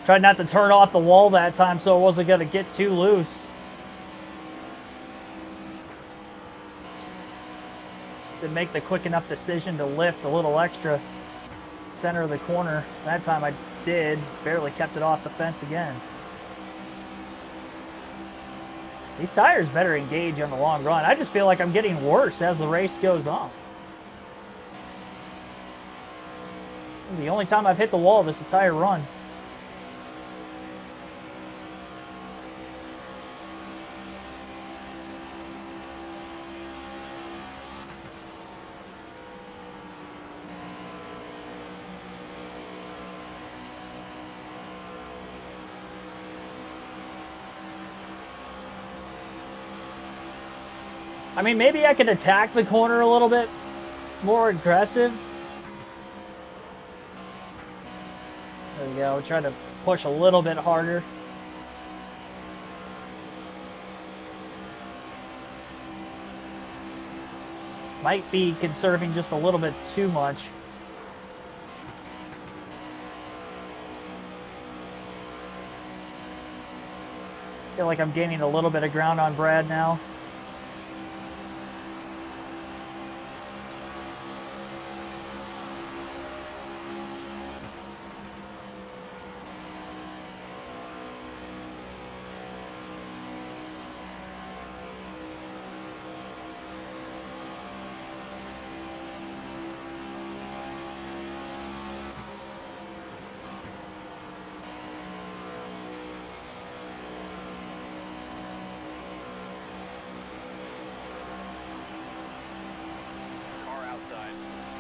[SPEAKER 1] Tried not to turn off the wall that time so it wasn't going to get too loose. Just didn't make the quick enough decision to lift a little extra center of the corner. That time I did. Barely kept it off the fence again. These tires better engage on the long run. I just feel like I'm getting worse as the race goes on. This is the only time I've hit the wall this entire run. I mean, maybe I could attack the corner a little bit more aggressive. There we go. Try to push a little bit harder. Might be conserving just a little bit too much. Feel like I'm gaining a little bit of ground on Brad now.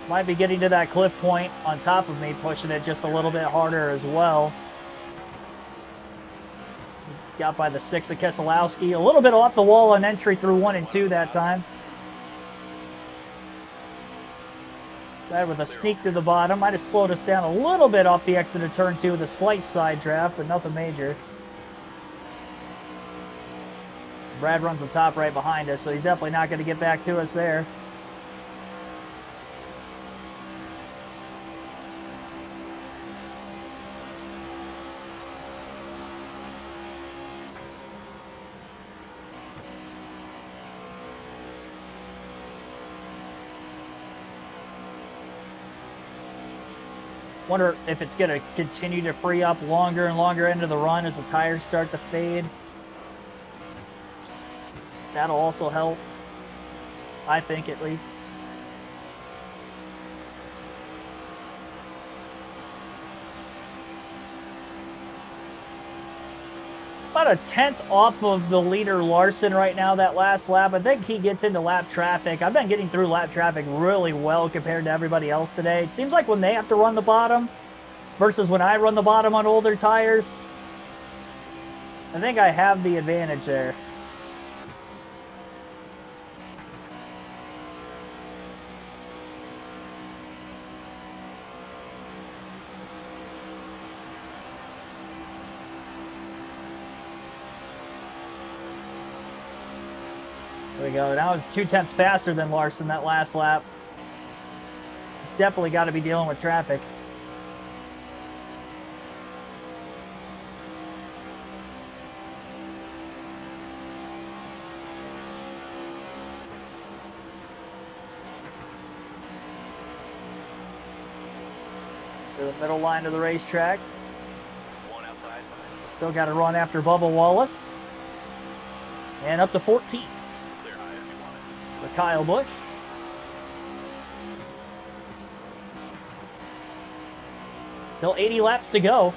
[SPEAKER 1] Might be getting to that cliff point on top of me, pushing it just a little bit harder as well. Got by the 6 of Keselowski. A little bit off the wall on entry through 1 and 2 that time. That with a sneak to the bottom. Might have slowed us down a little bit off the exit of turn 2 with a slight side draft, but nothing major. Brad runs the top right behind us, so he's definitely not going to get back to us there. Wonder if it's going to continue to free up longer and longer into the run as the tires start to fade. That'll also help, I think, at least. About a 10th off of the leader Larson right now that last lap. I think he gets into lap traffic. I've been getting through lap traffic really well compared to everybody else today. It seems like when they have to run the bottom versus when I run the bottom on older tires, I think I have the advantage there. There we go. Now it's 2/10 faster than Larson that last lap. He's definitely got to be dealing with traffic. To the middle line of the racetrack.
[SPEAKER 2] One outside.
[SPEAKER 1] Still got to run after Bubba Wallace. And up to 14. For Kyle Busch. Still 80 laps to go.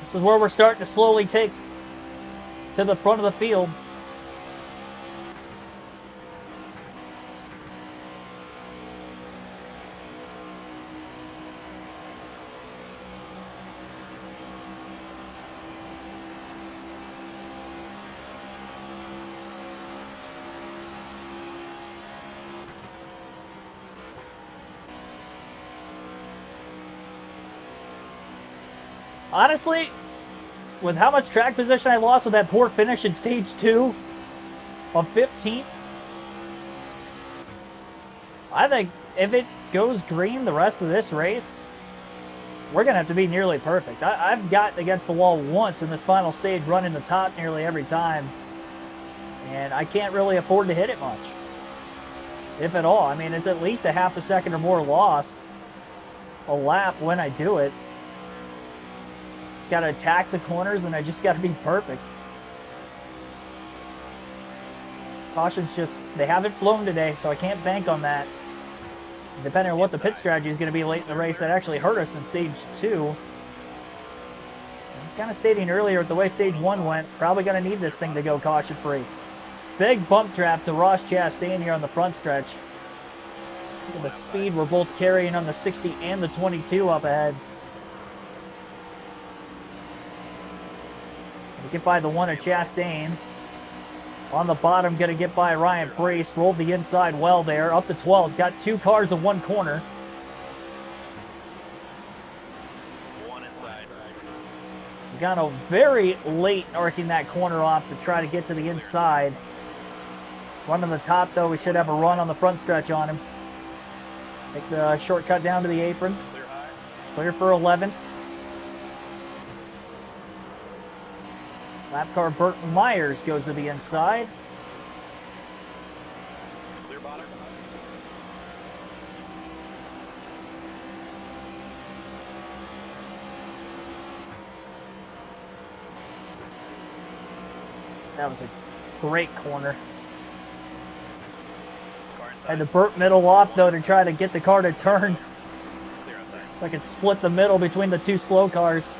[SPEAKER 1] This is where we're starting to slowly take to the front of the field. Honestly, with how much track position I lost with that poor finish in stage 2 of 15th, I think if it goes green the rest of this race, we're going to have to be nearly perfect. I've gotten against the wall once in this final stage, running the top nearly every time. And I can't really afford to hit it much, if at all. I mean, it's at least a half a second or more lost a lap when I do it. Just got to attack the corners, and I just got to be perfect. Caution's just, they haven't flown today, so I can't bank on that. Depending on what the pit strategy is going to be late in the race, that actually hurt us in stage 2. I was kind of stating earlier with the way stage 1 went, probably going to need this thing to go caution-free. Big bump trap to Ross Chastain here on the front stretch. Look at the speed we're both carrying on the 60 and the 22 up ahead. We get by the one of Chastain. On the bottom, going to get by Ryan Preece. Rolled the inside well there. Up to 12. Got 2 cars in 1 corner.
[SPEAKER 2] One inside.
[SPEAKER 1] Got a very late arcing that corner off to try to get to the inside. Running the top, though, we should have a run on the front stretch on him. Take the shortcut down to the apron.
[SPEAKER 2] Clear high.
[SPEAKER 1] Clear for 11. Lap car Burton Myers goes to the inside.
[SPEAKER 2] Clear bottom.
[SPEAKER 1] That was a great corner.
[SPEAKER 2] Car inside.
[SPEAKER 1] Had to Burt middle off, though, to try to get the car to turn.
[SPEAKER 2] Clear outside.
[SPEAKER 1] So I could split the middle between the 2 slow cars.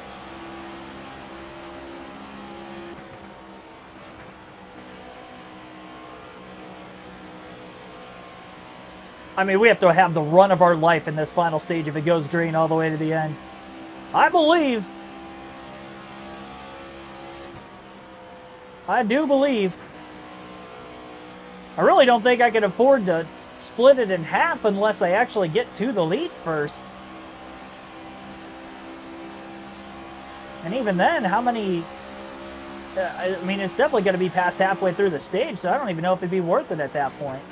[SPEAKER 1] I mean, we have to have the run of our life in this final stage if it goes green all the way to the end. I believe. I do believe. I really don't think I can afford to split it in half unless I actually get to the lead first. And even then, how many... I mean, it's definitely going to be past halfway through the stage, so I don't even know if it'd be worth it at that point.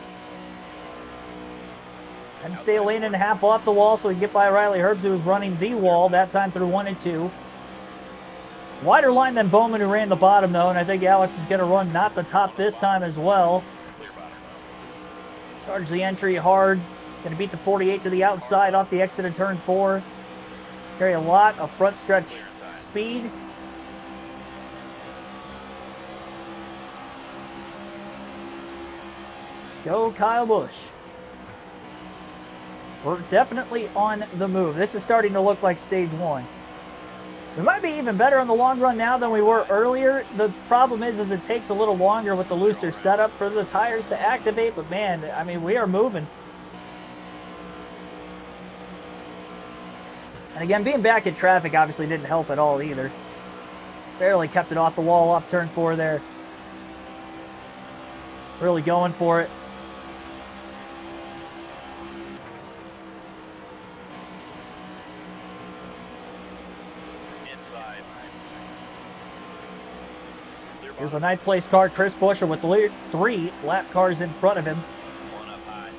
[SPEAKER 1] And stay a lane and a half off the wall so we can get by Riley Herbst, who was running the wall, that time through 1 and 2. Wider line than Bowman, who ran the bottom, though, and I think Alex is going to run not the top this time as well.
[SPEAKER 2] Clear bottom.
[SPEAKER 1] Charge the entry hard. Going to beat the 48 to the outside off the exit of turn 4. Carry a lot of front stretch speed. Let's go, Kyle Busch. We're definitely on the move. This is starting to look like stage 1. We might be even better on the long run now than we were earlier. The problem is it takes a little longer with the looser setup for the tires to activate. But man, I mean, we are moving. And again, being back in traffic obviously didn't help at all either. Barely kept it off the wall off turn 4 there. Really going for it. Here's a ninth place car, Chris Buescher, with 3 lap cars in front of him.
[SPEAKER 2] One up high.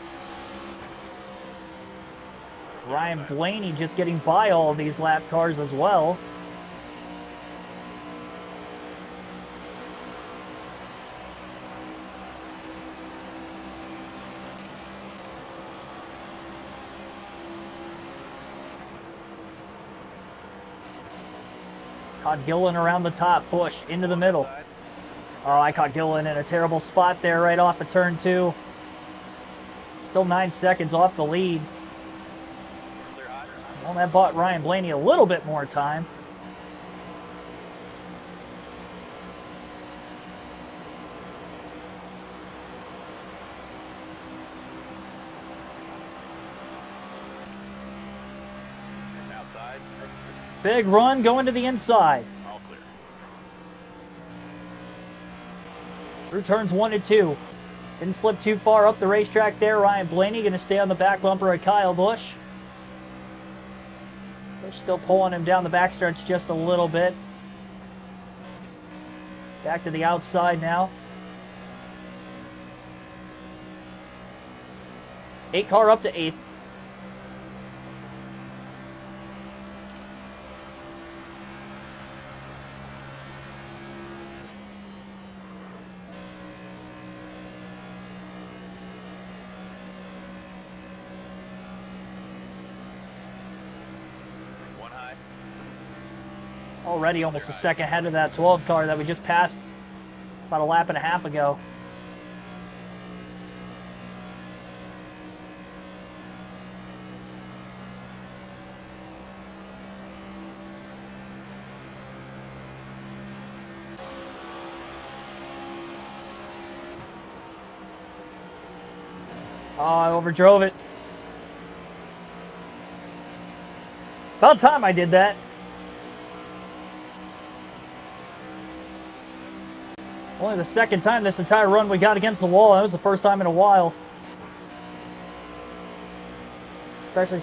[SPEAKER 1] Ryan Blaney just getting by all of these lap cars as well. Caught Gillen around the top, Busch into the middle. Oh, I caught Gillen in a terrible spot there right off of turn 2. Still 9 seconds off the lead.
[SPEAKER 2] Clear high.
[SPEAKER 1] Well, that bought Ryan Blaney a little bit more time.
[SPEAKER 2] Outside.
[SPEAKER 1] Big run going to the inside.
[SPEAKER 2] All clear.
[SPEAKER 1] Through turns 1 and 2. Didn't slip too far up the racetrack there. Ryan Blaney going to stay on the back bumper of Kyle Busch. Busch still pulling him down the backstretch just a little bit. Back to the outside now. 8 car up to 8th. Already almost a second ahead of that 12 car that we just passed about a lap and a half ago. Oh, I overdrove it. About time I did that. Only the second time this entire run we got against the wall. That was the first time in a while. Especially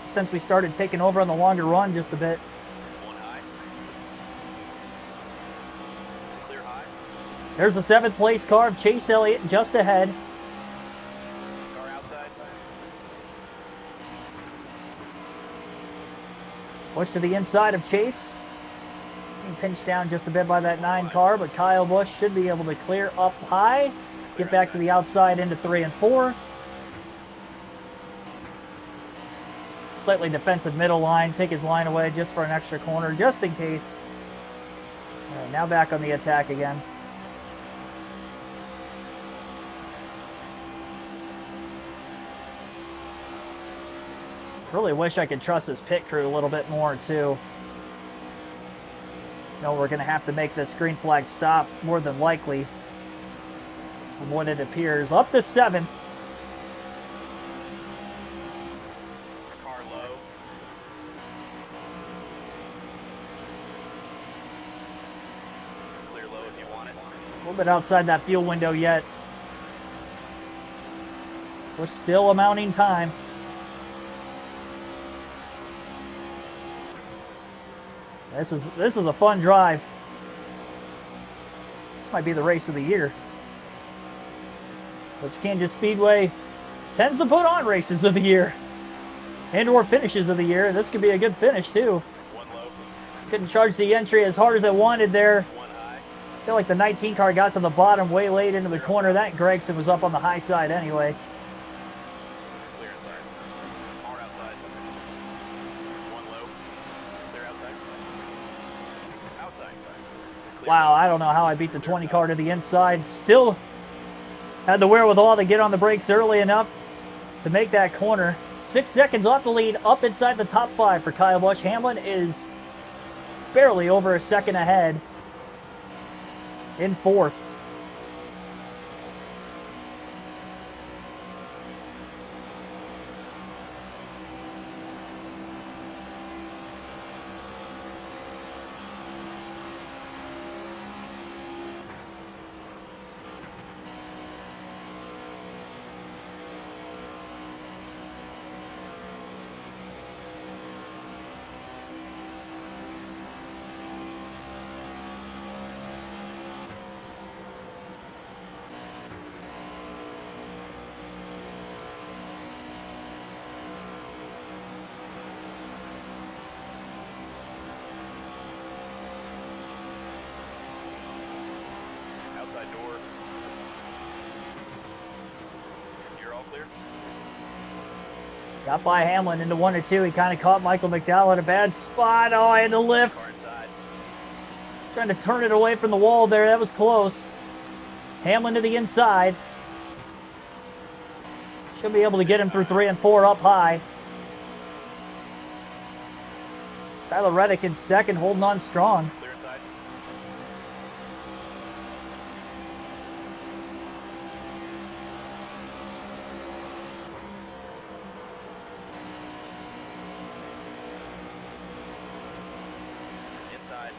[SPEAKER 1] since we started taking over on the longer run just a bit.
[SPEAKER 2] One high. Clear high.
[SPEAKER 1] There's the 7th place car of Chase Elliott just ahead.
[SPEAKER 2] Car outside.
[SPEAKER 1] Push to the inside of Chase. Pinched down just a bit by that 9 car, but Kyle Busch should be able to clear up high, get back to the outside into 3 and 4. Slightly defensive middle line, take his line away just for an extra corner, just in case. Now back on the attack again. Really wish I could trust this pit crew a little bit more too. No, we're going to have to make this green flag stop more than likely from what it appears. Up to 7.
[SPEAKER 2] Car low. Clear low if you want it.
[SPEAKER 1] A little bit outside that fuel window yet. We're still amounting time. This is a fun drive. This might be the race of the year. Which Kansas Speedway tends to put on races of the year. And or finishes of the year. This could be a good finish too.
[SPEAKER 2] One low.
[SPEAKER 1] Couldn't charge the entry as hard as I wanted there.
[SPEAKER 2] One high.
[SPEAKER 1] I feel like the 19 car got to the bottom way late into the corner. That Gregson was up on the high side anyway.
[SPEAKER 2] Clear inside. Car outside. One low. Clear outside. Outside. Clear.
[SPEAKER 1] Wow, I don't know how I beat the 20 car to the inside. Still had the wherewithal to get on the brakes early enough to make that corner. 6 seconds off the lead, up inside the top 5 for Kyle Busch. Hamlin is barely over a second ahead in 4th.
[SPEAKER 2] Outside door. You're all clear?
[SPEAKER 1] Got by Hamlin into 1 or 2. He kind of caught Michael McDowell at a bad spot. Oh, I had to lift.
[SPEAKER 2] Car inside.
[SPEAKER 1] Trying to turn it away from the wall there. That was close. Hamlin to the inside. Should be able to get him through 3 and 4 up high. Tyler Reddick in 2nd, holding on strong.
[SPEAKER 2] Clear inside. Inside.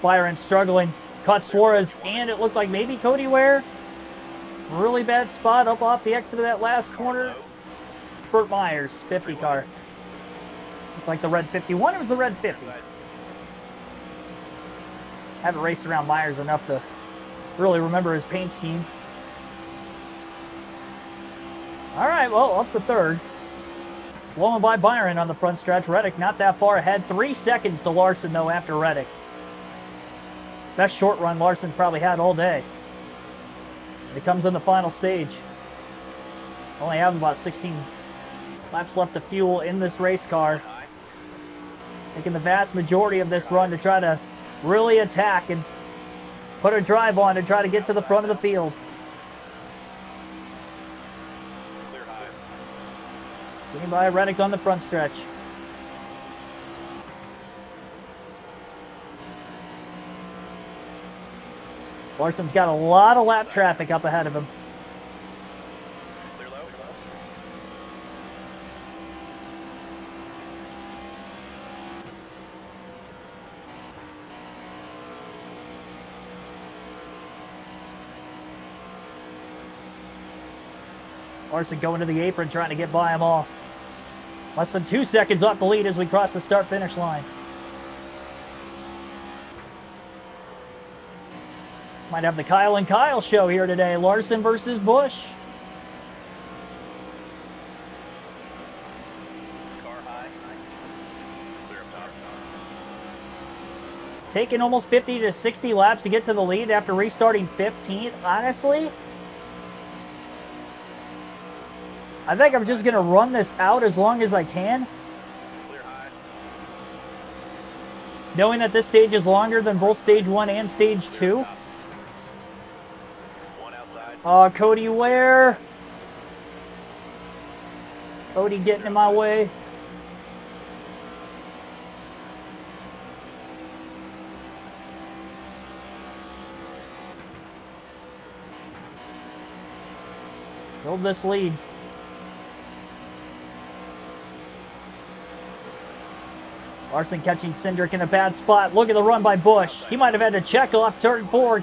[SPEAKER 1] Byron struggling. Caught Suarez, and it looked like maybe Cody Ware. Really bad spot up off the exit of that last corner. Burt Myers, 50 car. Looked like the red 51. It was the red 50. Haven't raced around Myers enough to really remember his paint scheme. All right, well, up to 3rd. Blowing by Byron on the front stretch. Reddick not that far ahead. 3 seconds to Larson, though, after Reddick. Best short run Larson's probably had all day. It comes in the final stage. Only have about 16 laps left of fuel in this race car. Taking the vast majority of this run to try to really attack and put a drive on to try to get to the front of the field.
[SPEAKER 2] Clear high.
[SPEAKER 1] Getting by Reddick on the front stretch. Larson's got a lot of lap traffic up ahead of him.
[SPEAKER 2] Clear low.
[SPEAKER 1] Larson going to the apron, trying to get by them all. Less than 2 seconds off the lead as we cross the start-finish line. Might have the Kyle and Kyle show here today. Larson versus Busch.
[SPEAKER 2] Car high. Clear up top.
[SPEAKER 1] Taking almost 50 to 60 laps to get to the lead after restarting 15th. Honestly, I think I'm just going to run this out as long as I can,
[SPEAKER 2] Clear high.
[SPEAKER 1] knowing that this stage is longer than both stage 1 and stage 2.
[SPEAKER 2] One outside.
[SPEAKER 1] Cody Ware. Cody getting in my way. Build this lead. Larson catching Cindric in a bad spot. Look at the run by Busch. He might have had to check off turn 4.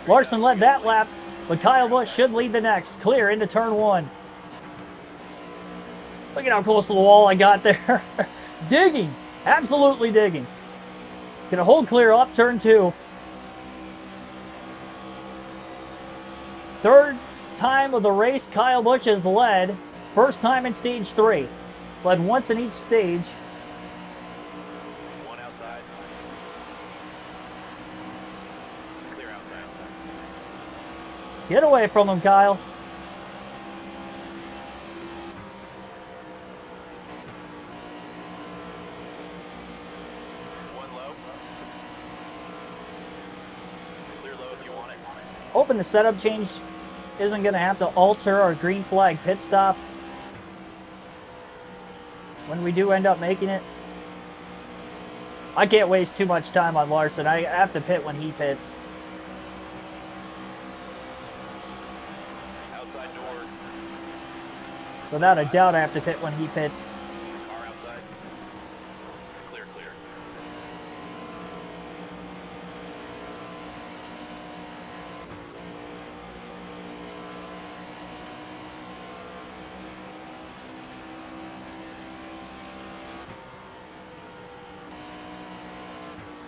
[SPEAKER 1] Larson led that lap, but Kyle Busch should lead the next. Clear into turn 1. Look at how close to the wall I got there. Digging. Absolutely digging. Gonna hold clear off turn 2. Third time of the race Kyle Busch has led. First time in stage 3. Led once in each stage.
[SPEAKER 2] One outside. Clear outside.
[SPEAKER 1] Get away from him, Kyle.
[SPEAKER 2] One low. Clear low if you want it.
[SPEAKER 1] Hoping the setup change isn't going to have to alter our green flag pit stop when we do end up making it. I can't waste too much time on Larson. I have to pit when he pits.
[SPEAKER 2] Outside door.
[SPEAKER 1] Without a doubt, I have to pit when he pits.
[SPEAKER 2] Car outside. Clear, clear.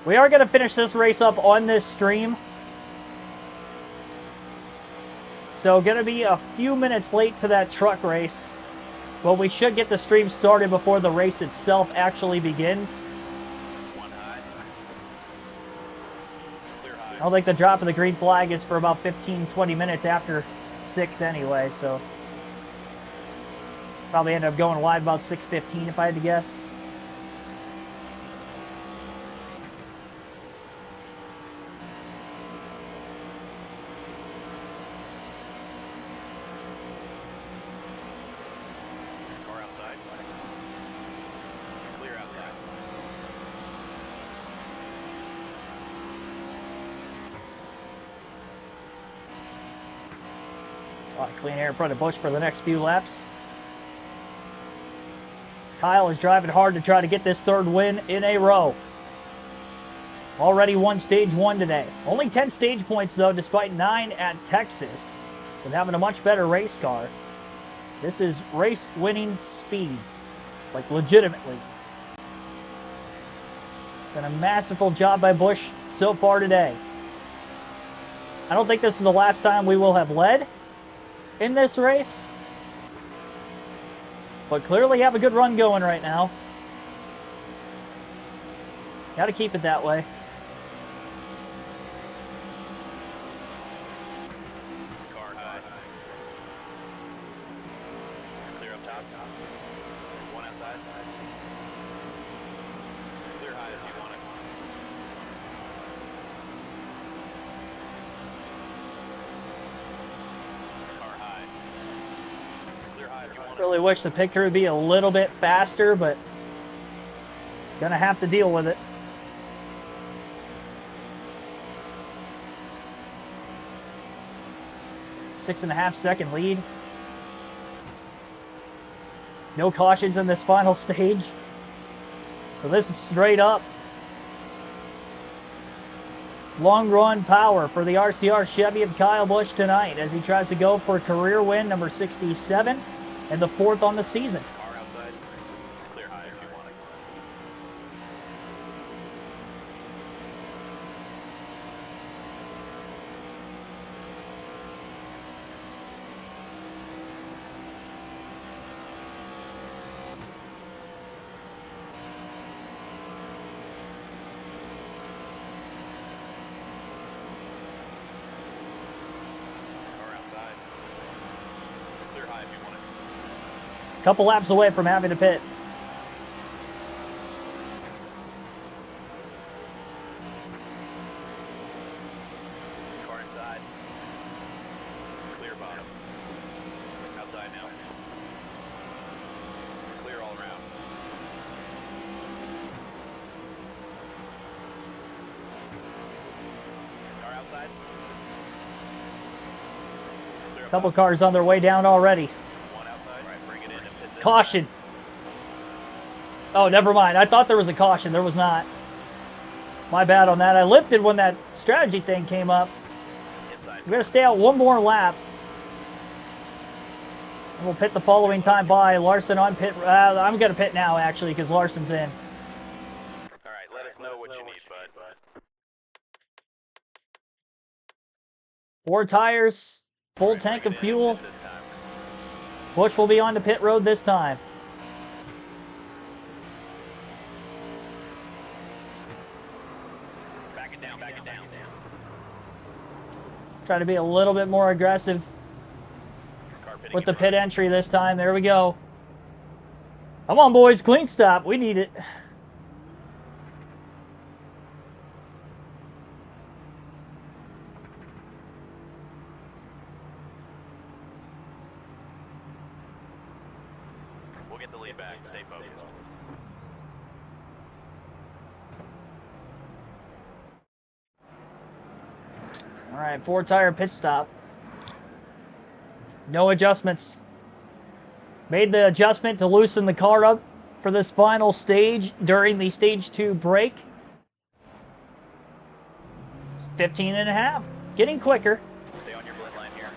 [SPEAKER 1] We are going to finish this race up on this stream. So going to be a few minutes late to that truck race. But we should get the stream started before the race itself actually begins.
[SPEAKER 2] One high. Clear high.
[SPEAKER 1] I don't think the drop of the green flag is for about 15-20 minutes after 6 anyway, so probably end up going wide about 6:15 if I had to guess.
[SPEAKER 2] Car outside. Clear outside.
[SPEAKER 1] A lot of clean air in front of Busch for the next few laps. Kyle is driving hard to try to get this third win in a row. Already won stage 1 today. Only 10 stage points though, despite 9 at Texas. With having a much better race car. This is race winning speed. Like legitimately. Been a masterful job by Busch so far today. I don't think this is the last time we will have led in this race, but clearly have a good run going right now. Got to keep it that way.
[SPEAKER 2] Car high. Clear up top. One outside.
[SPEAKER 1] Really wish the pit crew would be a little bit faster, but gonna have to deal with it. .5-second lead. No cautions in this final stage. So this is straight up long run power for the RCR Chevy of Kyle Busch tonight as he tries to go for a career win number 67 and the 4th on the season.
[SPEAKER 2] Car outside. Clear high if you want it. Car outside. Clear high if you want it.
[SPEAKER 1] Couple laps away from having to pit.
[SPEAKER 2] Car inside. Clear bottom. Outside now. Clear all around. Car outside. Clear
[SPEAKER 1] Couple
[SPEAKER 2] bottom.
[SPEAKER 1] cars on their way down already.
[SPEAKER 2] One outside. Right, bring it in and pit this.
[SPEAKER 1] Caution. Oh, never mind. I thought there was a caution. There was not. My bad on that. I lifted when that strategy thing came up.
[SPEAKER 2] Inside.
[SPEAKER 1] We're going to stay out one more lap. And we'll pit the following time by. Larson on pit. I'm going to pit now, actually, because Larson's in.
[SPEAKER 2] All right, let us know what you need, bud.
[SPEAKER 1] 4 tires, full tank of fuel.
[SPEAKER 2] This time.
[SPEAKER 1] Busch will be on the pit road this time.
[SPEAKER 2] Back it down, back it down.
[SPEAKER 1] Try to be a little bit more aggressive
[SPEAKER 2] Car pitting
[SPEAKER 1] with the
[SPEAKER 2] in
[SPEAKER 1] pit
[SPEAKER 2] front.
[SPEAKER 1] entry this time. There we go. Come on, boys. Clean stop. We need it.
[SPEAKER 2] We'll get the lead back. Stay focused.
[SPEAKER 1] All right, 4-tire pit stop. No adjustments. Made the adjustment to loosen the car up for this final stage during the stage 2 break. 15.5. Getting quicker.
[SPEAKER 2] Stay on your blend line here.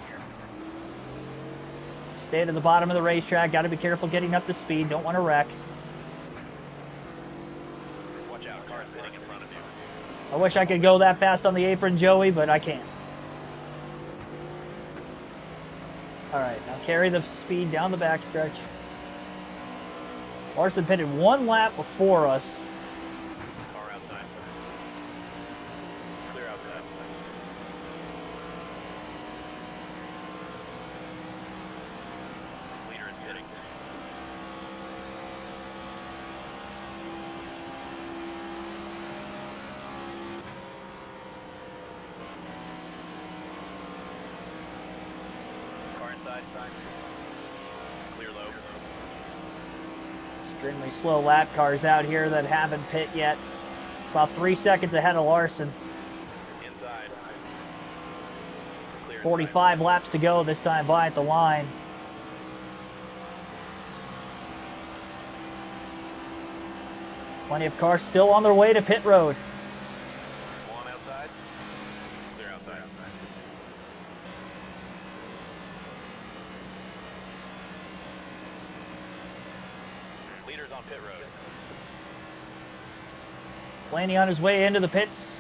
[SPEAKER 1] Stay to the bottom of the racetrack. Got to be careful getting up to speed. Don't want to wreck.
[SPEAKER 2] Watch out, car's pitting in front of you.
[SPEAKER 1] I wish I could go that fast on the apron, Joey, but I can't. All right, now carry the speed down the backstretch. Larson pitted 1 lap before us.
[SPEAKER 2] Car outside. Clear outside. Leader is pitting. Car inside. Clear low.
[SPEAKER 1] Extremely slow lap cars out here that haven't pit yet. About 3 seconds ahead of Larson.
[SPEAKER 2] Inside. Clear inside.
[SPEAKER 1] 45 laps to go this time by at the line. Plenty of cars still on their way to pit road.
[SPEAKER 2] One outside. Clear outside. Leaders on pit road.
[SPEAKER 1] Blaney on his way into the pits.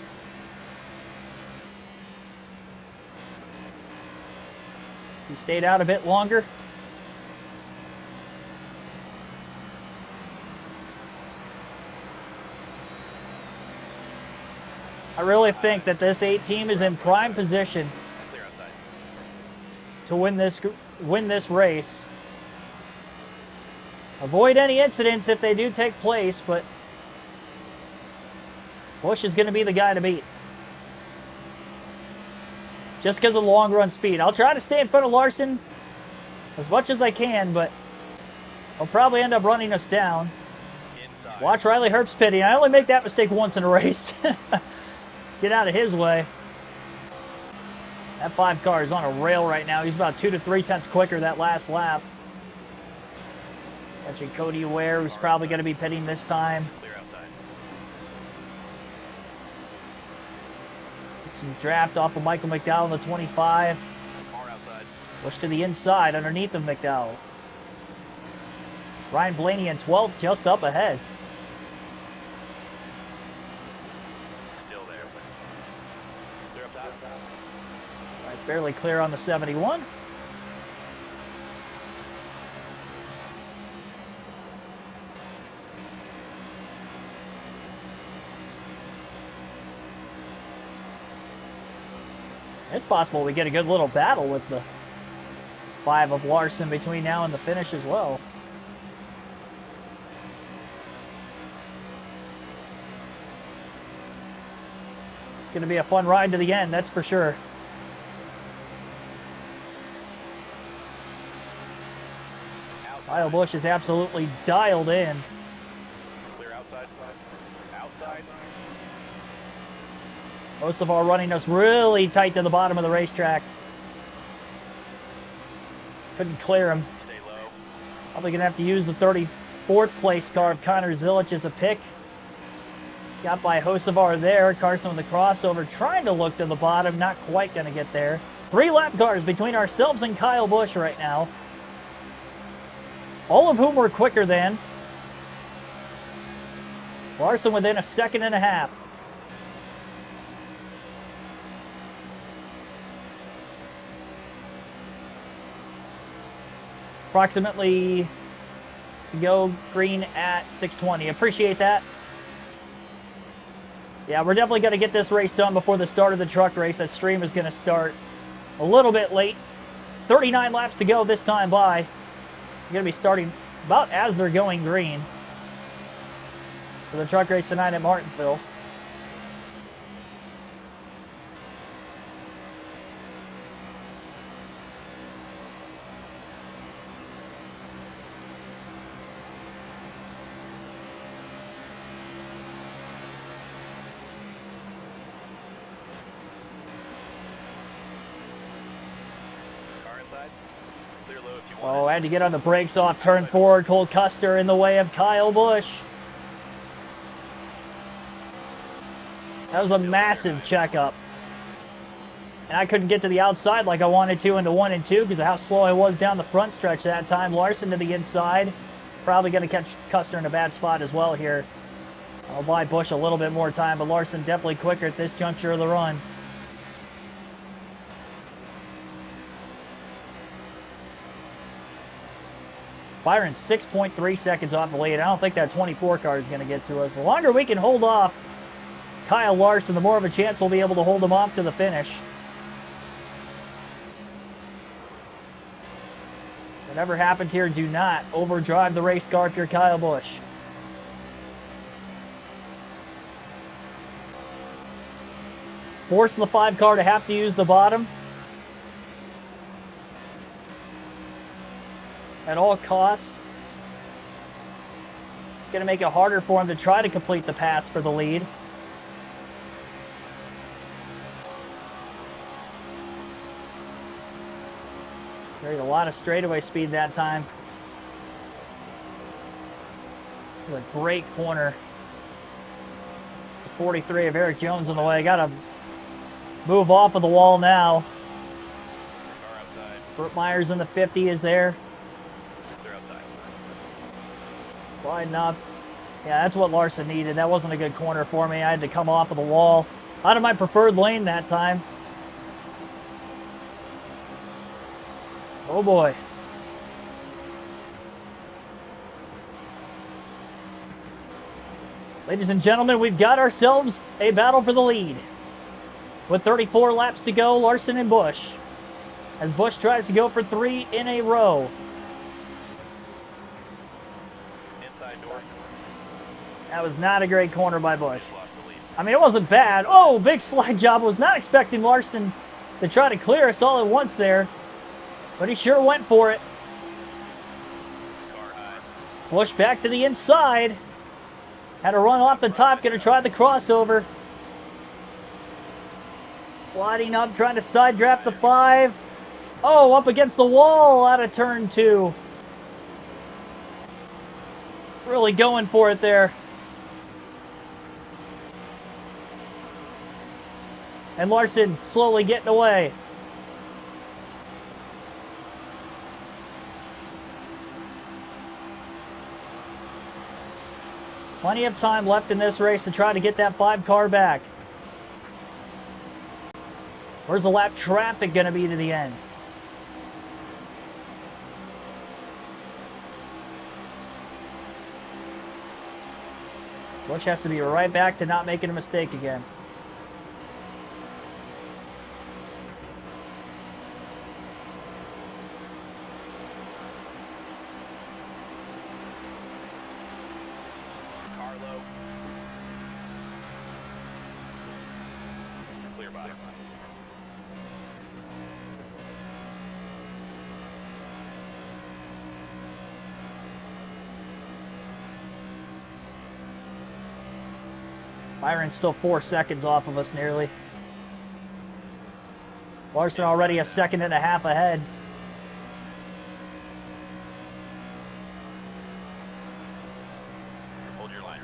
[SPEAKER 1] He stayed out a bit longer. I really think that this 8 team is in prime position
[SPEAKER 2] Clear outside.
[SPEAKER 1] to win this race. Avoid any incidents if they do take place, but Busch is going to be the guy to beat. Just because of long run speed. I'll try to stay in front of Larson as much as I can, but He'll probably end up running us down.
[SPEAKER 2] Inside.
[SPEAKER 1] Watch Riley Herbst pitting. I only make that mistake once in a race. Get out of his way. That 5 car is on a rail right now. He's about 2 to 3 tenths quicker that last lap. Catching Cody Ware, who's probably going to be pitting this time.
[SPEAKER 2] Clear outside.
[SPEAKER 1] Get some draft off of Michael McDowell in the 25.
[SPEAKER 2] Car outside.
[SPEAKER 1] Push to the inside underneath of McDowell. Ryan Blaney in 12th, just up ahead.
[SPEAKER 2] Still there. Clear up top.
[SPEAKER 1] Right, fairly clear on the 71. It's possible we get a good little battle with the 5 of Larson between now and the finish as well. It's going to be a fun ride to the end, that's for sure. Kyle Busch is absolutely dialed in.
[SPEAKER 2] Clear outside. Outside.
[SPEAKER 1] Most of all running us really tight to the bottom of the racetrack. Couldn't clear him.
[SPEAKER 2] Stay low.
[SPEAKER 1] Probably going to have to use the 34th place car of Connor Zilich as a pick. Got by Hocevar there. Carson with the crossover, trying to look to the bottom. Not quite going to get there. 3 lap cars between ourselves and Kyle Busch right now. All of whom were quicker than. Larson within a second and a half. Approximately to go green at 6:20. Appreciate that. Yeah, we're definitely going to get this race done before the start of the truck race. That stream is going to start a little bit late. 39 laps to go this time by. We're going to be starting about as they're going green for the truck race tonight at Martinsville. Oh, I had to get on the brakes off turn 4. Cole Custer in the way of Kyle Busch. That was a massive checkup. And I couldn't get to the outside like I wanted to into 1 and 2 because of how slow I was down the front stretch that time. Larson to the inside. Probably going to catch Custer in a bad spot as well here. I'll buy Busch a little bit more time, but Larson definitely quicker at this juncture of the run. Byron 6.3 seconds off the lead. I don't think that 24 car is going to get to us. The longer we can hold off Kyle Larson, the more of a chance we'll be able to hold him off to the finish. Whatever happens here, do not overdrive the race car if you're Kyle Busch. Forcing the 5 car to have to use the bottom at all costs. It's going to make it harder for him to try to complete the pass for the lead. Carried a lot of straightaway speed that time. It was a great corner. The 43 of Eric Jones in the way. Got to move off of the wall now. Burt Myers in the 50 is there. Sliding up. Yeah, that's what Larson needed. That wasn't a good corner for me. I had to come off of the wall. Out of my preferred lane that time. Oh boy. Ladies and gentlemen, we've got ourselves a battle for the lead. With 34 laps to go, Larson and Busch. As Busch tries to go for 3 in a row. That was not a great corner by Busch. I mean, it wasn't bad. Oh, big slide job. Was not expecting Larson to try to clear us all at once there. But he sure went for it. Busch back to the inside. Had to run off the top, gonna try the crossover. Sliding up, trying to side draft the 5. Oh, up against the wall out of turn 2. Really going for it there. And Larson slowly getting away. Plenty of time left in this race to try to get that 5 car back. Where's the lap traffic going to be to the end? Busch has to be right back to not making a mistake again.
[SPEAKER 2] Carlo. Clear by.
[SPEAKER 1] Byron's still 4 seconds off of us nearly. Larson already a second and a half ahead.
[SPEAKER 2] Hold your line.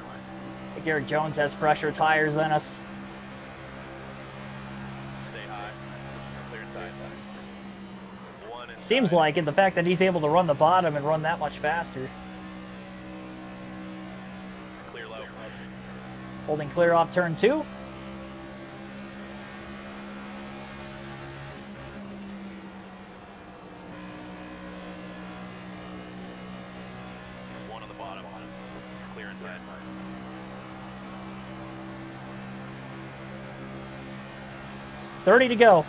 [SPEAKER 1] I think Eric Jones has fresher tires than us.
[SPEAKER 2] Stay high. Clear inside. One inside.
[SPEAKER 1] Seems like it, the fact that he's able to run the bottom and run that much faster.
[SPEAKER 2] Clear low.
[SPEAKER 1] Holding clear off turn 2.
[SPEAKER 2] One on the bottom. Clear inside.
[SPEAKER 1] .30 to go.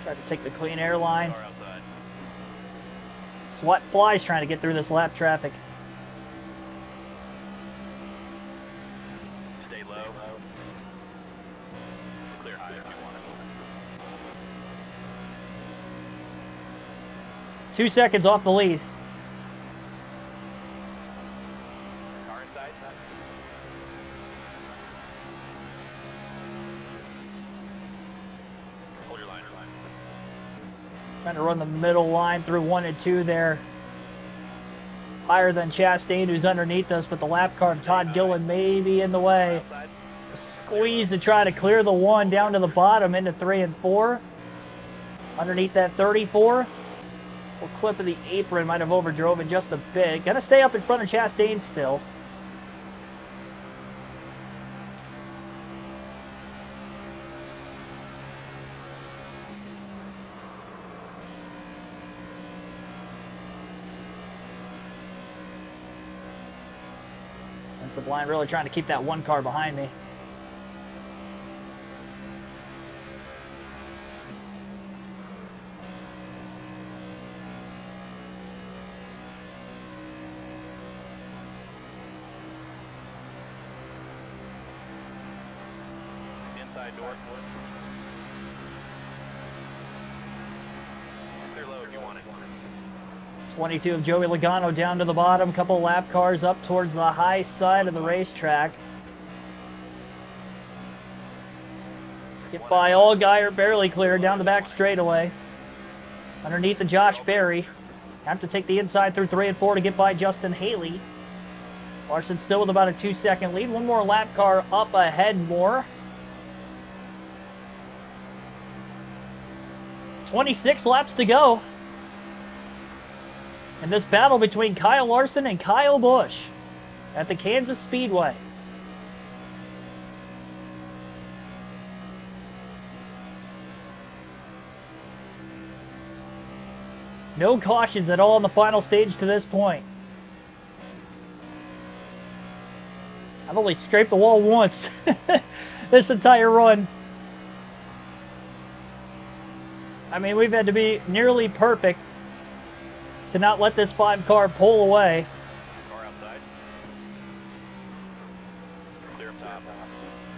[SPEAKER 1] Try to take the clean air line.
[SPEAKER 2] Car outside.
[SPEAKER 1] Sweat flies trying to get through this lap traffic.
[SPEAKER 2] Stay low. Clear high if you want it.
[SPEAKER 1] 2 seconds off the lead.
[SPEAKER 2] Car inside. Hold your line.
[SPEAKER 1] Trying to run the middle line through 1 and 2 there. Higher than Chastain, who's underneath us, but the lap car of Todd Gillen may be in the way.
[SPEAKER 2] Outside.
[SPEAKER 1] A squeeze to try to clear the 1 down to the bottom into 3 and 4. Underneath that 34. Little clip of the apron might have overdrove it just a bit. Gonna stay up in front of Chastain still. And Sublime really trying to keep that 1 car behind me.
[SPEAKER 2] Inside door. Clear low if you want it.
[SPEAKER 1] 22 of Joey Logano down to the bottom. Couple lap cars up towards the high side of the racetrack. Get by Allgaier, barely clear down the back straightaway. Underneath the Josh Berry. Have to take the inside through 3 and 4 to get by Justin Haley. Larson still with about a 2-second lead. One more lap car up ahead more. 26 laps to go. In this battle between Kyle Larson and Kyle Busch at the Kansas Speedway. No cautions at all in the final stage to this point. I've only scraped the wall once this entire run. I mean, we've had to be nearly perfect to not let this 5 car pull away.
[SPEAKER 2] Car outside. Clear up top.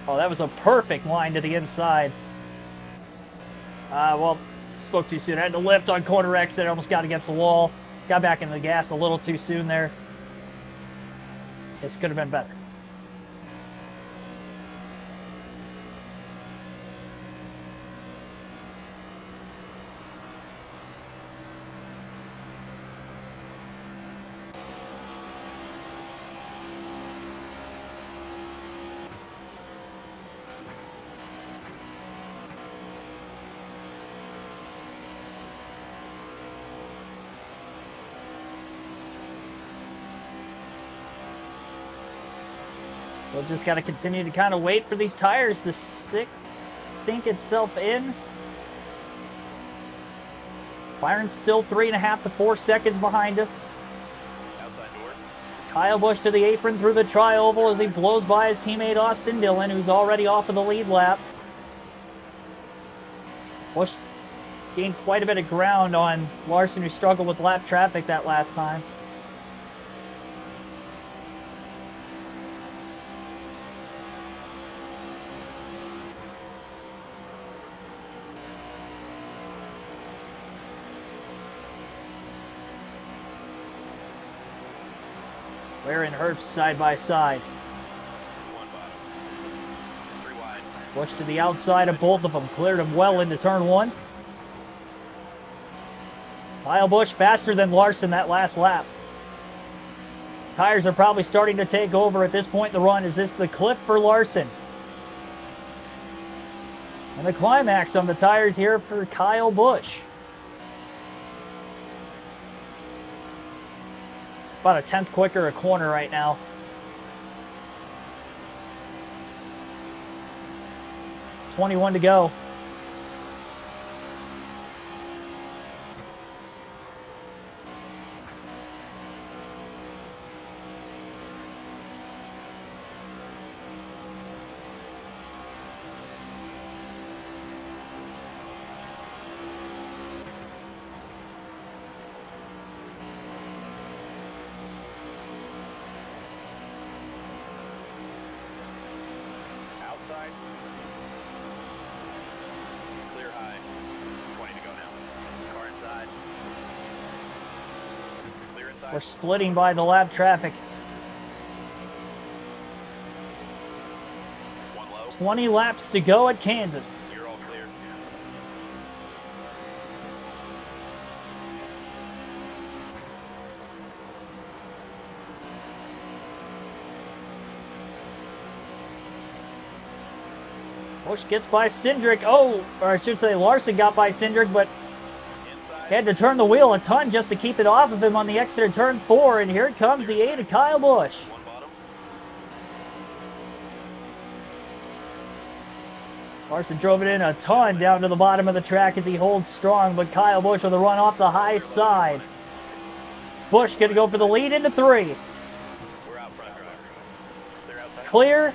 [SPEAKER 1] Oh, that was a perfect line to the inside. Well, spoke too soon. I had to lift on corner exit. I almost got against the wall. Got back in the gas a little too soon there. This could have been better. We'll just got to continue to kind of wait for these tires to sink itself in. Byron's still 3.5 to 4 seconds behind us.
[SPEAKER 2] Outside door.
[SPEAKER 1] Kyle Busch to the apron through the tri-oval as he blows by his teammate Austin Dillon, who's already off of the lead lap. Busch gained quite a bit of ground on Larson, who struggled with lap traffic that last time. Ware and Herbst side by side.
[SPEAKER 2] One bottom. 3 wide.
[SPEAKER 1] Busch to the outside of both of them. Cleared him well into turn 1. Kyle Busch faster than Larson that last lap. Tires are probably starting to take over at this point in the run. Is this the cliff for Larson? And the climax on the tires here for Kyle Busch. About a 10th quicker a corner right now. .21 to go.
[SPEAKER 2] Outside. Clear high. 20 to go now. Car inside. Clear inside.
[SPEAKER 1] We're splitting by the lap traffic.
[SPEAKER 2] 1 low.
[SPEAKER 1] 20 laps to go at Kansas.
[SPEAKER 2] You're all clear.
[SPEAKER 1] Busch gets by Cindric. Oh, or I should say Larson got by Cindric, but
[SPEAKER 2] Inside.
[SPEAKER 1] he had to turn the wheel a ton just to keep it off of him on the exit of turn 4. And here comes the 8 of Kyle Busch.
[SPEAKER 2] 1 bottom.
[SPEAKER 1] Larson drove it in a ton down to the bottom of the track as he holds strong, but Kyle Busch with a run off the high side. Busch going to go for the lead into 3.
[SPEAKER 2] We're out front, driver. They're outside.
[SPEAKER 1] Clear.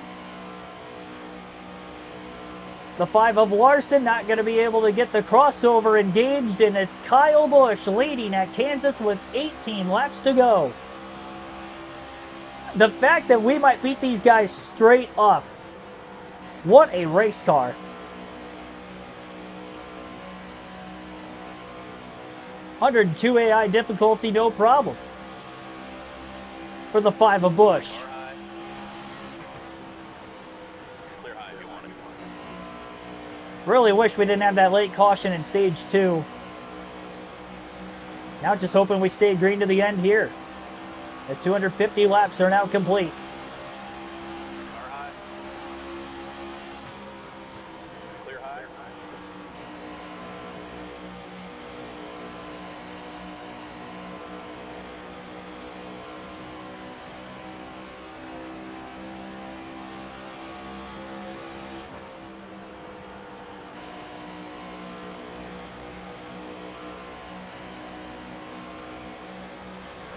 [SPEAKER 1] The 5 of Larson not going to be able to get the crossover engaged, and it's Kyle Busch leading at Kansas with 18 laps to go. The fact that we might beat these guys straight up. What a race car. .102 AI difficulty, no problem. For the 5 of Busch.
[SPEAKER 2] Car high. Clear high if you want it.
[SPEAKER 1] Really wish we didn't have that late caution in stage 2. Now just hoping we stay green to the end here, as 250 laps are now complete.
[SPEAKER 2] Car high. Clear high.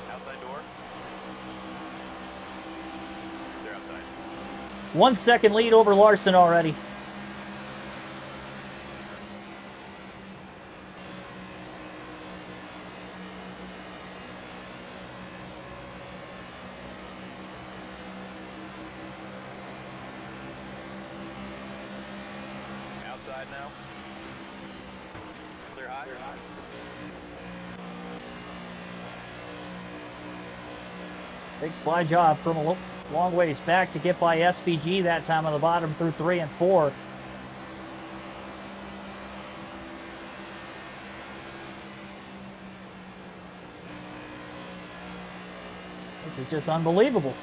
[SPEAKER 2] Outside door. They're outside.
[SPEAKER 1] 1 second lead over Larson already.
[SPEAKER 2] Outside now. high.
[SPEAKER 1] Big slide job from a long ways back to get by SVG that time on the bottom through 3 and 4. This is just unbelievable.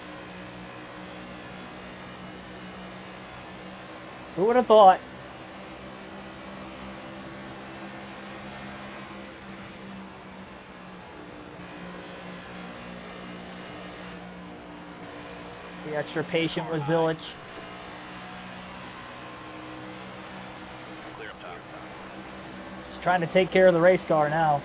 [SPEAKER 1] Who would have thought? The extra patient with Zilich.
[SPEAKER 2] Clear up top.
[SPEAKER 1] Just trying to take care of the race car now.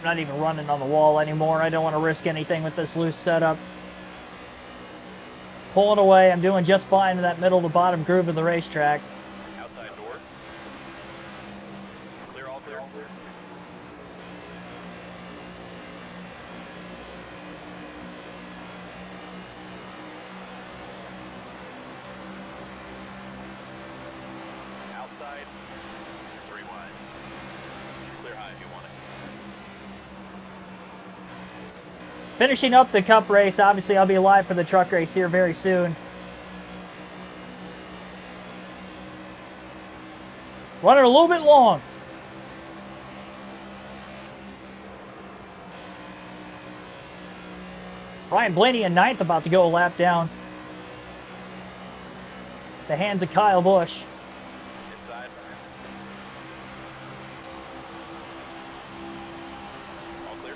[SPEAKER 1] I'm not even running on the wall anymore. I don't want to risk anything with this loose setup. Pulling away. I'm doing just fine in that middle to bottom groove of the racetrack.
[SPEAKER 2] Outside door. Clear, all clear. Outside. 3 wide. Clear high if you want it.
[SPEAKER 1] Finishing up the Cup race. Obviously, I'll be live for the truck race here very soon. Running a little bit long. Ryan Blaney in 9th, about to go a lap down. The hands of Kyle Busch.
[SPEAKER 2] Inside. All clear.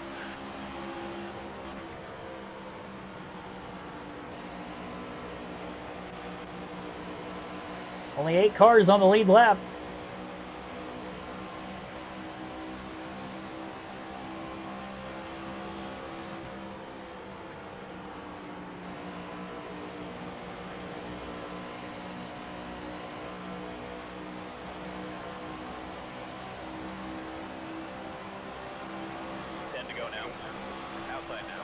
[SPEAKER 1] Only 8 cars on the lead lap.
[SPEAKER 2] To go now. Outside now.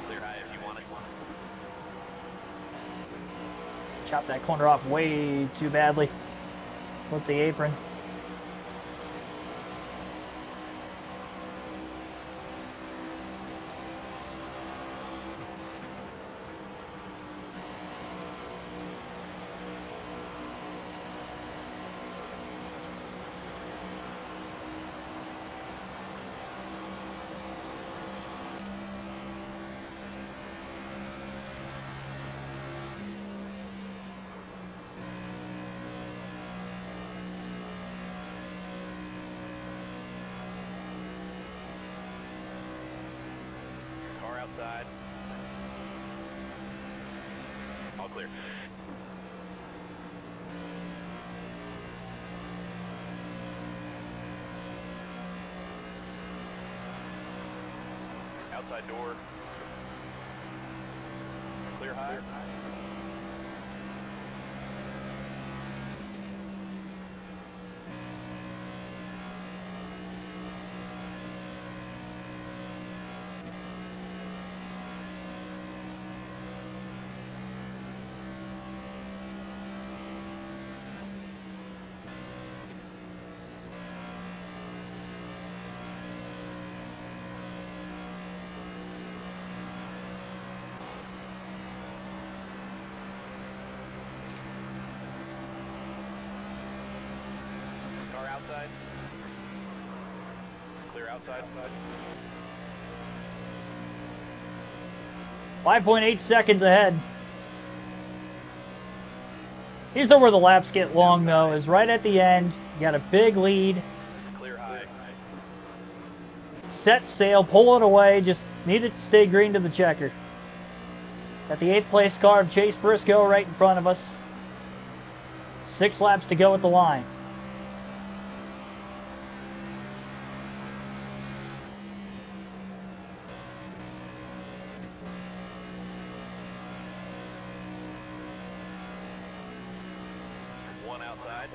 [SPEAKER 2] Clear high if you want it.
[SPEAKER 1] Chopped that corner off way too badly with the apron.
[SPEAKER 2] Car outside. All clear. Outside door. Clear high. Car outside. Clear outside.
[SPEAKER 1] 5.8 seconds ahead. Here's where the laps get long, though, is right at the end. You got a big lead.
[SPEAKER 2] Clear high.
[SPEAKER 1] Set sail, pull it away. Just need it to stay green to the checker. Got the 8th place car of Chase Briscoe right in front of us. 6 laps to go at the line.
[SPEAKER 2] One outside.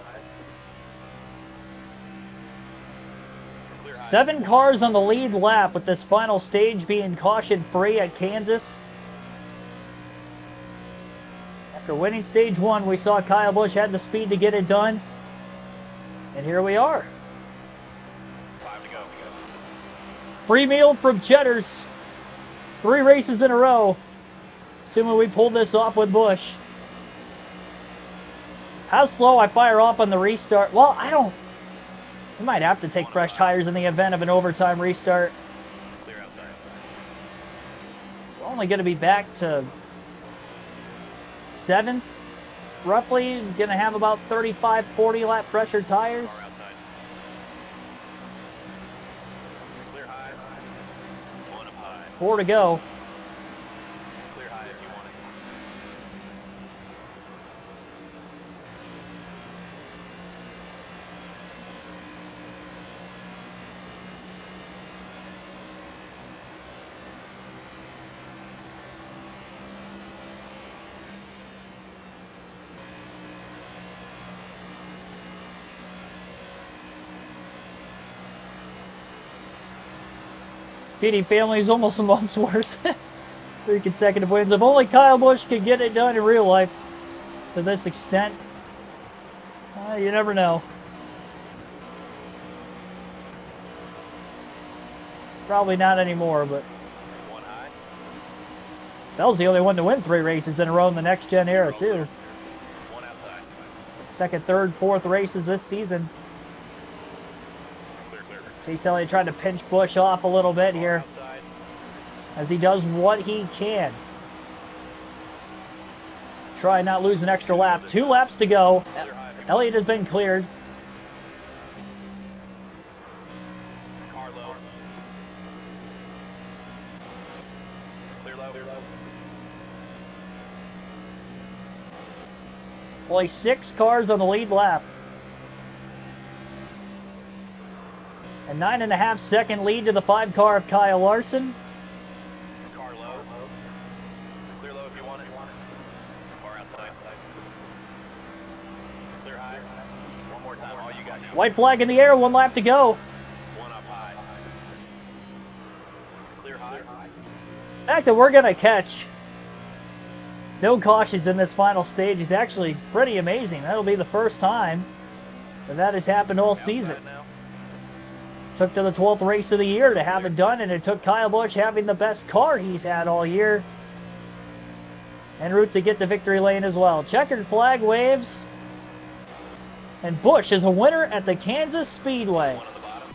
[SPEAKER 1] 7 cars on the lead lap, with this final stage being caution-free at Kansas. After winning stage 1, we saw Kyle Busch had the speed to get it done. And here we are.
[SPEAKER 2] 5 to go.
[SPEAKER 1] Free meal from Cheddar's. 3 races in a row. Assuming we pulled this off with Busch. How slow I fire off on the restart. Well, I don't... We might have to take fresh tires in the event of an overtime restart.
[SPEAKER 2] Clear outside.
[SPEAKER 1] So we're only going to be back to 7, roughly. Going to have about 35, 40 lap pressure tires.
[SPEAKER 2] Car outside. Clear high. 1 up high.
[SPEAKER 1] 4 to go.
[SPEAKER 2] Clear high if you want it.
[SPEAKER 1] Feeding families almost a month's worth. 3 consecutive wins. If only Kyle Busch could get it done in real life to this extent. You never know. Probably not anymore, but
[SPEAKER 2] 1 high.
[SPEAKER 1] that was the only one to win 3 races in a row in the next gen era too.
[SPEAKER 2] 1 outside.
[SPEAKER 1] 2nd, 3rd, 4th races this season.
[SPEAKER 2] Clear, clear.
[SPEAKER 1] Chase Elliott tried to pinch Busch off a little bit here,
[SPEAKER 2] Outside.
[SPEAKER 1] as he does what he can. Try not lose an extra lap. 2 laps to go.
[SPEAKER 2] Clear high.
[SPEAKER 1] Elliott has been cleared.
[SPEAKER 2] Car low. Clear low.
[SPEAKER 1] Only 6 cars on the lead lap. A 9.5 second lead to the 5 car of Kyle Larson.
[SPEAKER 2] Car low. Clear low if you want it. Car outside. Clear high. One more time. All you got now.
[SPEAKER 1] White flag in the air, 1 lap to go.
[SPEAKER 2] 1 up high. Clear high.
[SPEAKER 1] The fact that we're going to catch no cautions in this final stage is actually pretty amazing. That'll be the first time that has happened all season.
[SPEAKER 2] Outside now.
[SPEAKER 1] Took to the 12th race of the year to have it done, and it took Kyle Busch having the best car he's had all year en route to get to victory lane as well. Checkered flag waves, and Busch is a winner at the Kansas Speedway.
[SPEAKER 2] 1 on the bottom.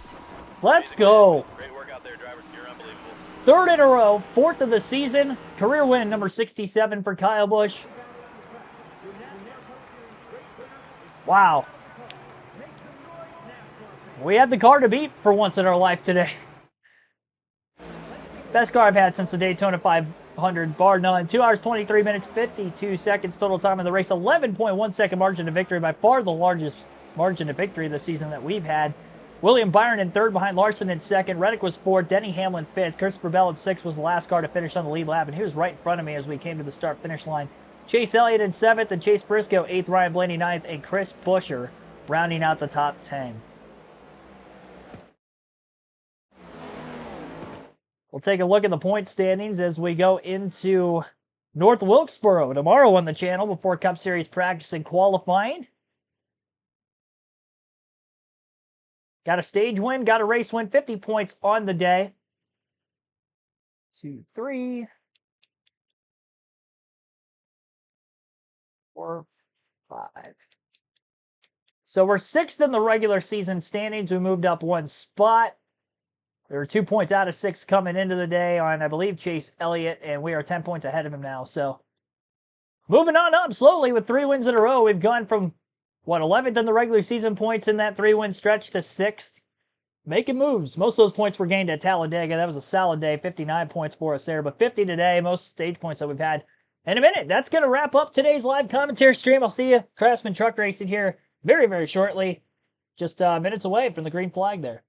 [SPEAKER 1] Let's go.
[SPEAKER 2] Great work out there, driver. You're unbelievable.
[SPEAKER 1] 3rd in a row, 4th of the season, career win number 67 for Kyle Busch. Wow. We had the car to beat for once in our life today. Best car I've had since the Daytona 500, bar none. 2 hours, 23 minutes, 52 seconds total time in the race. 11.1 second margin of victory, by far the largest margin of victory this season that we've had. William Byron in 3rd behind Larson in 2nd. Reddick was 4th. Denny Hamlin 5th. Christopher Bell in 6th was the last car to finish on the lead lap, and he was right in front of me as we came to the start-finish line. Chase Elliott in 7th, and Chase Briscoe 8th, Ryan Blaney 9th, and Chris Buescher rounding out the top 10. We'll take a look at the point standings as we go into North Wilkesboro tomorrow on the channel before Cup Series practice and qualifying. Got a stage win, got a race win, 50 points on the day. 2, 3, 4, 5. So we're 6th in the regular season standings. We moved up 1 spot. We were 2 points out of 6 coming into the day on, I believe, Chase Elliott, and we are 10 points ahead of him now. So moving on up slowly with 3 wins in a row. We've gone from, 11th in the regular season points in that 3-win stretch to 6th. Making moves. Most of those points were gained at Talladega. That was a solid day. 59 points for us there, but 50 today. Most stage points that we've had in a minute. That's going to wrap up today's live commentary stream. I'll see you, Craftsman Truck Racing, here very, very shortly. Just minutes away from the green flag there.